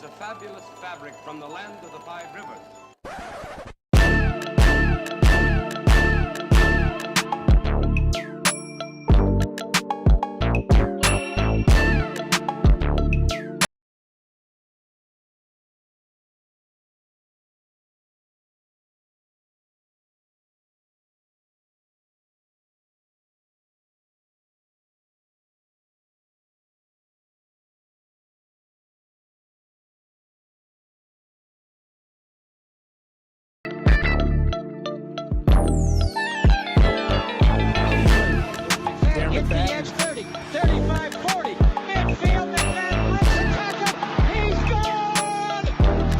a fabulous fabric from the land of the five rivers. Hit the edge 30, 35, 40. Midfield, McMahon breaks the tackle. He's gone!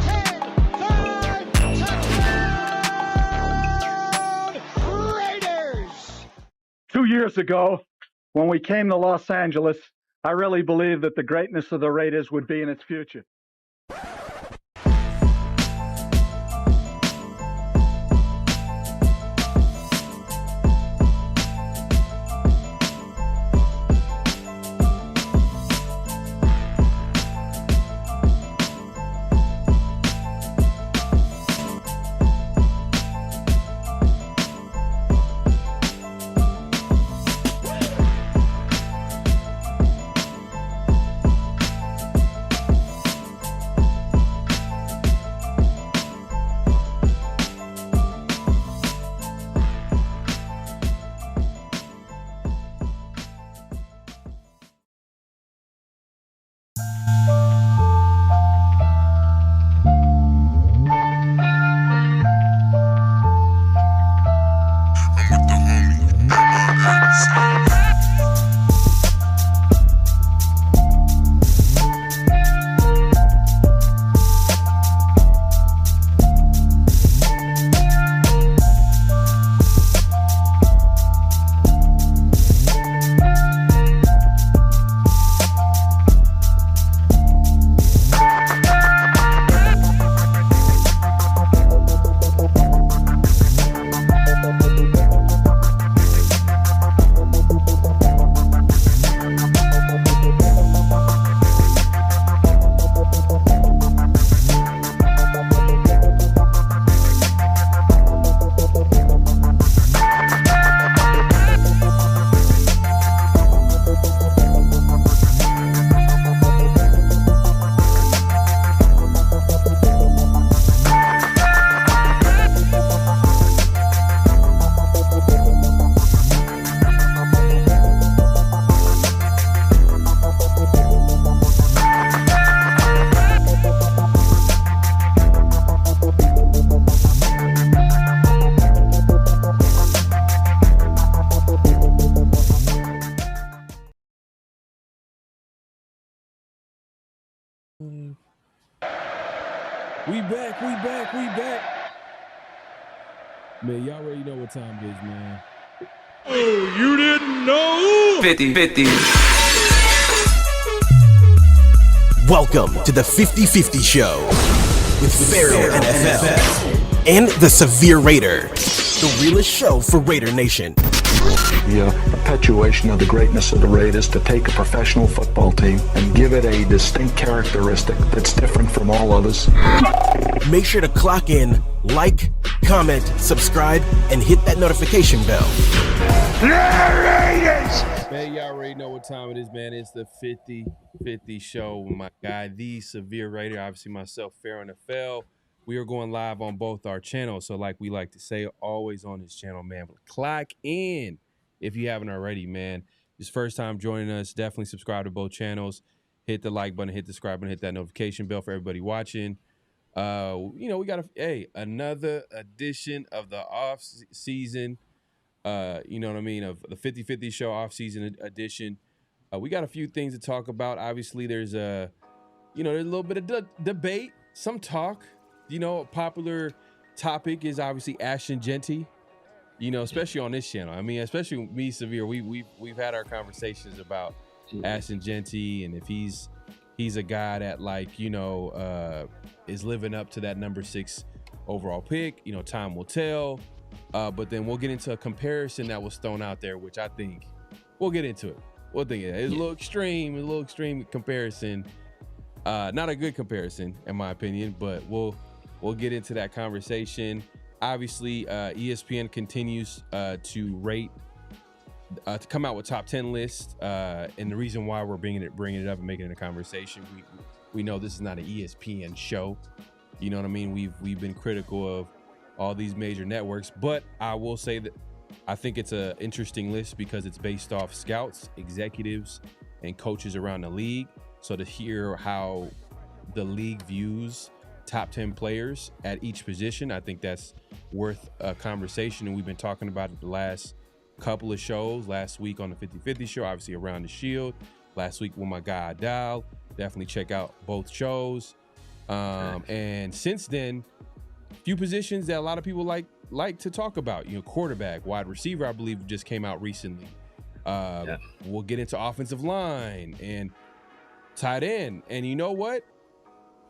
10, 5, touchdown! Raiders! 2 years ago, when we came to Los Angeles, I really believed that the greatness of the Raiders would be in its future. We back. Man, y'all already know what time it is, man. Oh, you didn't know? 50-50. Welcome to the 50-50 Show with PharoahNFL and the Severe Raider, the realest show for Raider Nation. The perpetuation of the greatness of the Raiders to take a professional football team and give it a distinct characteristic that's different from all others. Make sure to clock in, like, comment, subscribe, and hit that notification bell. Man, y'all already know what time it is, man. It's the 50-50 Show with my guy, the Severe Raider, obviously myself, PharoahNFL. We are going live on both our channels. So like we like to say, always on this channel, man. But clock in if you haven't already, man. This first time joining us, definitely subscribe to both channels. Hit the like button, hit the subscribe button, hit that notification bell for everybody watching. We got another edition of the off season. You know what I mean, of the 50-50 Show off season edition. We got a few things to talk about. Obviously, there's there's a little bit of debate, some talk. A popular topic is obviously Ashton Jeanty. Especially on this channel. I mean, especially me, Severe. We've had our conversations about Ashton Jeanty and if he's a guy that is living up to that number 6 overall pick. Time will tell. But then we'll get into a comparison that was thrown out there, which I think we'll get into it. We'll think it's a little extreme comparison. Not a good comparison, in my opinion, but we'll get into that conversation. Obviously, ESPN continues to rate, to come out with top 10 lists, and the reason why we're bringing it up and making it a conversation, we know this is not an ESPN show. You know what I mean? We've been critical of all these major networks, but I will say that I think it's an interesting list because it's based off scouts, executives, and coaches around the league. So to hear how the league views top 10 players at each position, I think that's worth a conversation. And we've been talking about it the last couple of shows. Last week on the 50-50 show, obviously Around the Shield. Last week with my guy Dial. Definitely check out both shows. And since then, a few positions that a lot of people like to talk about. You know, quarterback, wide receiver, I believe just came out recently. We'll get into offensive line and tight end. And you know what?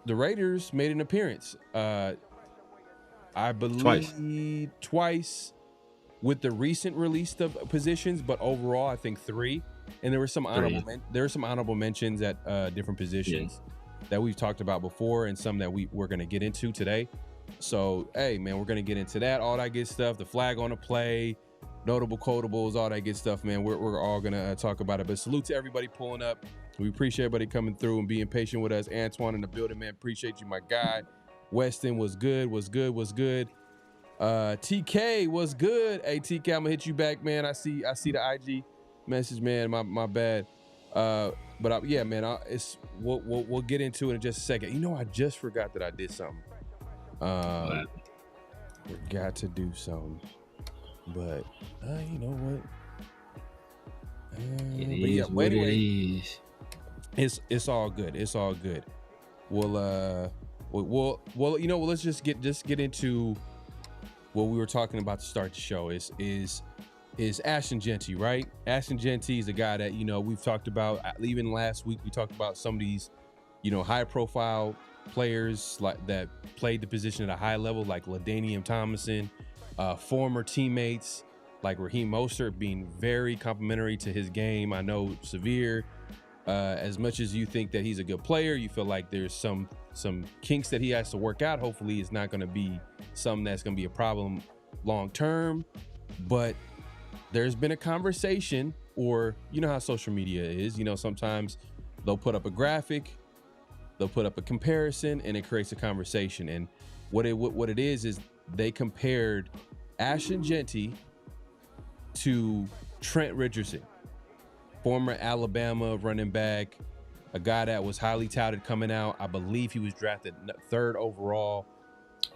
The Raiders made an appearance. I believe twice with the recent release of positions, but overall I think 3. And there were some honorable mentions at different positions that we've talked about before, and some that we're going to get into today. So, hey, man, we're going to get into that, all that good stuff, the flag on the play, notable quotables, all that good stuff, man. We're all going to talk about it. But salute to everybody pulling up. We appreciate everybody coming through and being patient with us. Antoine in the building, man. Appreciate you, my guy. Weston was good. TK was good. Hey, TK, I'm going to hit you back, man. I see the IG message, man. My bad. Yeah, man, we'll get into it in just a second. You know, I just forgot that I did something. Forgot to do something, but you know what? It's all good. It's all good. We'll you know, let's just get into what we were talking about to start the show. Is Ashton Jeanty, right? Ashton Jeanty is a guy that, you know, we've talked about. Even last week we talked about some of these, you know, high profile players like that played the position at a high level, like LaDainian Tomlinson, former teammates like Raheem Mostert being very complimentary to his game. I know Severe, as much as you think that he's a good player, you feel like there's some kinks that he has to work out. Hopefully it's not going to be something that's going to be a problem long term, but there's been a conversation, or you know how social media is, you know, sometimes they'll put up a graphic, they'll put up a comparison, and it creates a conversation. And what it is they compared Ashton Jeanty to Trent Richardson, former Alabama running back, a guy that was highly touted coming out. I believe he was drafted 3rd overall.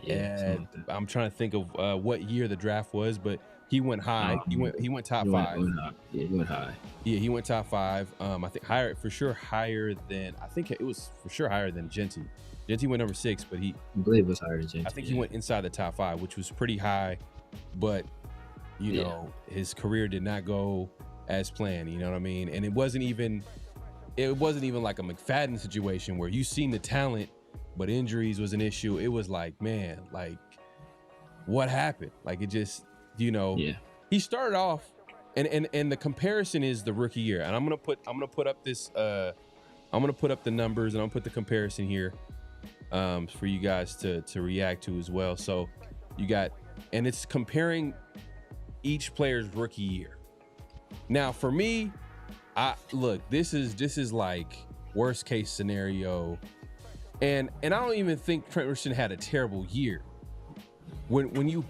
And I'm trying to think of what year the draft was, but he went high. He went top 5. He went high. Yeah, he went top 5. I think higher than Jeanty. Jeanty went number 6, but I believe it was higher than Jeanty. I think he went inside the top 5, which was pretty high. But you know, his career did not go as planned. You know what I mean? And it wasn't even like a McFadden situation where you seen the talent, but injuries was an issue. It was like, man, like what happened? Like it just, you know, he started off, and the comparison is the rookie year. And I'm gonna put up this I'm gonna put up the numbers, and I'm gonna put the comparison here for you guys to react to as well. So you got, and it's comparing each player's rookie year. Now for me, this is like worst case scenario, and I don't even think Trent Richardson had a terrible year. When you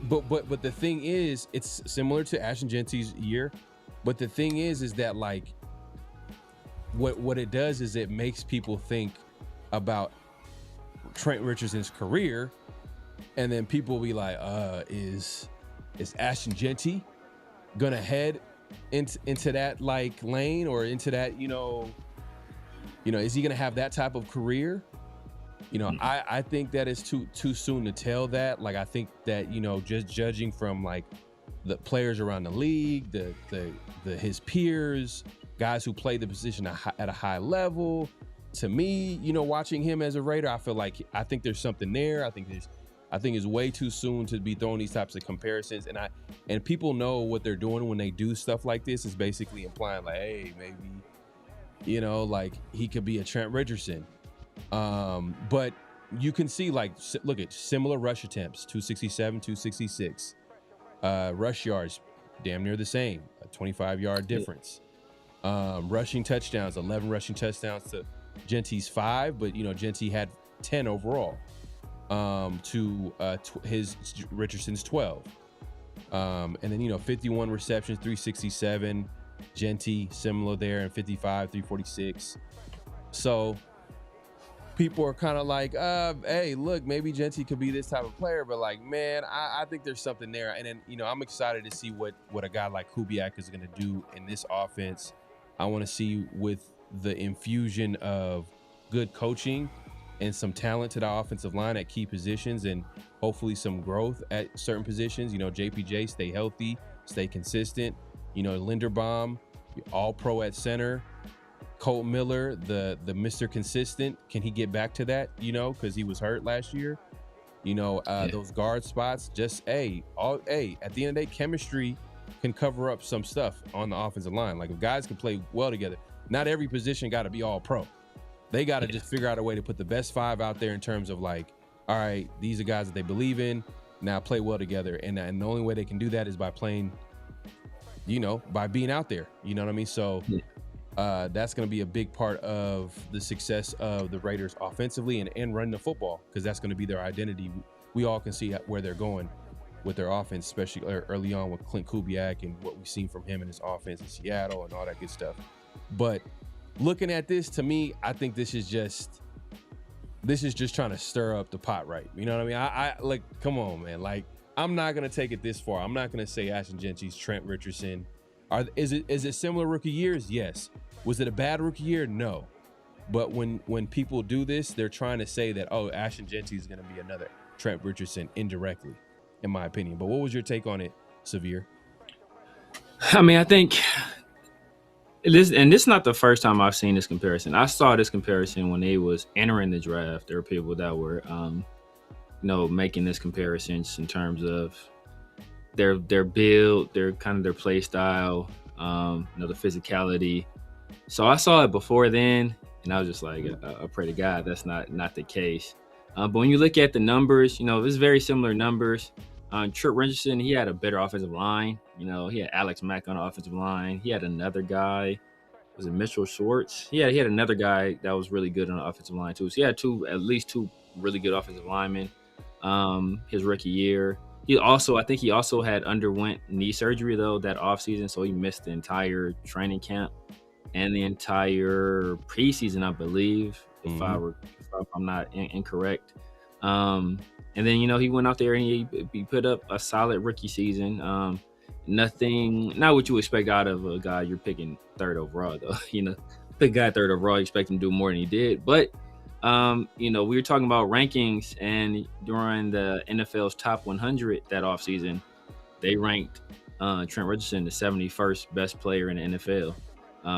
but the thing is, it's similar to Ashton Jeanty's year, but the thing is that like what it does is it makes people think about Trent Richardson's career, and then people will be like, is Ashton Jeanty gonna head into that like lane, or into that, you know, is he gonna have that type of career? You know, I think that it's too soon to tell that. Like, I think that, you know, just judging from like the players around the league, his peers, guys who play the position at a high level, to me, you know, watching him as a Raider, I think there's something there. I think it's way too soon to be throwing these types of comparisons. And people know what they're doing when they do stuff like this, is basically implying like, hey, You know, like he could be a Trent Richardson. But you can see, like, look at similar rush attempts, 267, 266. Rush yards, damn near the same, a 25-yard difference. Rushing touchdowns, 11 rushing touchdowns to Jeanty's 5, but, you know, Jeanty had 10 overall to his Richardson's 12. And then, you know, 51 receptions, 367. Jeanty, similar there, and 55, 346. So people are kind of like, hey, look, maybe Jeanty could be this type of player, but like, man, I think there's something there. And then, you know, I'm excited to see what a guy like Kubiak is going to do in this offense. I want to see with the infusion of good coaching and some talent to the offensive line at key positions, and hopefully some growth at certain positions. You know, JPJ, stay healthy, stay consistent. You know, Linderbaum, all pro at center. Colt Miller, the Mr. Consistent, can he get back to that, you know, because he was hurt last year? You know, those guard spots, just, at the end of the day, chemistry can cover up some stuff on the offensive line. Like, if guys can play well together, not every position got to be all pro. They got to just figure out a way to put the best 5 out there in terms of, like, all right, these are guys that they believe in, now play well together. And the only way they can do that is by playing, you know, by being out there. You know what I mean? So that's going to be a big part of the success of the Raiders offensively and running the football, because that's going to be their identity. We all can see where they're going with their offense, especially early on with Clint Kubiak and what we've seen from him in his offense in Seattle and all that good stuff. But looking at this, to me, I think this is just trying to stir up the pot, right? You know what I mean? I like, come on, man. Like, I'm not going to take it this far. I'm not going to say Ashton Jeanty's Trent Richardson. Is it similar rookie years? Yes. Was it a bad rookie year? No. But when people do this, they're trying to say that, oh, Ashton Jeanty is going to be another Trent Richardson indirectly, in my opinion. But what was your take on it, Severe? I mean, I think this is not the first time I've seen this comparison. I saw this comparison when they was entering the draft. There were people that were, making this comparison just in terms of their build, their kind of their play style, the physicality. So I saw it before then, and I was just like, I pray to God that's not the case. But when you look at the numbers, it's very similar numbers. Trent Richardson, he had a better offensive line. He had Alex Mack on the offensive line. He had another guy, was it Mitchell Schwartz? He had another guy that was really good on the offensive line too. So he had at least two really good offensive linemen his rookie year. I think he also had underwent knee surgery though that offseason, so he missed the entire training camp and the entire preseason, I believe, if I'm not incorrect. And then he went out there and he put up a solid rookie season. Not what you expect out of a guy you're picking third overall though. Pick a guy third overall, you expect him to do more than he did. But we were talking about rankings, and during the NFL's top 100 that offseason, they ranked Trent Richardson the 71st best player in the NFL.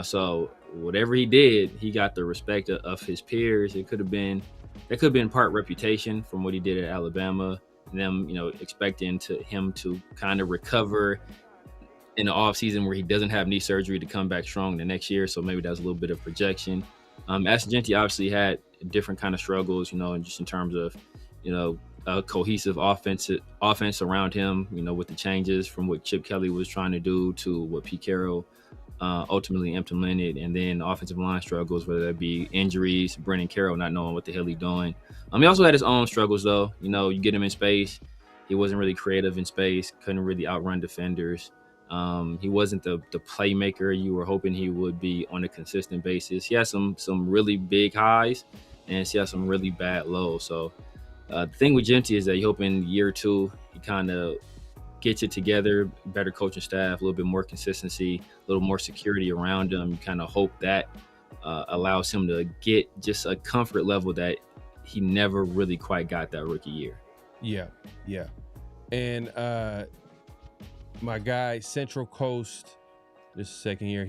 So whatever he did, he got the respect of his peers. That could have been part reputation from what he did at Alabama, and them, expecting him to kind of recover in the offseason where he doesn't have knee surgery to come back strong the next year. So maybe that's a little bit of projection. Ashton Jeanty obviously had different kind of struggles, and just in terms of, a cohesive offense around him, with the changes from what Chip Kelly was trying to do to what Pete Carroll ultimately implemented, and then offensive line struggles, whether that be injuries, Brennan Carroll not knowing what the hell he's doing. He also had his own struggles though. You get him in space, he wasn't really creative in space, couldn't really outrun defenders. He wasn't the playmaker you were hoping he would be on a consistent basis. He had some really big highs, and he had some really bad lows. So the thing with Jeanty is that you hope in year 2 he kind of gets it together, better coaching staff, a little bit more consistency, a little more security around him. You kind of hope that allows him to get just a comfort level that he never really quite got that rookie year. Yeah. And my guy, Central Coast, just a second here.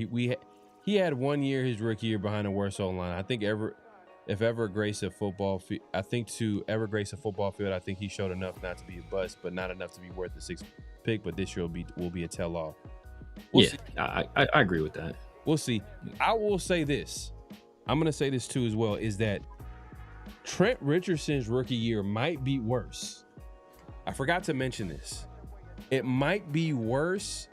He had 1 year his rookie year behind the worst O-line. I think if ever grace a football field, I think he showed enough not to be a bust, but not enough to be worth the 6th pick. But this year will be a tell-all. I agree with that. We'll see. I will say this. I'm going to say this too as well, is that Trent Richardson's rookie year might be worse. I forgot to mention this. It might be worse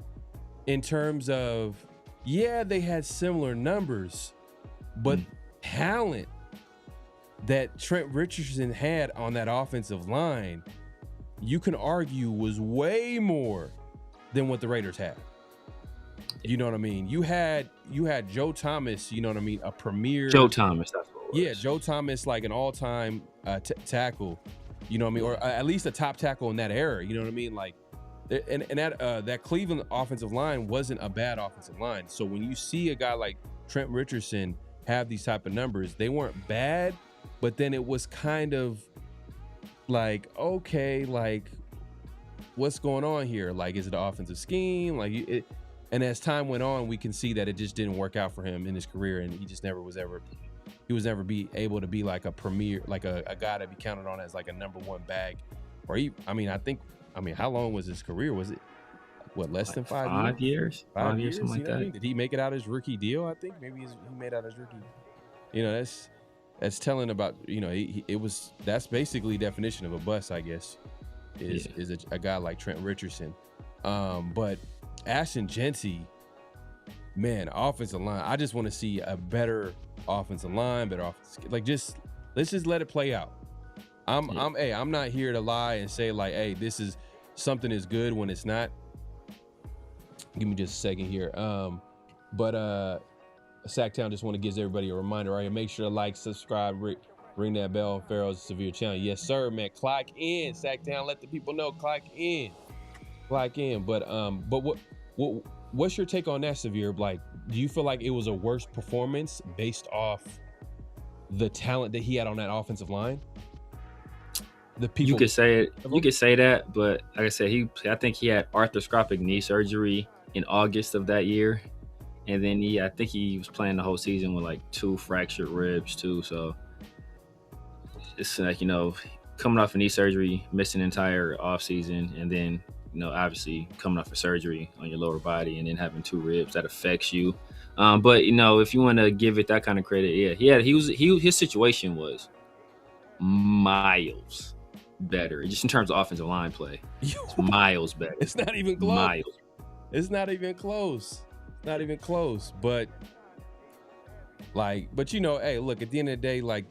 in terms of, yeah, they had similar numbers, but talent that Trent Richardson had on that offensive line, you can argue was way more than what the Raiders had. You know what I mean? You had Joe Thomas, you know what I mean? A premier Joe Thomas, that's what it was. Yeah, Joe Thomas, like an all-time tackle, you know what I mean? Or at least a top tackle in that era, you know what I mean? Like, and that Cleveland offensive line wasn't a bad offensive line. So when you see a guy like Trent Richardson have these type of numbers, they weren't bad, but then it was kind of like, okay, like, what's going on here? Like, is it an offensive scheme? Like, and as time went on, we can see that it just didn't work out for him in his career, and he just never was able be able to be like a premier, like a guy to be counted on as like a number one bag. Or how long was his career? Was it less than 5 years? 5 years, something like that. I mean? Did he make it out his rookie deal? I think maybe he made out his rookie. You know, that's telling about, you know, that's basically definition of a bust, I guess, is a guy like Trent Richardson. But Ashton Jeanty, man, offensive line. I just want to see a better offensive line, let's just let it play out. I'm not here to lie and say like, hey, this is something is good when it's not. Give me just a second here. Sacktown just want to give everybody a reminder. All right, make sure to like, subscribe, ring that bell on Pharaoh's Severe channel. Yes, sir, man. Clock in, Sacktown. Let the people know. Clock in. But what's your take on that, Severe? Like, do you feel like it was a worse performance based off the talent that he had on that offensive line? You could say it. You could say that, but like I said, I think he had arthroscopic knee surgery in August of that year, and then I think he was playing the whole season with like 2 fractured ribs too. So it's like, you know, coming off a knee surgery, missing an entire off season, and then, you know, obviously coming off a surgery on your lower body and then having 2 ribs, that affects you. But you know, if you want to give it that kind of credit, yeah, his situation was miles better, just in terms of offensive line play. It's miles better. It's not even close. It's not even close. Not even close. But you know, hey, look, at the end of the day, like,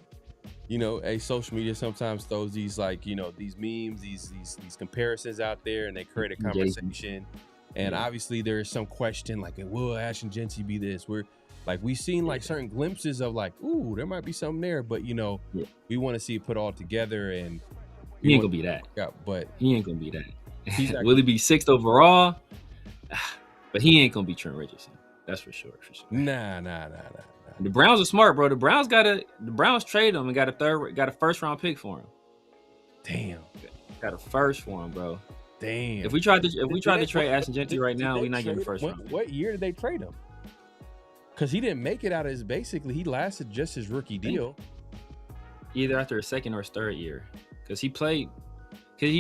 you know, hey, social media sometimes throws these, like, you know, these memes, these comparisons out there, and they create a conversation. And obviously there is some question like, will Ashton Jeanty be this? We've seen like certain glimpses of like, ooh, there might be something there, but you know, we want to see it put all together, and he ain't gonna be that. Yeah, but he ain't gonna be that. Will he be 6th overall? But he ain't gonna be Trent Richardson. That's for sure. Nah. The Browns are smart, bro. The Browns traded him and got a first round pick for him. Damn. Got a first for him, bro. Damn. If we tried to trade Ashton Jeanty right now, we're not getting the first round. What year did they trade him? Because he didn't make it out of his, basically, he lasted just his rookie deal. Either after his 2nd or his 3rd year. Because he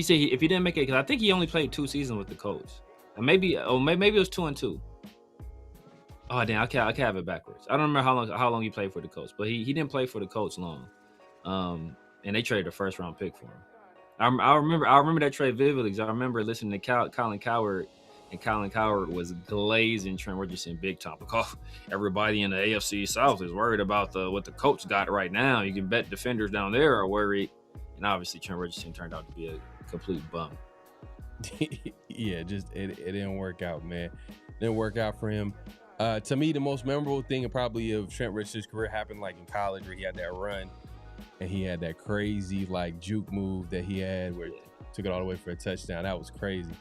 said if he didn't make it, because I think he only played 2 seasons with the Colts. And maybe it was 2 and 2. Oh damn, I can't have it backwards. I don't remember how long he played for the Colts, but he didn't play for the Colts long. And they traded a first round pick for him. I remember that trade vividly because I remember listening to Colin Cowherd, and Colin Cowherd was glazing Trent Richardson big time because everybody in the AFC South is worried about what the Colts got right now. You can bet defenders down there are worried, and obviously Trent Richardson turned out to be a complete bum. Yeah, just it didn't work out, man. It didn't work out for him. To me, the most memorable thing probably of Trent Richardson's career happened like in college, where he had that run and he had that crazy like juke move that he had where he took it all the way for a touchdown. That was crazy.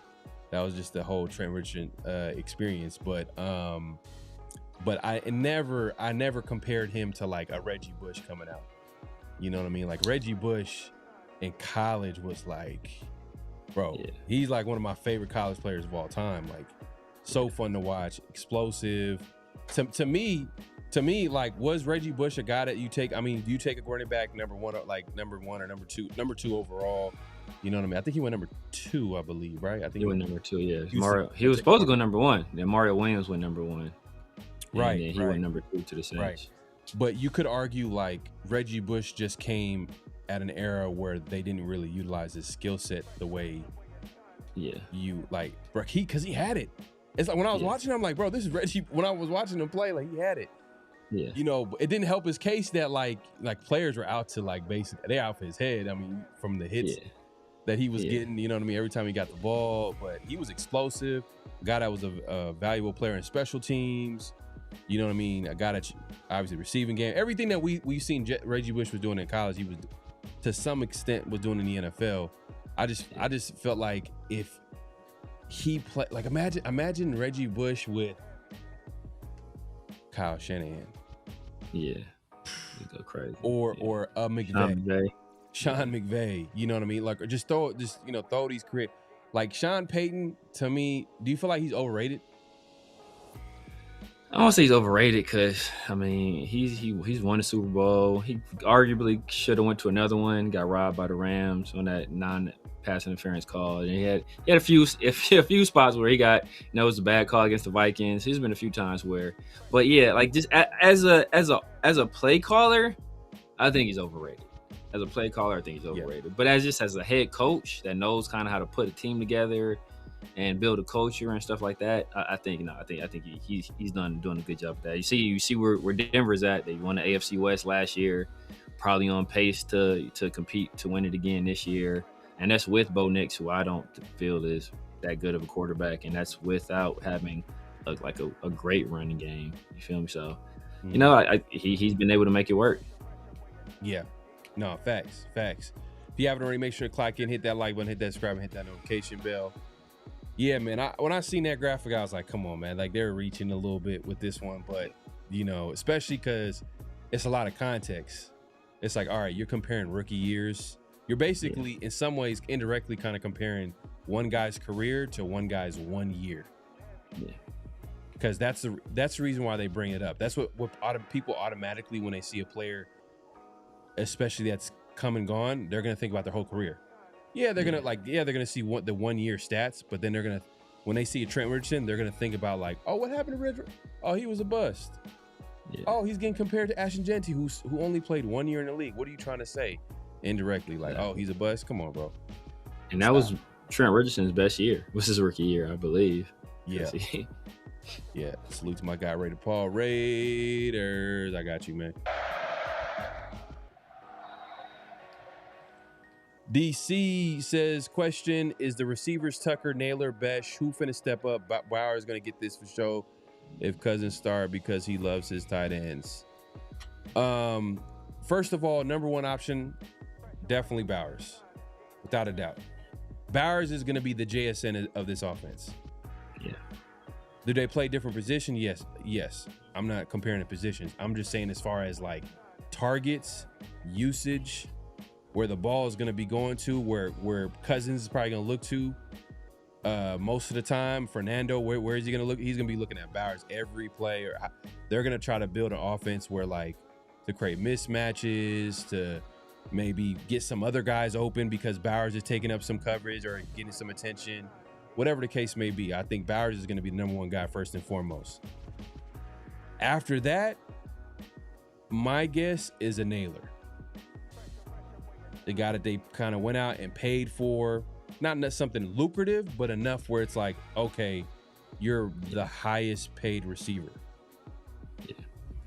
That was just the whole Trent Richardson experience. But I never compared him to like a Reggie Bush coming out. You know what I mean? Like Reggie Bush in college was like, bro, he's like one of my favorite college players of all time. Like, so fun to watch, explosive. To me, like, was Reggie Bush a guy that you take? I mean, do you take a running back number one or number two overall? You know what I mean? I think he went number 2, I believe, right? I think he went number 2. Yeah, he was supposed to go number 1. Then Mario Williams went number 1. And then he went number 2 to the Saints. Right. But you could argue like Reggie Bush just came at an era where they didn't really utilize his skill set the way you like, bro, because he had it. It's like when I was watching, I'm like, bro, this is Reggie. When I was watching him play, like he had it. Yeah. You know, it didn't help his case that like players were out to like basically they out for his head. I mean, from the hits that he was getting, you know what I mean, every time he got the ball. But he was explosive. A guy that was a valuable player in special teams. You know what I mean? A guy that obviously receiving game, everything that we've seen Reggie Bush was doing in college, he was to some extent was doing in the NFL. I just felt like if he played, like imagine Reggie Bush with Kyle Shanahan. Yeah, you go crazy. Or McVay, Sean McVay. You know what I mean? Like, or just throw these career. Like Sean Payton, to me, do you feel like he's overrated? I don't say he's overrated because I mean he's won the Super Bowl. He arguably should have went to another one. Got robbed by the Rams on that non-pass interference call. And he had a few spots where he got it was a bad call against the Vikings. There's been a few times where, but yeah, like just as a play caller, I think he's overrated. As a play caller, I think he's overrated. Yeah. But as a head coach that knows kind of how to put a team together and build a culture and stuff like that, I think he's doing a good job with that. You see where Denver's at. They won the AFC West last year, probably on pace to compete to win it again this year. And that's with Bo Nix, who I don't feel is that good of a quarterback, and that's without having a great running game. You feel me? So, he's been able to make it work. Yeah. No, facts. If you haven't already, make sure to clock in, hit that like button, hit that subscribe, and hit that notification bell. Yeah, man. When I seen that graphic, I was like, come on, man. Like they're reaching a little bit with this one, but especially because it's a lot of context. It's like, all right, you're comparing rookie years. You're basically, in some ways, indirectly kind of comparing one guy's career to one guy's 1 year. Yeah. Because that's the reason why they bring it up. That's what people automatically, when they see a player, especially that's come and gone, they're gonna think about their whole career. Yeah, they're gonna see the 1 year stats, but then when they see a Trent Richardson, they're gonna think about like, oh, what happened to Richard? Oh, he was a bust. Yeah. Oh, he's getting compared to Jeanty, who only played 1 year in the league. What are you trying to say? Indirectly, like, oh, he's a bust. Come on, bro. And that was Trent Richardson's best year. Was his rookie year, I believe. Yeah. Yeah. Salute to my guy, Raider Paul. Raiders, I got you, man. DC says, question, is the receivers Tucker, Naylor, Besh, who finna step up? Bowers gonna get this for sure if Cousins start because he loves his tight ends. First of all, number one option, definitely Bowers, without a doubt. Bowers is gonna be the JSN of this offense. Yeah. Do they play different positions? Yes. I'm not comparing the positions. I'm just saying as far as like targets, usage, where the ball is going to be going to, where Cousins is probably going to look to most of the time. Fernando, where is he going to look? He's going to be looking at Bowers every play. Or they're going to try to build an offense where, like, to create mismatches, to maybe get some other guys open because Bowers is taking up some coverage or getting some attention. Whatever the case may be, I think Bowers is going to be the number one guy first and foremost. After that, my guess is a Naylor. The guy that they kind of went out and paid for, not something lucrative, but enough where it's like, okay, you're the highest paid receiver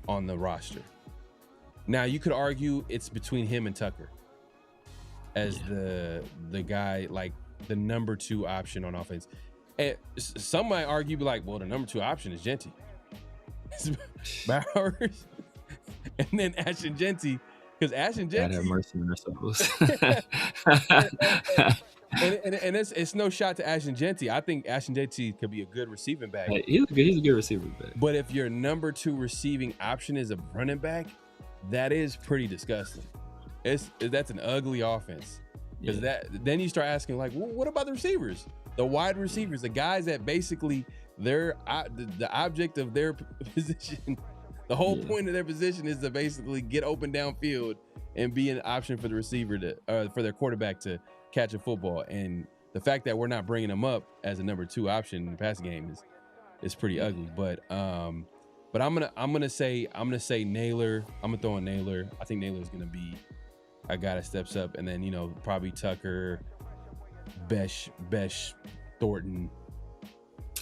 on the roster. Now, you could argue it's between him and Tucker as the guy, like the number two option on offense. And some might argue, be like, well, the number two option is Jeanty. Bowers. And then Jeanty. Because Jeanty, God have mercy on our souls. and it's no shot to Jeanty. I think Jeanty could be a good receiving back. He's a good receiving back. But if your number two receiving option is a running back, that is pretty disgusting. That's an ugly offense. Because then you start asking, like, well, what about the receivers? The wide receivers, the guys that basically they're the object of their position. The whole point of their position is to basically get open downfield and be an option for the receiver for their quarterback to catch a football. And the fact that we're not bringing them up as a number two option in the passing game is pretty ugly. But But I'm gonna say Naylor. I'm gonna throw in Naylor. I think Naylor's gonna be a guy that steps up, and then probably Tucker, Besh, Thornton,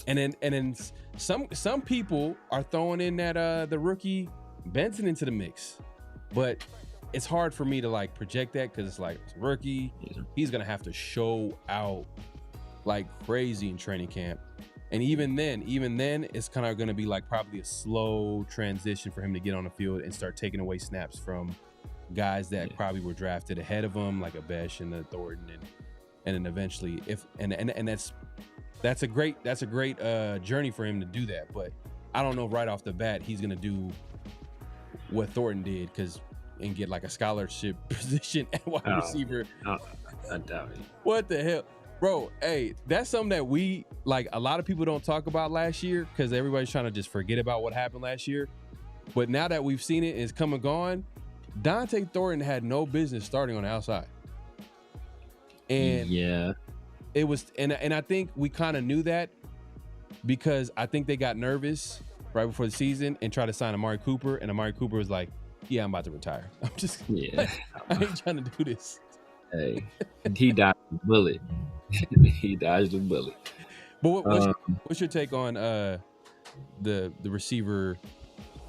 and then some people are throwing in that the rookie Benson into the mix, but it's hard for me to like project that because it's like it's a rookie. He's gonna have to show out like crazy in training camp. And even then, it's kind of going to be like probably a slow transition for him to get on the field and start taking away snaps from guys that probably were drafted ahead of him, like a Besh and the Thornton, and then eventually, that's a great journey for him to do that. But I don't know right off the bat he's going to do what Thornton did and get like a scholarship position at wide receiver. I doubt it. What the hell? Bro, hey, that's something that we, like, a lot of people don't talk about last year because everybody's trying to just forget about what happened last year. But now that we've seen it, it's come and gone. Dante Thornton had no business starting on the outside. And yeah, it was, and I think we kind of knew that because I think they got nervous right before the season and tried to sign Amari Cooper. And Amari Cooper was like, yeah, I'm about to retire. I'm just, I ain't trying to do this. Hey, he dodged the bullet. He dodged the bullet. But what's your take on the receiver,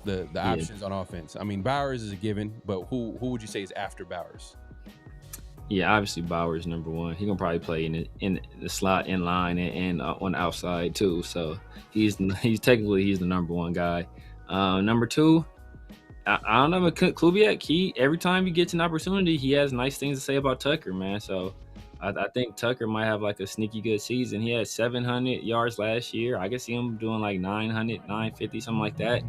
the options on offense? I mean, Bowers is a given, but who would you say is after Bowers? Yeah, obviously Bowers number one. He gonna probably play in the slot, in line, and on the outside too. So he's technically the number one guy. Number two, I don't know, Kubiak, every time he gets an opportunity, he has nice things to say about Tucker, man. So I think Tucker might have like a sneaky good season. He had 700 yards last year. I could see him doing like 900, 950, something like that.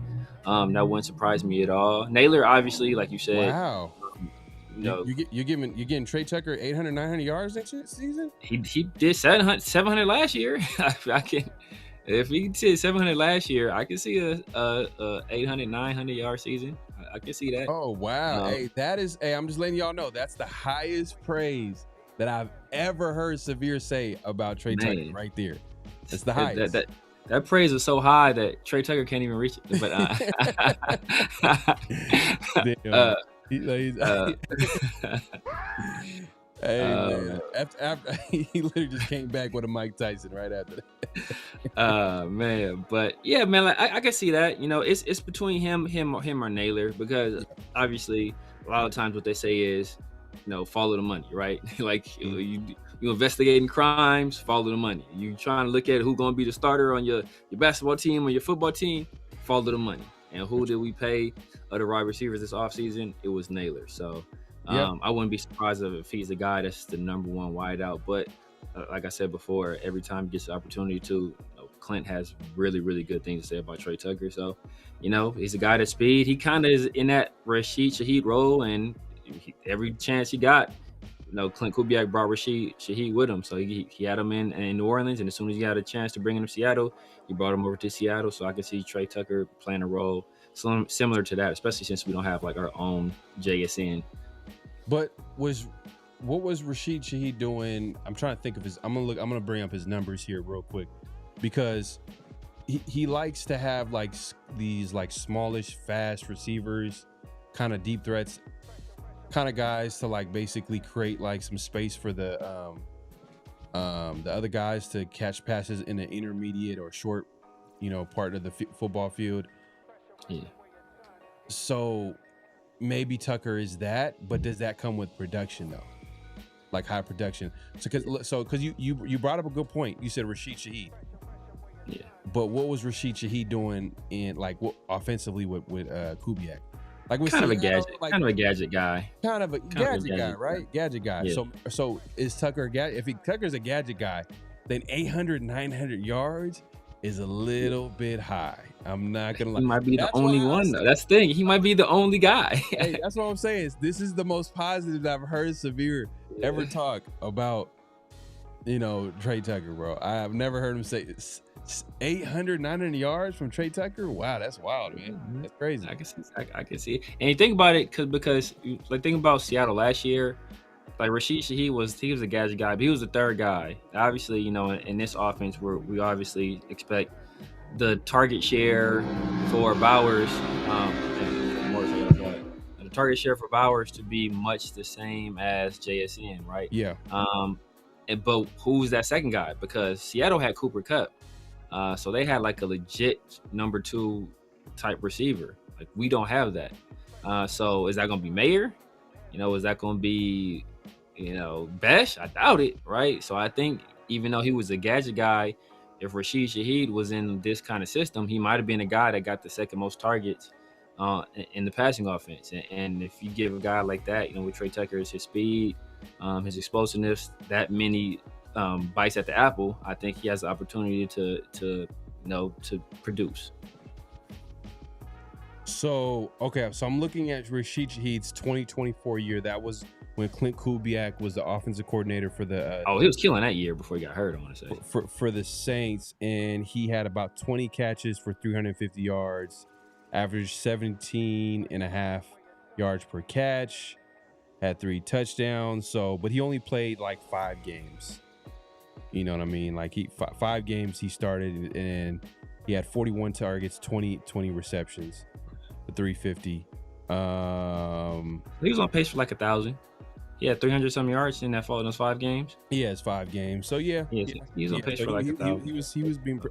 That wouldn't surprise me at all. Naylor, obviously, like you said. Wow. You're getting Trey Tucker 800, 900 yards next season? He did 700 last year. If he did 700 last year, I can see a 800, 900 yard season. I can see that. Oh, wow. I'm just letting y'all know that's the highest praise that I've ever heard Severe say about Trey Tucker right there. It's the highest. That praise was so high that Trey Tucker can't even reach it. But hey, man. After he literally just came back with a Mike Tyson right after that. Man, but yeah, man, like, I can see that. It's between him or Naylor, because obviously a lot of times what they say is, follow the money, right? Like you investigating crimes, follow the money. You trying to look at who's going to be the starter on your basketball team or your football team, follow the money. And who did we pay other wide receivers this offseason? It was Naylor. So I wouldn't be surprised if he's the guy that's the number one wideout. But like I said before, every time he gets the opportunity to, Clint has really, really good things to say about Trey Tucker. So, he's a guy that's speed. He kind of is in that Rashid Shaheed role, and every chance he got, Clint Kubiak brought Rashid Shaheed with him. So he had him in New Orleans, and as soon as he had a chance to bring him to Seattle, he brought him over to Seattle. So I can see Trey Tucker playing a role similar to that, especially since we don't have like our own JSN. But what was Rashid Shaheed doing? I'm trying to think of his. I'm gonna bring up his numbers here real quick, because he likes to have like these like smallish, fast receivers, kind of deep threats, kind of guys to like basically create like some space for the other guys to catch passes in the intermediate or short, part of the football field. Yeah. So maybe Tucker is that, but does that come with production though? Like high production. So because you brought up a good point. You said Rashid Shaheed. Yeah. But what was Rashid Shaheed doing in like offensively with Kubiak? Like kind of a gadget guy. Kind of a gadget guy, right? Gadget guy. Yeah. So is Tucker a gadget? If Tucker's a gadget guy, then 800, 900 yards is a little bit high. I'm not gonna lie. He might be the only one though. That's the thing. He might be the only guy. Hey, that's what I'm saying. This is the most positive I've heard Severe ever talk about, Trey Tucker, bro. I've never heard him say 800, 900 yards from Trey Tucker. Wow, that's wild, man. That's crazy. I can see it. And you think about it because like think about Seattle last year. Like Rashid Shaheed he was a gadget guy, but he was the third guy. Obviously, in this offense we obviously expect the target share for Bowers, the target share for Bowers to be much the same as JSN, right? Yeah. But who's that second guy? Because Seattle had Cooper Kupp, so they had like a legit number 2 type receiver. Like we don't have that. So is that going to be Mayer? Is that going to be, Besh? I doubt it, right? So I think even though he was a gadget guy, if Rashid Shaheed was in this kind of system, he might have been a guy that got the second most targets in the passing offense. And if you give a guy like that, with Trey Tucker's his speed, his explosiveness, that many bites at the apple, I think he has the opportunity to produce. So I'm looking at Rashid Shaheed's 2024 year. That was when Clint Kubiak was the offensive coordinator for the. He was killing that year before he got hurt, I want to say. For the Saints, and he had about 20 catches for 350 yards, averaged 17.5 yards per catch, had 3 touchdowns. But he only played like 5 games. You know what I mean? Like 5 games he started, and he had 41 targets, 20 receptions. 350. He was on pace for like 1,000. He had 300 some yards in those 5 games. He has 5 games, so yeah. He was on pace for like 1,000.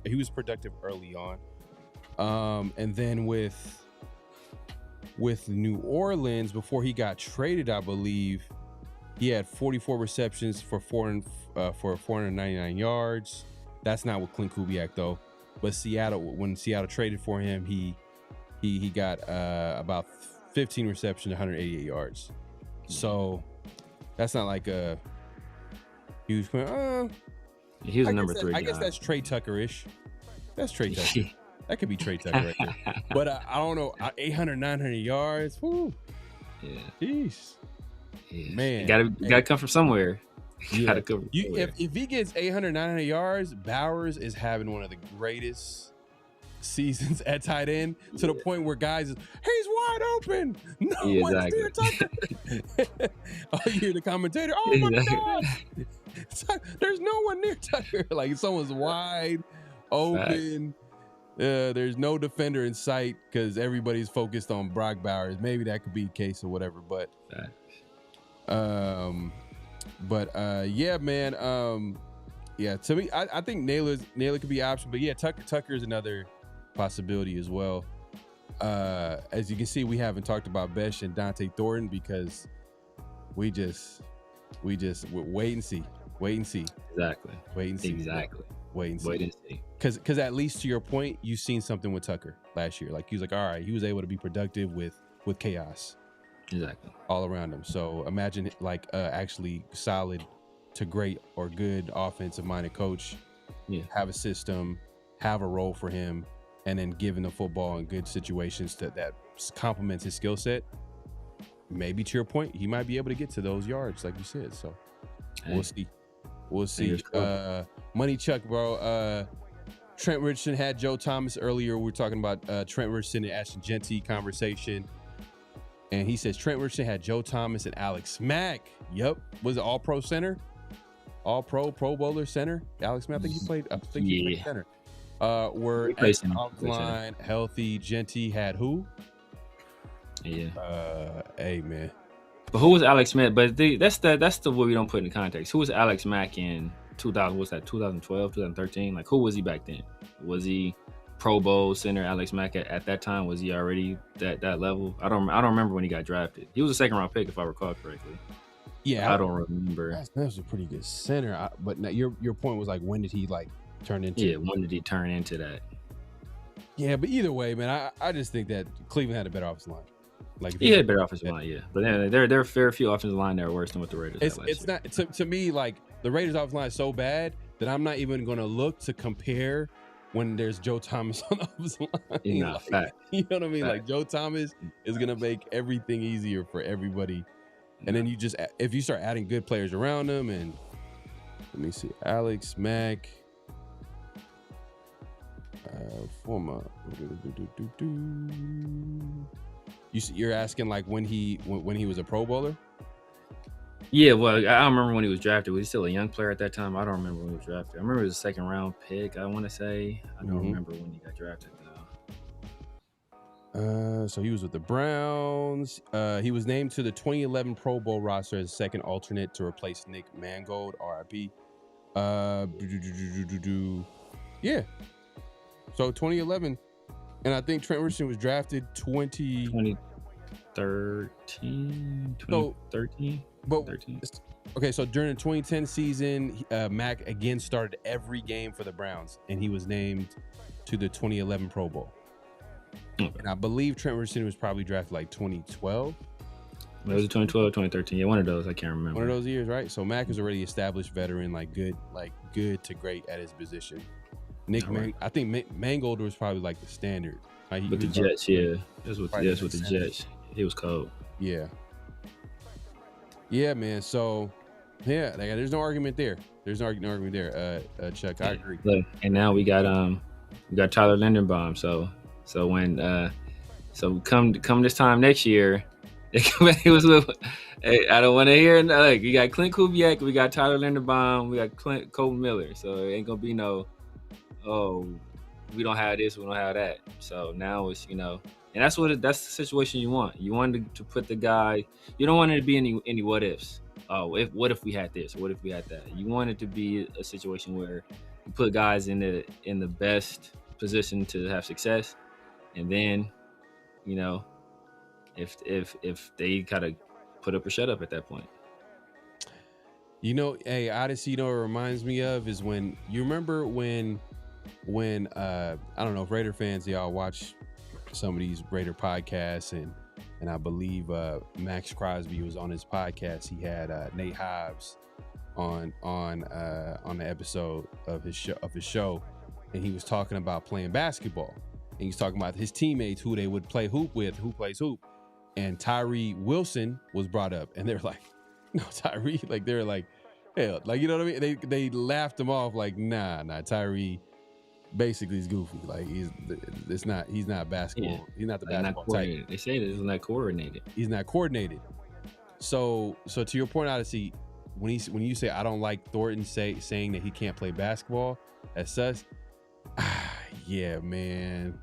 He was productive early on, and then with New Orleans before he got traded, I believe he had 44 receptions for 499 yards. That's not with Clint Kubiak though, but when Seattle traded for him, he got about 15 receptions, 188 yards. So that's not like a huge point. He was a number 3 guy. I guess that's Trey Tucker-ish. That's Trey Tucker. That could be Trey Tucker right there. But I don't know. 800, 900 yards. Whoo. Yeah. Jeez. Yeah. Man. You gotta come from somewhere. Yeah. If he gets 800, 900 yards, Bowers is having one of the greatest seasons at tight end to the point where guys he's wide open. No one's near Tucker. Oh, you hear the commentator, oh my God. There's no one near Tucker. Like someone's wide open. There's no defender in sight because everybody's focused on Brock Bowers. Maybe that could be the case or whatever, but yeah, man. Yeah, to me, I think Naylor could be an option, but yeah, Tucker is another possibility as well. As you can see, we haven't talked about Besh and Dante Thornton because we just wait and see. Exactly. Wait and see. Exactly. Wait and see. Wait and see. Because at least to your point, you've seen something with Tucker last year. Like he was like, all right, he was able to be productive with chaos. Exactly. All around him. So imagine like actually solid to great or good offensive minded coach. Yeah. Have a system, have a role for him, and then given the football in good situations that complements his skill set. Maybe to your point, he might be able to get to those yards, like you said. So we'll see. Money Chuck, bro. Trent Richardson had Joe Thomas earlier. We were talking about Trent Richardson and Ashton Jeanty conversation. And he says Trent Richardson had Joe Thomas and Alex Mack. Yep. Was it all-pro center? All-pro, Pro Bowler center? Alex Mack, I think he played center. Were line healthy. Jeanty had who? Yeah. Hey, man. But who was Alex Mack? But that's the what we don't put in context. Who was Alex Mack in 2000? What's that? 2012, 2013? Like, who was he back then? Was he Pro Bowl center Alex Mack at that time? Was he already that level? I don't remember when he got drafted. He was a second round pick if I recall correctly. Yeah, I don't remember. That was a pretty good center. But now your point was like, when did he like turn into? Yeah, when did he turn into that? Yeah, but either way, man, I just think that Cleveland had a better offensive line. Like he had a better offensive line, yeah. But there are fair few offensive line that are worse than what the Raiders had last year. It's not to me like the Raiders offensive line is so bad that I'm not even going to look to compare when there's Joe Thomas on the offensive line. Nah, fact. You know what I mean? Fact. Like Joe Thomas is going to make everything easier for everybody. And then if you start adding good players around them, and let me see, Alex Mack, former. You're asking like when he was a Pro Bowler? Yeah, well, I don't remember when he was drafted. Was he still a young player at that time? I don't remember when he was drafted. I remember it was a second round pick, I want to say. I don't remember when he got drafted, though. So he was with the Browns. He was named to the 2011 Pro Bowl roster as second alternate to replace Nick Mangold, RIP. Yeah. So 2011. And I think Trent Richardson was drafted 2013. But 13. Okay, so during the 2010 season, Mac again started every game for the Browns, and he was named to the 2011 Pro Bowl. Okay. And I believe Trent Richardson was probably drafted like 2012. It was 2012, 2013. Yeah, one of those. I can't remember. One of those years, right? So Mac is already established veteran, good to great at his position. I think Mangold was probably like the standard. With the Jets, yeah. That's with the Jets. He was cold. Yeah. Yeah, man. So, yeah, there's no argument there. There's no argument there, Chuck. I agree. Look, and now we got Tyler Linderbaum. So when come this time next year, it was with. I don't want to hear. Like, you got Clint Kubiak, we got Tyler Linderbaum, we got Colton Miller. So it ain't gonna be no, oh, we don't have this, we don't have that. So now it's and that's the situation you want. You want to put the guy. You don't want it to be any what ifs. Oh, what if we had this? What if we had that? You want it to be a situation where you put guys in the best position to have success, and then, if they kind of put up or shut up at that point. Hey, Odyssey, it reminds me of is when you remember when I don't know if Raider fans, y'all watch some of these Raider podcasts, and I believe Max Crosby was on his podcast. He had Nate Hobbs on the episode of his show, and he was talking about playing basketball, and he's talking about his teammates who they would play hoop with, who plays hoop, and Tyree Wilson was brought up, and they're like, no, Tyree, like they're like, hell, like, you know what I mean? They laughed him off, like, nah, Tyree. Basically, he's goofy. Like he's not basketball. Yeah. He's not the basketball type. They say this is not coordinated. He's not coordinated. So to your point, Odyssey, when you say I don't like Thornton saying that he can't play basketball as such, yeah, man.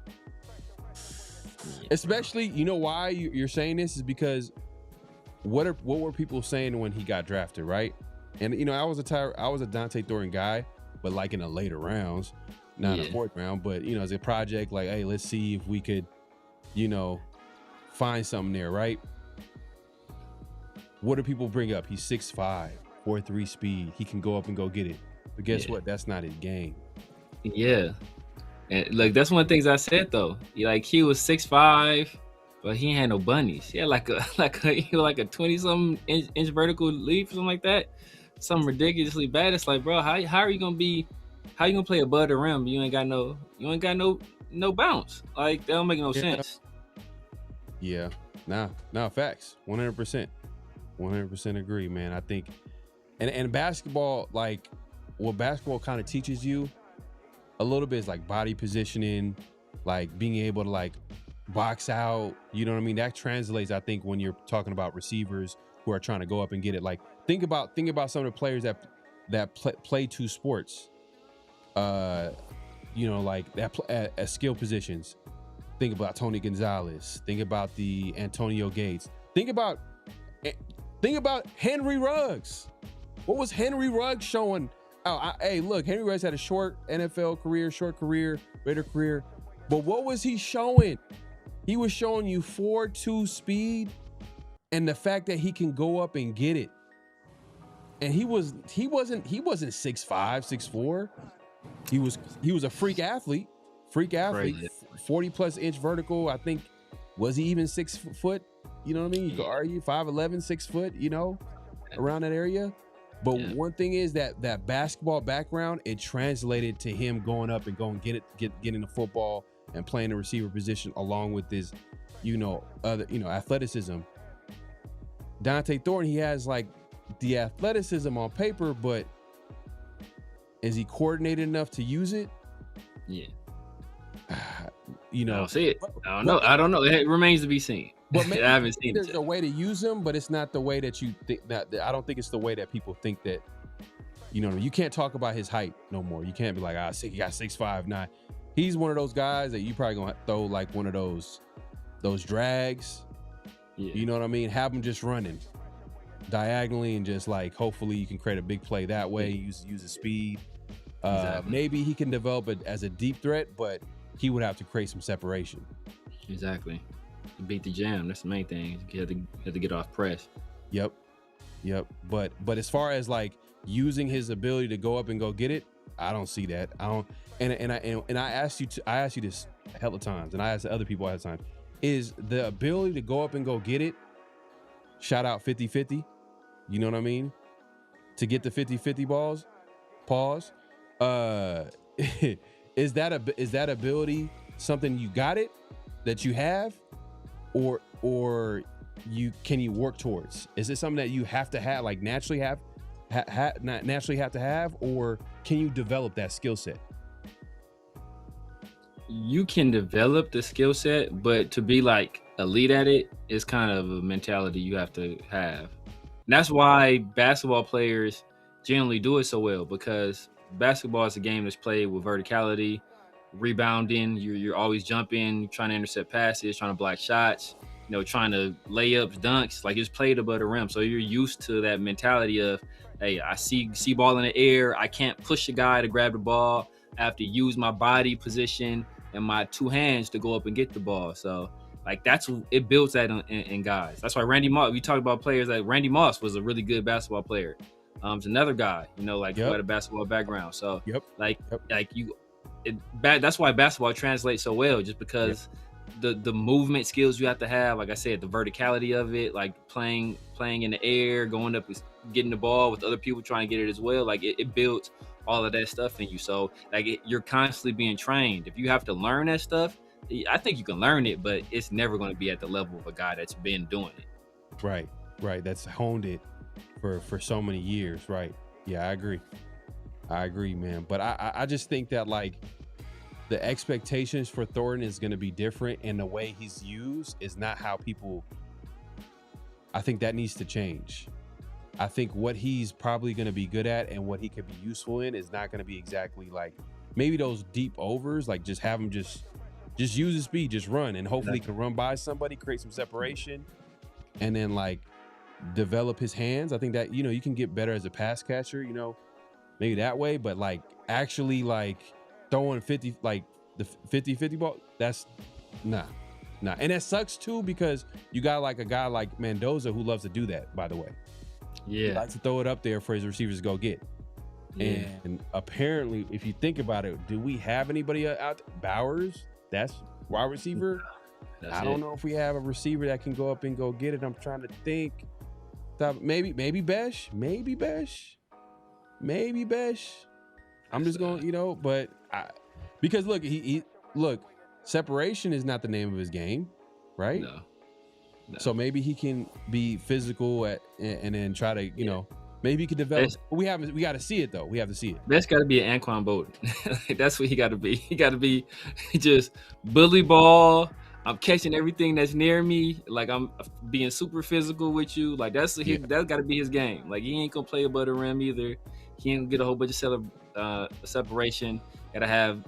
Yeah. Especially, why you're saying this is because what were people saying when he got drafted, right? And I was a Dante Thornton guy, but like in the later rounds. Not a fourth round, but as a project, like, hey, let's see if we could, find something there, right? What do people bring up? He's 6'5", 4.3 speed. He can go up and go get it. But guess what? That's not his game. Yeah, and like that's one of the things I said though. He was 6'5", but he ain't had no bunnies. He had like a 20-something inch vertical leap or something like that. Something ridiculously bad. It's like, bro, how are you gonna be? How you gonna play above the rim? You ain't got no bounce. Like, that don't make no sense. Yeah, nah, facts. 100%, 100% agree, man. I think, and basketball, like, what basketball kind of teaches you a little bit is like body positioning, like being able to like box out. You know what I mean? That translates, I think, when you're talking about receivers who are trying to go up and get it. Like, think about some of the players that play two sports. Like that at skill positions. Think about Tony Gonzalez. Think about the Antonio Gates. Think about Henry Ruggs. What was Henry Ruggs showing? Hey, look, Henry Ruggs had a short NFL career, short career, Raider career. But what was he showing? He was showing you 4.2 speed and the fact that he can go up and get it. And he wasn't 6'5", 6'4". He was a freak athlete, Crazy. 40 plus inch vertical. I think, was he even 6 foot? You know what I mean? You could argue 5'11", 6 foot, around that area. But one thing is that basketball background, it translated to him going up and going getting the football and playing the receiver position along with his, athleticism. Dante Thornton, he has like the athleticism on paper, but is he coordinated enough to use it? Yeah. I don't see it. I don't know. It remains to be seen. But maybe I haven't seen there's it. a way to use him, but it's not the way that you think. That I don't think it's the way that people think that. You know, you can't talk about his height no more. You can't be like, he got 6'5". He's one of those guys that you probably gonna throw like one of those drags. Yeah. You know what I mean? Have him just running diagonally and just like hopefully you can create a big play that way. Use his speed. Exactly. Maybe he can develop it as a deep threat, but he would have to create some separation. Exactly. Beat the jam. That's the main thing. You have to get off press. Yep. But as far as like using his ability to go up and go get it, I don't see that. I don't. And I asked you this a hell of times, and I asked other people all the time. Is the ability to go up and go get it? Shout out 50-50. You know what I mean? To get the 50-50 balls. Pause. Is that ability something you got it that you have, or can you work towards? Is it something that you have to have, like naturally not naturally have to have, or can you develop that skill set? You can develop the skill set, but to be like elite at it is kind of a mentality you have to have. And that's why basketball players generally do it so well, because basketball is a game that's played with verticality, rebounding. You're always jumping, trying to intercept passes, trying to block shots, trying to layups, dunks. Like, it's played above the rim. So you're used to that mentality of, hey, I see ball in the air. I can't push a guy to grab the ball. I have to use my body position and my two hands to go up and get the ball. So like it builds that in guys. That's why Randy Moss, we talked about players like Randy Moss was a really good basketball player. It's another guy, who had a basketball background. So that's why basketball translates so well, just because the movement skills you have to have, like I said, the verticality of it, like playing in the air, going up, getting the ball with other people trying to get it as well. Like it builds all of that stuff in you. So like you're constantly being trained. If you have to learn that stuff, I think you can learn it, but it's never going to be at the level of a guy that's been doing it. Right. That's honed it for so many years. Right. Yeah, I agree, man. But I just think that like the expectations for Thornton is going to be different, and the way he's used is not how people. I think that needs to change. I think what he's probably going to be good at and what he could be useful in is not going to be exactly like maybe those deep overs, like just have him just use his speed, just run, and hopefully he can run by somebody, create some separation, and then like develop his hands. I think that, you can get better as a pass catcher, maybe that way, but like actually like throwing 50, like the 50-50 ball, that's nah. And that sucks too, because you got like a guy like Mendoza who loves to do that, by the way. Yeah. He likes to throw it up there for his receivers to go get. Yeah. And apparently, if you think about it, do we have anybody out there? Bowers? That's wide receiver. I don't know if we have a receiver that can go up and go get it. I'm trying to think. Maybe Besh. I'm just going, but because look, look, separation is not the name of his game, right? No. So maybe he can be physical and then try to, maybe he could develop. We got to see it though. We have to see it. That's got to be an Anquan Bolden. That's what he got to be. He got to be just bully ball. I'm catching everything that's near me. Like, I'm being super physical with you. Like, that's got to be his game. Like, he ain't gonna play above the rim either. He ain't gonna get a whole bunch of separation. Gotta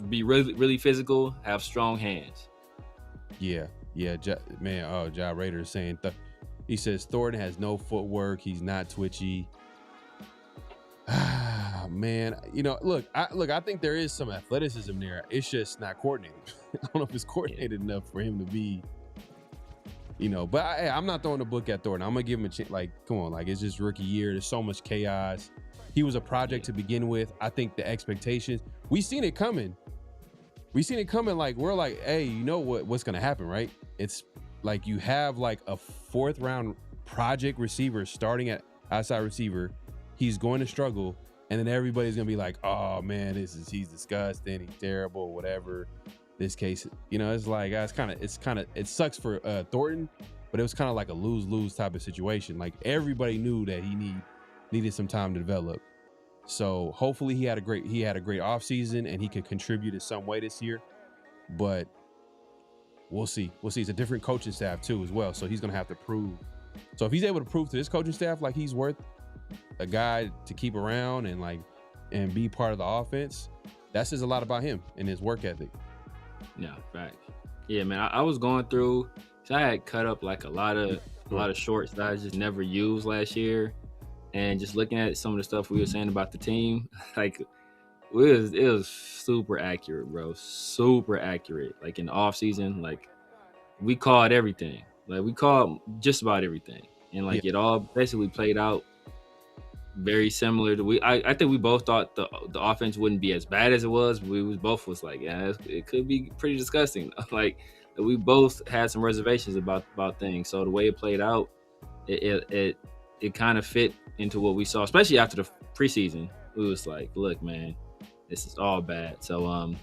be really, really physical. Have strong hands. Yeah, man. Oh, Ja Raider is saying he says Thornton has no footwork. He's not twitchy. Man, look, I think there is some athleticism there. It's just not coordinated. I don't know if it's coordinated enough for him to be, but I'm not throwing the book at Thornton. I'm gonna give him a chance. Like, come on, like, it's just rookie year. There's so much chaos. He was a project to begin with. I think the expectations, we seen it coming. Like, we're like, hey, what's gonna happen, right? It's like you have like a 4th round project receiver starting at outside receiver. He's going to struggle, and then everybody's gonna be like, oh man, he's disgusting, he's terrible, whatever. This case, it's like it sucks for Thornton, but it was kind of like a lose-lose type of situation. Like, everybody knew that he needed some time to develop. So hopefully he had a great offseason and he could contribute in some way this year. But we'll see. It's a different coaching staff too as well. So he's going to have to prove. So if he's able to prove to this coaching staff like he's worth a guy to keep around and be part of the offense, that says a lot about him and his work ethic. Yeah, right. Yeah, man. I was going through. So I had cut up like a lot of shorts that I just never used last year, and just looking at some of the stuff we were saying about the team, like it was super accurate, bro. Super accurate. Like in the off season, like we called everything. Like we called just about everything, and like it all basically played out very similar to I think we both thought the offense wouldn't be as bad as it was. But we both was like, yeah, it could be pretty disgusting. Like we both had some reservations about things. So the way it played out, it kind of fit into what we saw, especially after the preseason. We was like, look, man, this is all bad. So I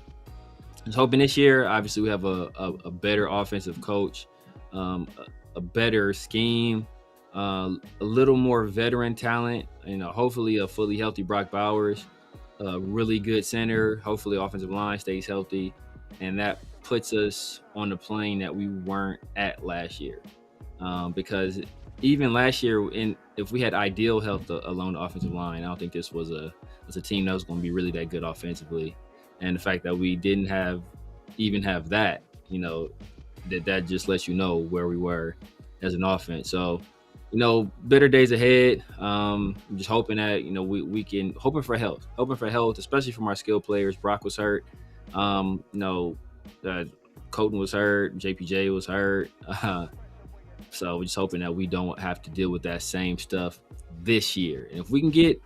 was hoping this year, obviously we have a better offensive coach, a better scheme, a little more veteran talent, hopefully a fully healthy Brock Bowers, a really good center, hopefully offensive line stays healthy, and that puts us on the plane that we weren't at last year. Because even last year, if we had ideal health along the offensive line, I don't think this was a team that was going to be really that good offensively. And the fact that we didn't have that, that just lets you know where we were as an offense. So, better days ahead. I'm just hoping that, we can, hoping for health, especially from our skilled players. Brock was hurt. Colton was hurt. JPJ was hurt. So we're just hoping that we don't have to deal with that same stuff this year. And if we can get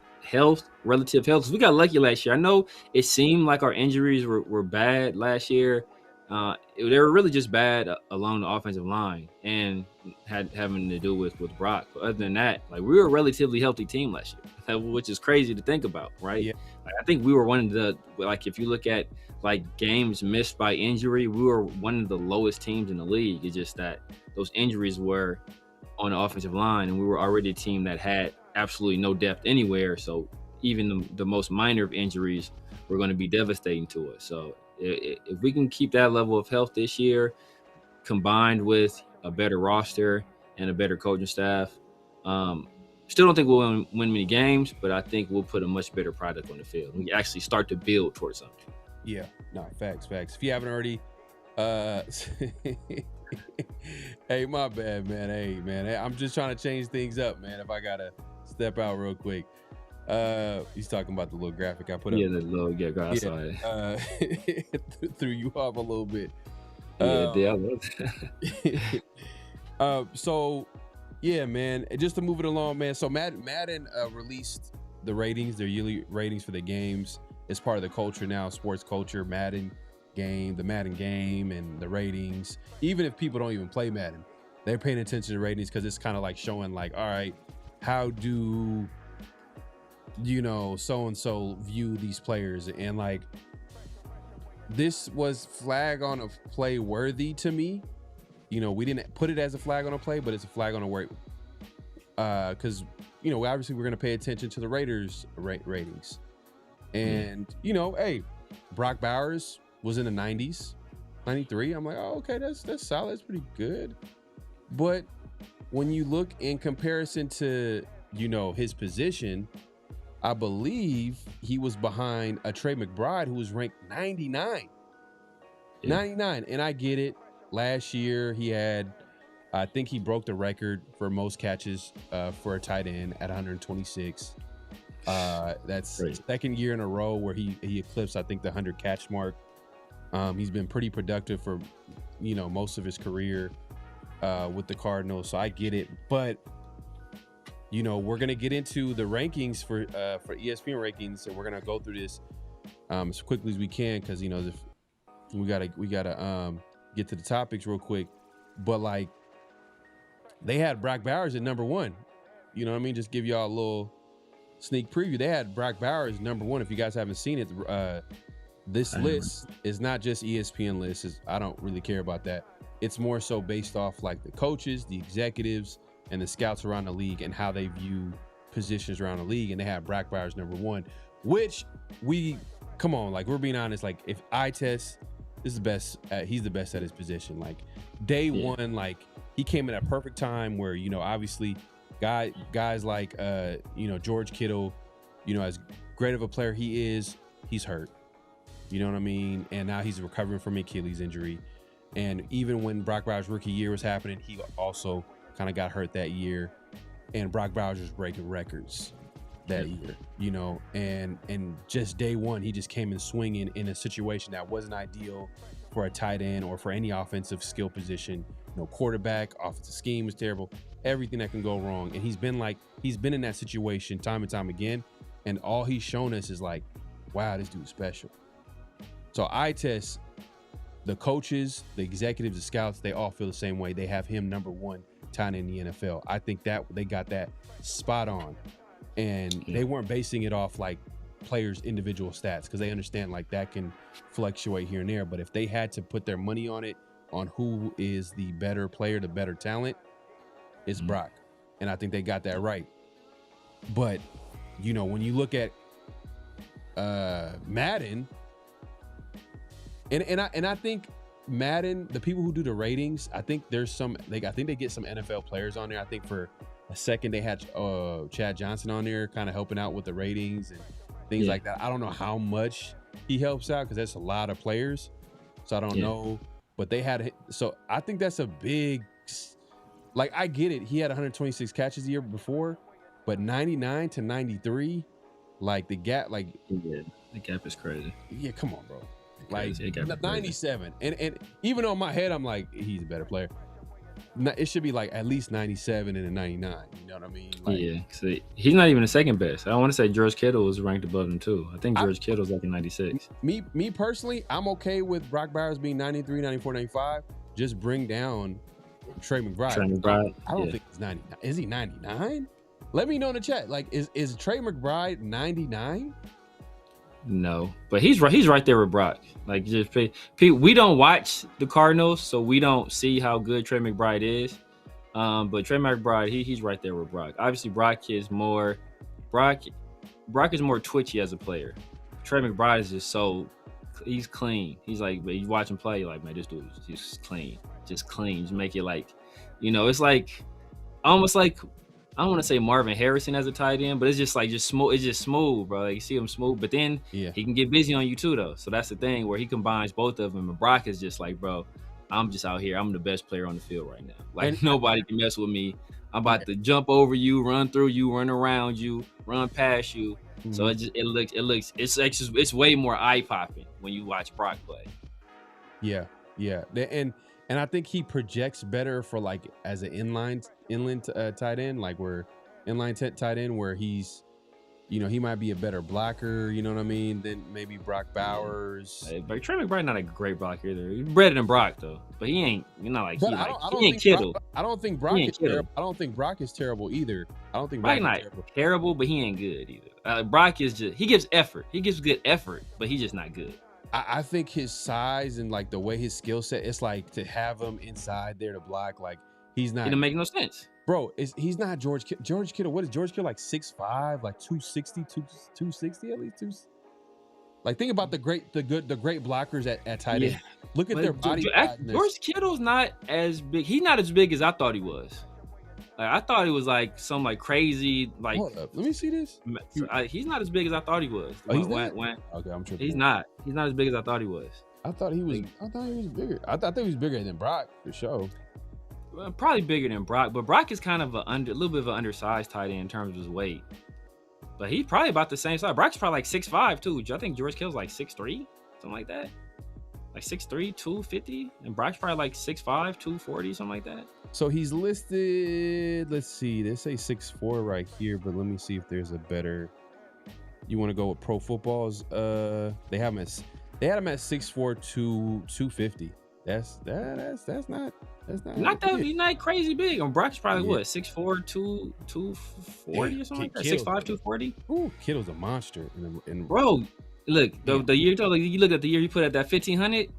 relative health, 'cause we got lucky last year. I know it seemed like our injuries were bad last year. They were really just bad along the offensive line and having to do with Brock. But other than that, like we were a relatively healthy team last year, which is crazy to think about, right? Yeah. Like, I think we were one of the, like if you look at like games missed by injury, we were one of the lowest teams in the league. It's just that those injuries were on the offensive line, and we were already a team that had absolutely no depth anywhere. So even the most minor of injuries were going to be devastating to us. So if we can keep that level of health this year, combined with a better roster and a better coaching staff, still don't think we'll win many games, but I think we'll put a much better product on the field. We actually start to build towards something. Yeah, no, facts. If you haven't already, hey, my bad, man. Hey, man, I'm just trying to change things up, man. If I gotta step out real quick. He's talking about the little graphic I put up. Yeah, the little graphic. Threw you off a little bit. I love So yeah, man, just to move it along, man. So Madden released the ratings, their yearly ratings for the games. It's part of the culture now, sports culture. The Madden game and the ratings. Even if people don't even play Madden, they're paying attention to ratings because it's kind of like showing like, all right, how do so-and-so view these players? And like this was flag on a play worthy to me. We didn't put it as a flag on a play, but it's a flag on a work. Because obviously we're going to pay attention to the Raiders ratings. And hey, Brock Bowers was in the 90s, 93. I'm like, oh, okay, that's solid. That's pretty good. But when you look in comparison to his position, I believe he was behind a Trey McBride who was ranked 99. Yeah. 99. And I get it. Last year I think he broke the record for most catches for a tight end at 126. That's right. Second year in a row where he eclipsed, I think, the 100 catch mark. He's been pretty productive for, most of his career with the Cardinals. So I get it. But we're going to get into the rankings for ESPN rankings, and we're going to go through this as quickly as we can because, we gotta get to the topics real quick. But, like, they had Brock Bowers at number 1. You know what I mean? Just give y'all a little sneak preview. They had Brock Bowers number 1. If you guys haven't seen it, this list is not just ESPN lists. I don't really care about that. It's more so based off, like, the coaches, the executives, and the scouts around the league and how they view positions around the league. And they have Brock Bowers number 1, which we're being honest. Like if eye test is the best. He's the best at his position. Like day one, like he came in at a perfect time where, you know, obviously guys like, you know, George Kittle, you know, as great of a player he is, he's hurt. You know what I mean? And now he's recovering from Achilles injury. And even when Brock Bowers' rookie year was happening, he also kind of got hurt that year. And Brock Bowers was breaking records that year, you know, and just day one, he just came in swinging in a situation that wasn't ideal for a tight end or for any offensive skill position. No quarterback, offensive scheme was terrible, everything that can go wrong. And he's been in that situation time and time again. And all he's shown us is like, wow, this dude's special. So I test the coaches, the executives, the scouts, they all feel the same way. They have him number one tight end in the NFL. I think that they got that spot on. And they weren't basing it off like players' individual stats, because they understand like that can fluctuate here and there. But if they had to put their money on it, on who is the better player, the better talent, it's Brock. And I think they got that right. But, you know, when you look at Madden, and I think Madden, the people who do the ratings, I think there's some, I think they get some NFL players on there. I think for a second they had Chad Johnson on there kind of helping out with the ratings and things like that. I don't know how much he helps out because that's a lot of players. So I don't know. But they had, so I think that's a big, like, I get it. He had 126 catches the year before, but 99 to 93, like the gap, like. Yeah, the gap is crazy. Yeah, come on, bro. Like 97. And even on my head, I'm like, he's a better player. It should be like at least 97 and a 99. You know what I mean? Like, yeah, so he's not even the second best. I want to say George Kittle was ranked above him too. I think George Kittle's like a 96. Me personally, I'm okay with Brock Bowers being 93, 94, 95. Just bring down Trey McBride. I don't think he's 99. Is he 99? Let me know in the chat. Like, is Trey McBride 99? No, but he's right there with Brock. Like, just we don't watch the Cardinals, so we don't see how good Trey McBride is. But Trey McBride, he's right there with Brock. Obviously, Brock is more twitchy as a player. Trey McBride is just he's clean. He's like, but you watch him play, you're like, man, this dude is just clean. Just make it like, you know, it's like almost like, I don't want to say Marvin Harrison as a tight end, but it's just smooth. It's just smooth, bro. Like, you see him smooth, but then he can get busy on you too, though. So that's the thing where he combines both of them. And Brock is just like, bro, I'm just out here. I'm the best player on the field right now. Like, nobody can mess with me. I'm about to jump over you, run through you, run around you, run past you. Mm-hmm. So it's way more eye popping when you watch Brock play. Yeah. And I think he projects better for like as an inland tight end, like where inline tight end where he's, you know, he might be a better blocker, you know what I mean, than maybe Brock Bowers. But Trey McBride not a great blocker either. He's better than Brock though, but he ain't. You're not like he ain't Kittle. I don't think Brock is terrible. I don't think Brock is terrible either. I don't think Brock not terrible, but he ain't good either. Brock is just, he gives effort. He gives good effort, but he's just not good. I think his size and like the way his skill set, it's like to have him inside there to block, like he's not. It doesn't make no sense, bro. He's not George Kittle. What is George Kittle, like 6'5", like 260, 260 at least? Like, think about the great blockers at tight end. Look at their body. George Kittle's not as big. He's not as big as I thought he was. Like, I thought he was like some like crazy like. Hold up. Let me see this. He's not as big as I thought he was. Oh, he's not? Okay, I'm tripping. He's not as big as I thought he was. I thought he was bigger. I thought he was bigger than Brock for sure. Well, probably bigger than Brock, but Brock is kind of a little bit of an undersized tight end in terms of his weight. But he's probably about the same size. Brock's probably like 6'5" too. I think George Kittle's like 6'3", something like that. Like 6'3", 250, and Brock's probably like 6'5", 240, something like that. So he's listed, let's see, they say 6'4" right here, but let me see if there's a better. You want to go with Pro Football's? They had him at 6'4", 250. That's not that. He's not crazy big. And Brock's probably what, 6'4", 240 or something like that. 6'5", 240. Ooh, Kittle's a monster. Bro, look, the year you look at the year he put at that 1,500.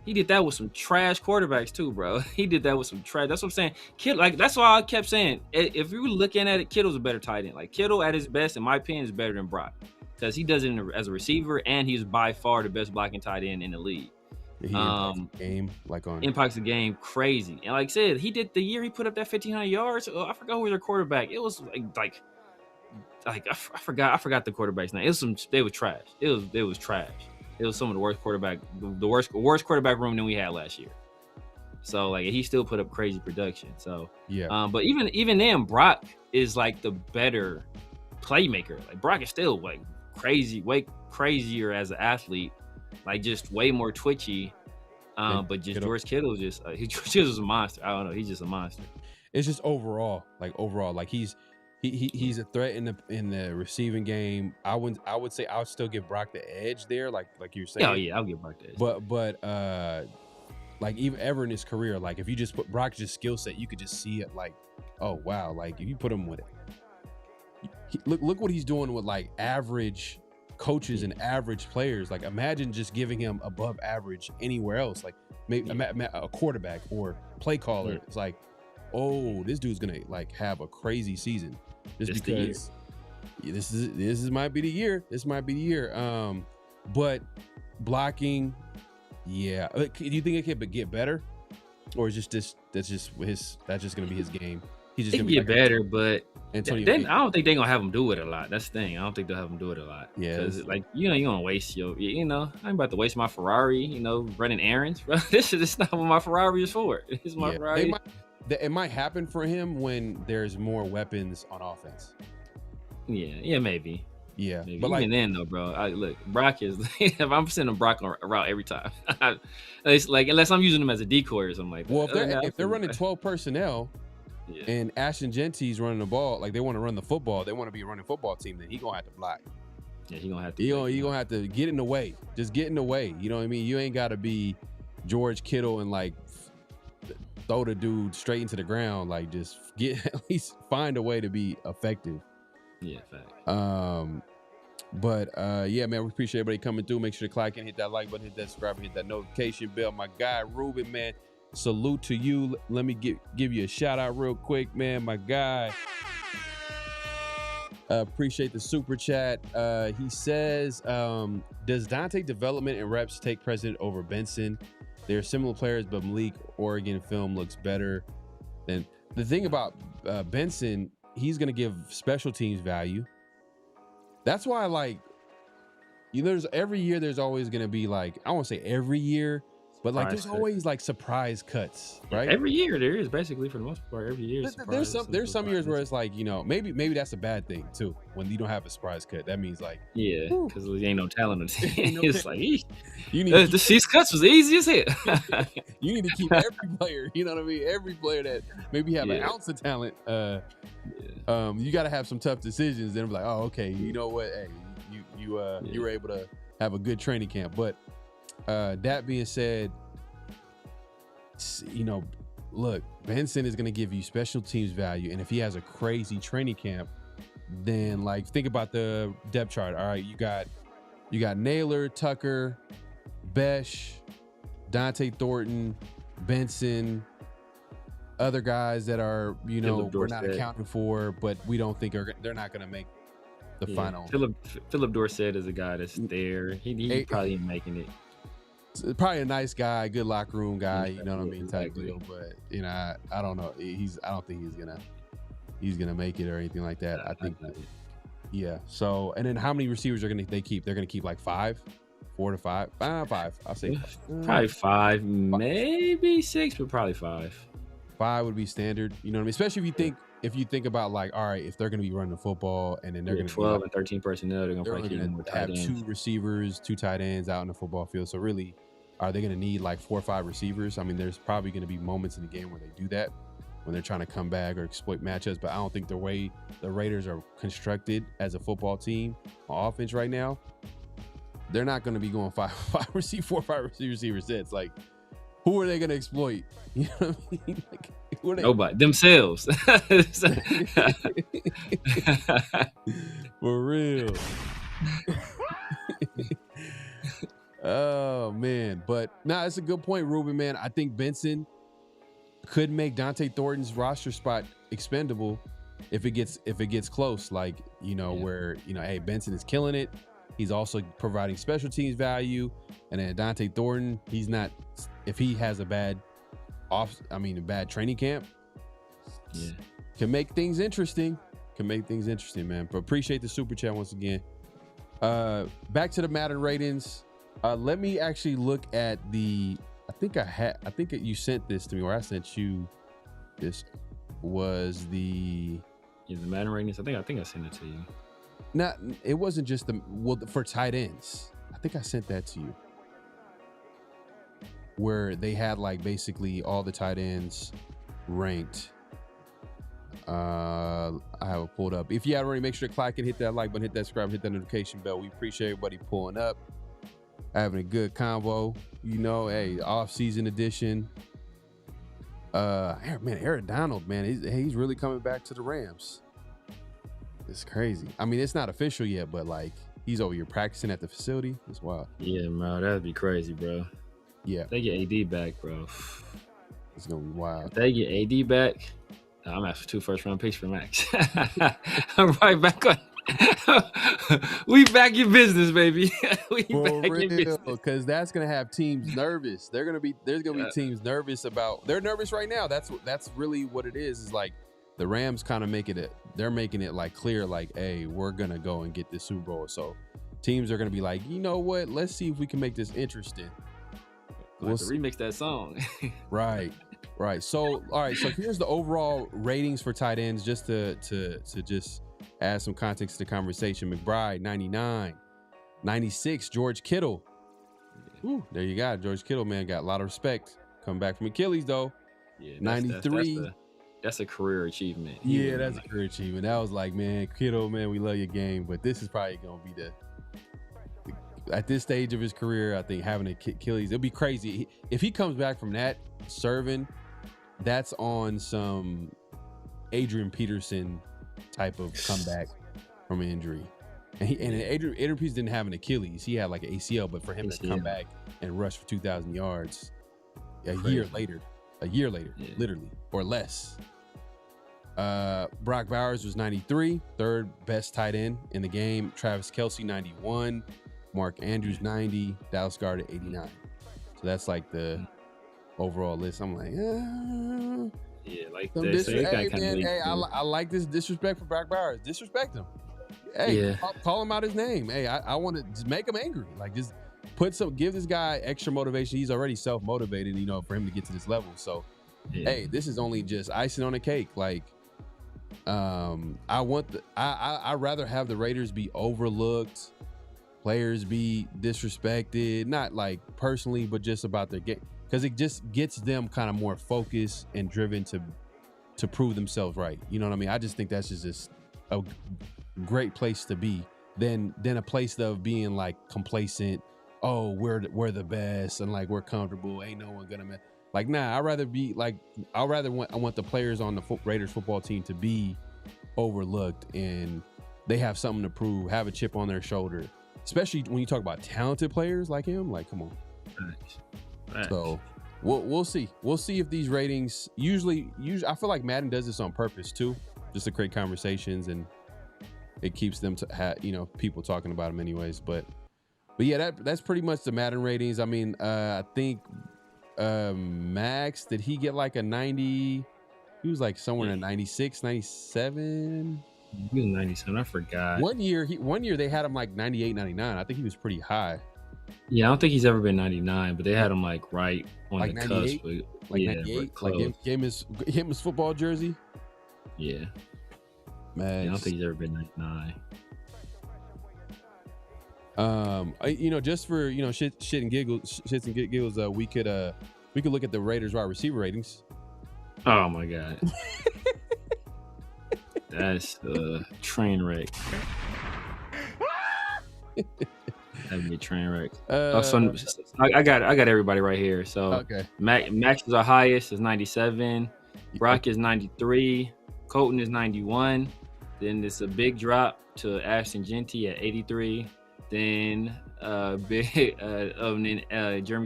He did that with some trash quarterbacks too, bro. He did that with some trash. That's what I'm saying. Kittle, like, that's why I kept saying, if you were looking at it, Kittle's a better tight end. Like, Kittle at his best, in my opinion, is better than Brock because he does it as a receiver, and he's by far the best blocking tight end in the league. He impacts the game impacts the game crazy. And like I said, he did the year he put up that 1,500 yards. I forgot who was their quarterback. It was like I forgot the quarterback's name. They were trash. It was trash. It was some of the worst worst quarterback room than we had last year. So like he still put up crazy production. So yeah. But even then, Brock is like the better playmaker. Like Brock is still like way crazier as an athlete, like just way more twitchy. But just George Kittle Kittle's a monster. I don't know, he's just a monster. It's just overall, like he's a threat in the receiving game. I would say I would still give Brock the edge there, like you're saying. Oh yeah, I'll give Brock the edge. But like even ever in his career, like if you just put Brock's just skill set, you could just see it. Like, oh wow, like if you put him with it. Look what he's doing with like average coaches and average players. Like imagine just giving him above average anywhere else, like maybe a quarterback or play caller. Yeah. It's like, oh, this dude's gonna like have a crazy season just because this might be the year. This might be the year. But blocking, yeah. Do you think it could get better, or is that's just gonna be his game? He's just gonna be get better, but Antonio, then I don't think they're gonna have him do it a lot. That's the thing. I don't think they'll have him do it a lot. Yeah, because like you don't waste I ain't about to waste my Ferrari. Running errands. Bro. This is not what my Ferrari is for. It's my Ferrari. It might happen for him when there's more weapons on offense. Yeah, maybe. Yeah, maybe. But even then though, bro. Look, Brock is. If I'm sending Brock on a route every time, it's like unless I'm using him as a decoy or something like that. Well, if they're running 12 personnel. Yeah. And Ashton Jeanty's running the ball, like they want to run the football. They want to be a running football team. Then he gonna have to block. Yeah, he gonna have to. He gonna have to get in the way. Just get in the way. You know what I mean? You ain't got to be George Kittle and like throw the dude straight into the ground. Like just at least find a way to be effective. Yeah, fact. But yeah, man, we appreciate everybody coming through. Make sure to click and hit that like button, hit that subscribe, hit that notification bell. My guy Ruben, man. Salute to you. Let me give you a shout out real quick, man. My guy. Appreciate the super chat. He says, does Dante development and reps take precedent over Benson? They're similar players, but Malik Oregon film looks better. Than the thing about Benson, he's gonna give special teams value. That's why, like, there's every year there's always gonna be like, I won't say every year. But like, there's always like surprise cuts, right? Every year there is, basically, for the most part. Every year, there's some years where it's like, maybe that's a bad thing too. When you don't have a surprise cut, that means like, because there ain't no talent on the team. It's like you need these cuts was easy as hell. You need to keep every player. You know what I mean? Every player that maybe have an ounce of talent. You got to have some tough decisions. Then be like, oh, okay, you know what? Hey, you were able to have a good training camp, but. That being said, look, Benson is going to give you special teams value. And if he has a crazy training camp, then like, think about the depth chart. All right. You got Naylor, Tucker, Besh, Dante Thornton, Benson, other guys that are, we're not accounting for, but we don't think they're not going to make the final. Philip Dorsett is a guy that's there. He probably ain't making it. Probably a nice guy, good locker room guy, you know what I mean, type deal. But I don't know. I don't think he's gonna make it or anything like that. I think So, and then how many receivers they keep? They're gonna keep like 4 to 5. 5. I'll say 5. Probably 5, maybe 6, but probably 5. 5 would be standard. You know what I mean? Especially if you think about like, all right, if they're gonna be running the football and then they're gonna 12 and 13 personnel, they're gonna have 2 receivers, 2 tight ends out in the football field. So really, are they gonna need like 4 or 5 receivers? I mean, there's probably gonna be moments in the game where they do that when they're trying to come back or exploit matchups. But I don't think the way the Raiders are constructed as a football team on offense right now, they're not gonna be going 4 or 5 receiver sets. Like, who are they gonna exploit? You know what I mean? Like, nobody, themselves. For real. Oh man, but it's a good point, Ruben, man. I think Benson could make Dante Thornton's roster spot expendable if it gets close. Like, where hey, Benson is killing it. He's also providing special teams value. And then Dante Thornton, he's not, if he has a bad training camp, can make things interesting. Man. But appreciate the super chat once again. Back to the Madden ratings. Let me actually look at the, I think you sent this to me, or I sent you. This was the Madden ratings. I think I sent it to you. Not, it wasn't just for tight ends. I think I sent that to you, where they had like basically all the tight ends ranked. I have it pulled up. If you haven't already, make sure to click and hit that like button, hit that subscribe, hit that notification bell. We appreciate everybody pulling up, having a good convo. Hey, off-season edition. Man, Aaron Donald, man, he's really coming back to the Rams. It's crazy. I mean, it's not official yet, but like he's over here practicing at the facility. It's wild. Yeah, bro, that'd be crazy, bro. Yeah, if they get AD back, bro. It's gonna be wild. If they get AD back, I'm asking 2 first-round picks for Max. I'm right back on. We back in business, baby. Because that's gonna have teams nervous. There's gonna be teams nervous about. They're nervous right now. That's really what it is. Is like the Rams kind of they're making it like clear, like, hey, we're gonna go and get this Super Bowl. So teams are gonna be like, you know what? Let's see if we can make this interesting. We'll remix that song. Right. So all right. So here's the overall ratings for tight ends, just to just add some context to the conversation. McBride 99, 96 George Kittle. Ooh, there you go. George Kittle, man, got a lot of respect. Coming back from Achilles though. Yeah, 93. That's a career achievement. Yeah, that's a career achievement. That was like, man, Kittle, man, we love your game, but this is probably gonna be at this stage of his career, I think having an Achilles, it'll be crazy if he comes back from that serving. That's on some Adrian Peterson type of comeback from an injury. And Adrian Peterson didn't have an Achilles. He had like an ACL, but for him to come back and rush for 2,000 yards a year later, literally, or less. Brock Bowers was 93, third best tight end in the game. Travis Kelce, 91. Mark Andrews, 90. Dallas Goedert, 89. So that's like the overall list. I'm like, yeah, like I like this disrespect for Brock Bowers. Disrespect him. Hey, call him out his name. Hey, I want to just make him angry. Like, just give this guy extra motivation. He's already self-motivated, for him to get to this level. So, hey, this is only just icing on the cake. Like, I'd rather have the Raiders be overlooked, players be disrespected, not like personally, but just about their game. Because it just gets them kind of more focused and driven to prove themselves right. You know what I mean? I just think that's just a great place to be than a place of being like complacent. Oh, we're the best and like we're comfortable. Ain't no one gonna like. Nah, I want the players on the Raiders football team to be overlooked and they have something to prove, have a chip on their shoulder. Especially when you talk about talented players like him. Like, come on. Right. So we'll see. We'll see if these ratings usually I feel like Madden does this on purpose too, just to create conversations and it keeps them to have people talking about them anyways. But yeah, that's pretty much the Madden ratings. I mean, I think Max, did he get like a 90? He was like somewhere in 96, 97. He was 97. I forgot. One year they had him like 98, 99. I think he was pretty high. Yeah, I don't think he's ever been 99, but they had him like right on like the 98? cusp. Like 98? Like gave him his football jersey? Yeah. Man, I don't think he's ever been 99. Just for shits and giggles, we could look at the Raiders wide receiver ratings. Oh my god. That's a train wreck. That'd be a train wreck. I got everybody right here. So okay. Max is our highest, is 97. Brock is 93. Colton is 91. Then it's a big drop to Ashton Jeanty at 83. Then Jeremy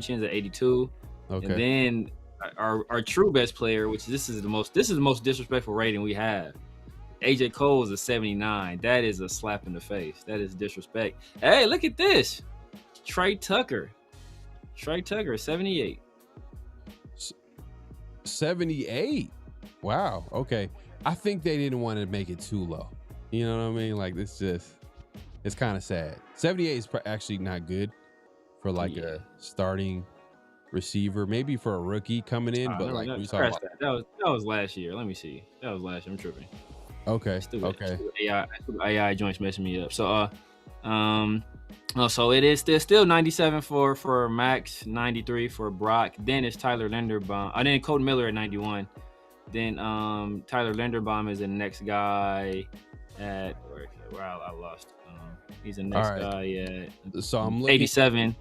Chin's at 82. Okay. And then our true best player, which this is the most disrespectful rating we have, AJ Cole is a 79. That is a slap in the face. That is disrespect. Hey, look at this. Trey Tucker, 78. 78. Wow. Okay. I think they didn't want to make it too low. You know what I mean? Like it's kind of sad. 78 is actually not good for like a starting receiver, maybe for a rookie coming in. But like we talking about that was last year. Let me see. That was last year. I'm tripping. Okay. Okay. AI joints messing me up. So so it is still 97 for Max, 93 for Brock. Then it's Tyler Linderbaum. Then Colton Miller at 91. Then Tyler Linderbaum is the next guy at where I lost. He's the next guy at so I'm looking 87.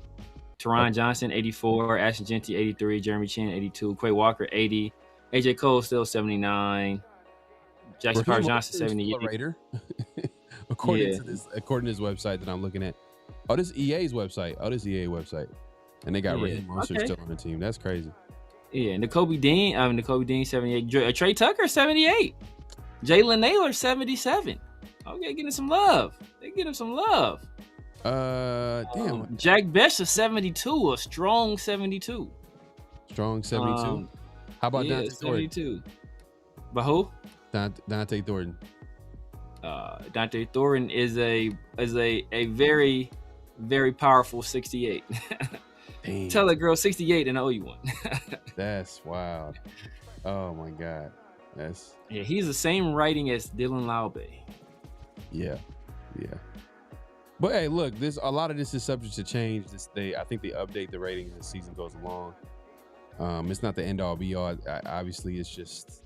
Teron Johnson 84. Ashton Jeanty 83. Jeremy Chin 82. Quay Walker 80. AJ Cole still 79. Jackson Carter Johnson 78. Raider. according to this website that I'm looking at. Oh, this EA's website. And they got Raheem Mostert still on the team. That's crazy. Yeah, N'Kobe Dean 78. Trey Tucker 78. Jalen Naylor 77. Okay, getting some love. They getting some love. Damn. Jack Besha 72. A strong 72. Strong 72. How about Dante 72. But who? Dante Thornton. Dante Thornton is a very, very powerful 68. Tell a girl 68 and I owe you one. That's wild. Oh my God. He's the same rating as Dylan Laube. Yeah. But hey, look, a lot of this is subject to change. I think they update the rating as the season goes along. It's not the end all be all. Obviously, it's just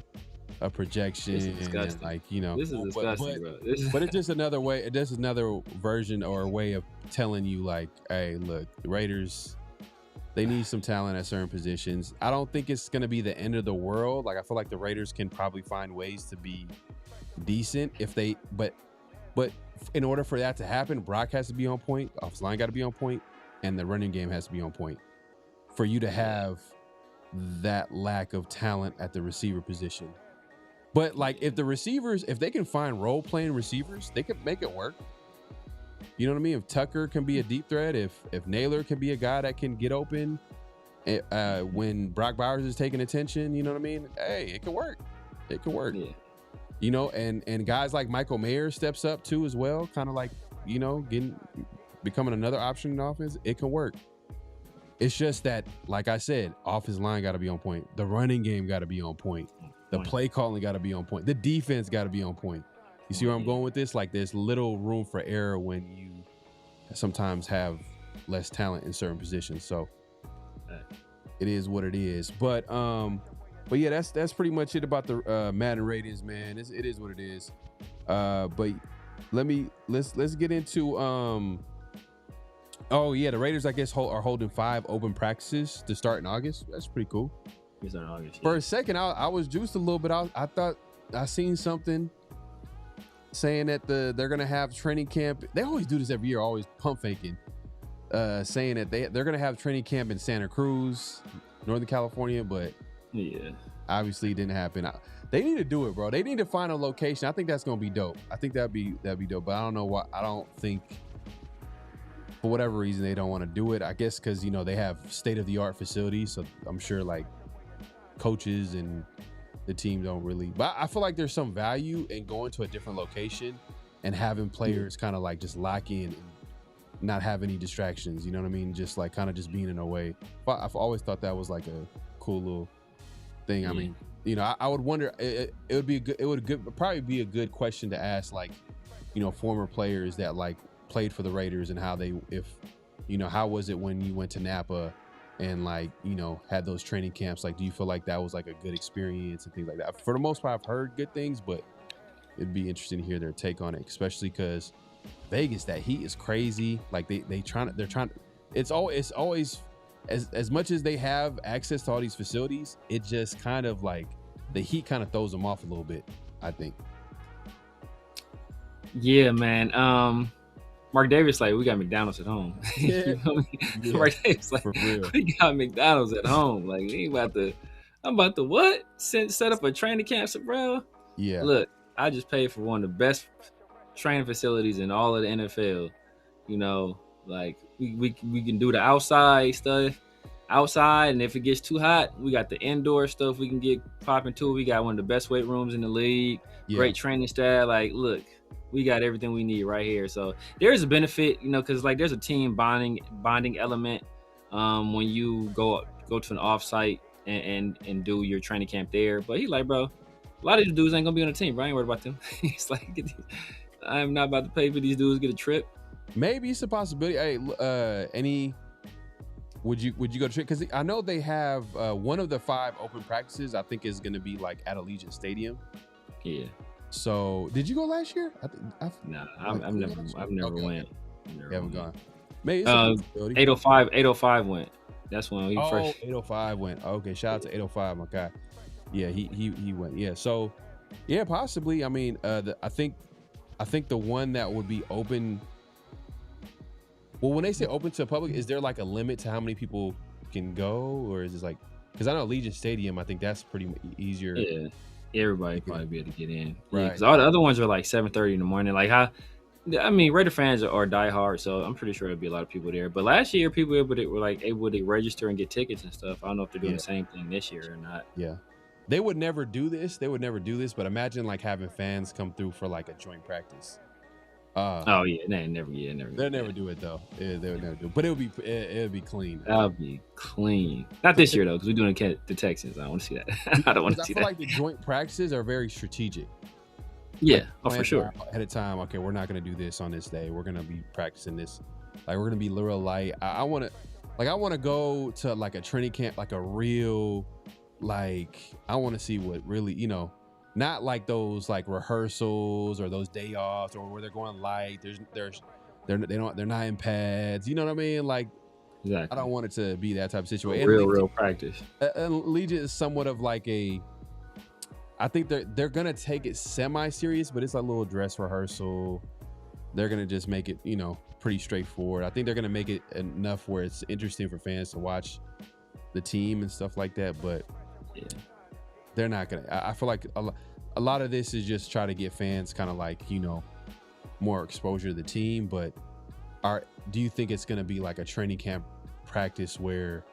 a projection. And like, you know, this is disgusting, bro. But it's just another way. It's just another version or a way of telling you, like, hey, look, the Raiders, they need some talent at certain positions. I don't think it's going to be the end of the world. Like, I feel like the Raiders can probably find ways to be decent if they, but in order for that to happen, Brock has to be on point, offensive line got to be on point, and the running game has to be on point for you to have that lack of talent at the receiver position. But like, if they can find role playing receivers, they could make it work. You know what I mean? If Tucker can be a deep threat, if Naylor can be a guy that can get open when Brock Bowers is taking attention, you know what I mean? Hey, it could work. Yeah. You know, and guys like Michael Mayer steps up too as well, kind of like, you know, becoming another option in offense. It can work. It's just that, like I said, offensive line got to be on point. The running game got to be on point. The play calling got to be on point. The defense got to be on point. You see where I'm going with this? Like, there's little room for error when you sometimes have less talent in certain positions. So it is what it is. But yeah, that's pretty much it about the Madden ratings, man. It is what it is. But let's get into oh yeah, the Raiders, I guess, are holding 5 open practices to start in August. That's pretty cool. For a second, I was juiced a little bit. I thought I seen something saying that they're gonna have training camp. They always do this every year, always pump faking, saying that they're gonna have training camp in Santa Cruz, Northern California, but yeah, obviously it didn't happen. They need to do it, bro. They need to find a location. I think that's gonna be dope. I think that'd be dope. But I don't know why. I don't think, for whatever reason, they don't want to do it. I guess because, you know, they have state-of-the-art facilities, so I'm sure like coaches and the team don't really. But I feel like there's some value in going to a different location and having players kind of like just lock in and not have any distractions. You know what I mean? Just like kind of just being in a way. But I've always thought that was like a cool little thing. I mean, you know, I would wonder. It would probably be a good question to ask, like, you know, former players that like played for the Raiders and how how was it when you went to Napa and, like, you know, had those training camps? Like, do you feel like that was like a good experience and things like that? For the most part, I've heard good things, but it'd be interesting to hear their take on it, especially because Vegas, that heat is crazy. Like they're trying. It's always as much as they have access to all these facilities, it just kind of like the heat kind of throws them off a little bit, I think. Yeah, man. Mark Davis like, we got McDonald's at home. Yeah. You know what I mean? Yeah. Mark Davis like, for real, we got McDonald's at home. Like, I'm about to what? Set up a training camp, bro. Yeah. Look, I just paid for one of the best training facilities in all of the NFL. You know, like we can do the outside stuff outside, and if it gets too hot, we got the indoor stuff we can get popping too. We got one of the best weight rooms in the league, great training staff. Like, look, we got everything we need right here. So there's a benefit, you know, because like there's a team bonding element when you go to an offsite and do your training camp there. But he's like, bro, a lot of these dudes ain't gonna be on the team, bro. I ain't worried about them. He's like, I'm not about to pay for these dudes to get a trip. Maybe it's a possibility. Hey, would you go to trip? Because I know they have one of the 5 open practices. I think is going to be like at Allegiant Stadium. Yeah. So did you go last year? Nah, I've never went. You haven't gone. Maybe 805 went. That's when he first. 805 went. Okay, shout out to 805, my guy. Yeah, he went. Yeah, so yeah, possibly. I mean, I think the one that would be open. Well, when they say open to the public, is there like a limit to how many people can go, or is it like? Because I know Allegiant Stadium, I think that's pretty easier. Yeah, everybody probably be able to get in. Right. Because all the other ones are like 7:30 in the morning. Like I mean, Raider fans are diehard, so I'm pretty sure there'll be a lot of people there. But last year, people were able to register and get tickets and stuff. I don't know if they're doing the same thing this year or not. Yeah, they would never do this. But imagine like having fans come through for like a joint practice. Oh yeah, never. They'll never do it though. Yeah, they would never do it. But it would be clean. That'll be clean. Not this year though, because we're doing the Texans. I don't want to see that. I don't want to see that. I feel like the joint practices are very strategic. Yeah, for sure. Ahead of time, okay, we're not going to do this on this day. We're going to be practicing this. Like, we're going to be real light. I want to go to like a training camp, like a real, like, I want to see what really, you know, not like those like rehearsals or those day offs or where they're going light. They're not in pads. You know what I mean? Like, exactly. I don't want it to be that type of situation. Real practice. Allegiant is somewhat of like I think they're gonna take it semi-serious, but it's a little dress rehearsal. They're gonna just make it, you know, pretty straightforward. I think they're gonna make it enough where it's interesting for fans to watch the team and stuff like that. But yeah, they're not gonna. I feel like a lot of this is just try to get fans kind of like, you know, more exposure to the team. But do you think it's gonna be like a training camp practice where?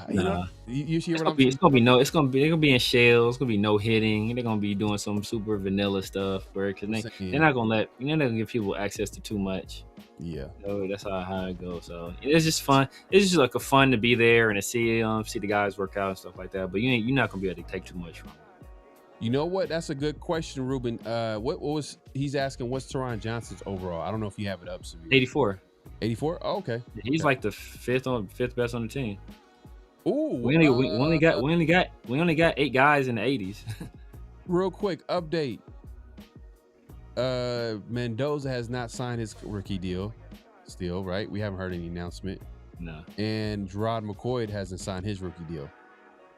You know, you see what it's gonna be in shells. It's gonna be no hitting. They're gonna be doing some super vanilla stuff because they're not gonna give people access to too much. Yeah, so that's how it goes. So it's just fun. It's just like a fun to be there and to see the guys work out and stuff like that. But you're not gonna be able to take too much from it. You know what? That's a good question, Ruben. What was he's asking? What's Teron Johnson's overall? I don't know if you have it up. 84. 84. Oh, okay. He's like the fifth best on the team. Ooh, we only got 8 guys in the 80s. Real quick update. Mendoza has not signed his rookie deal still, right? We haven't heard any announcement. No. And Gerard McCoy hasn't signed his rookie deal.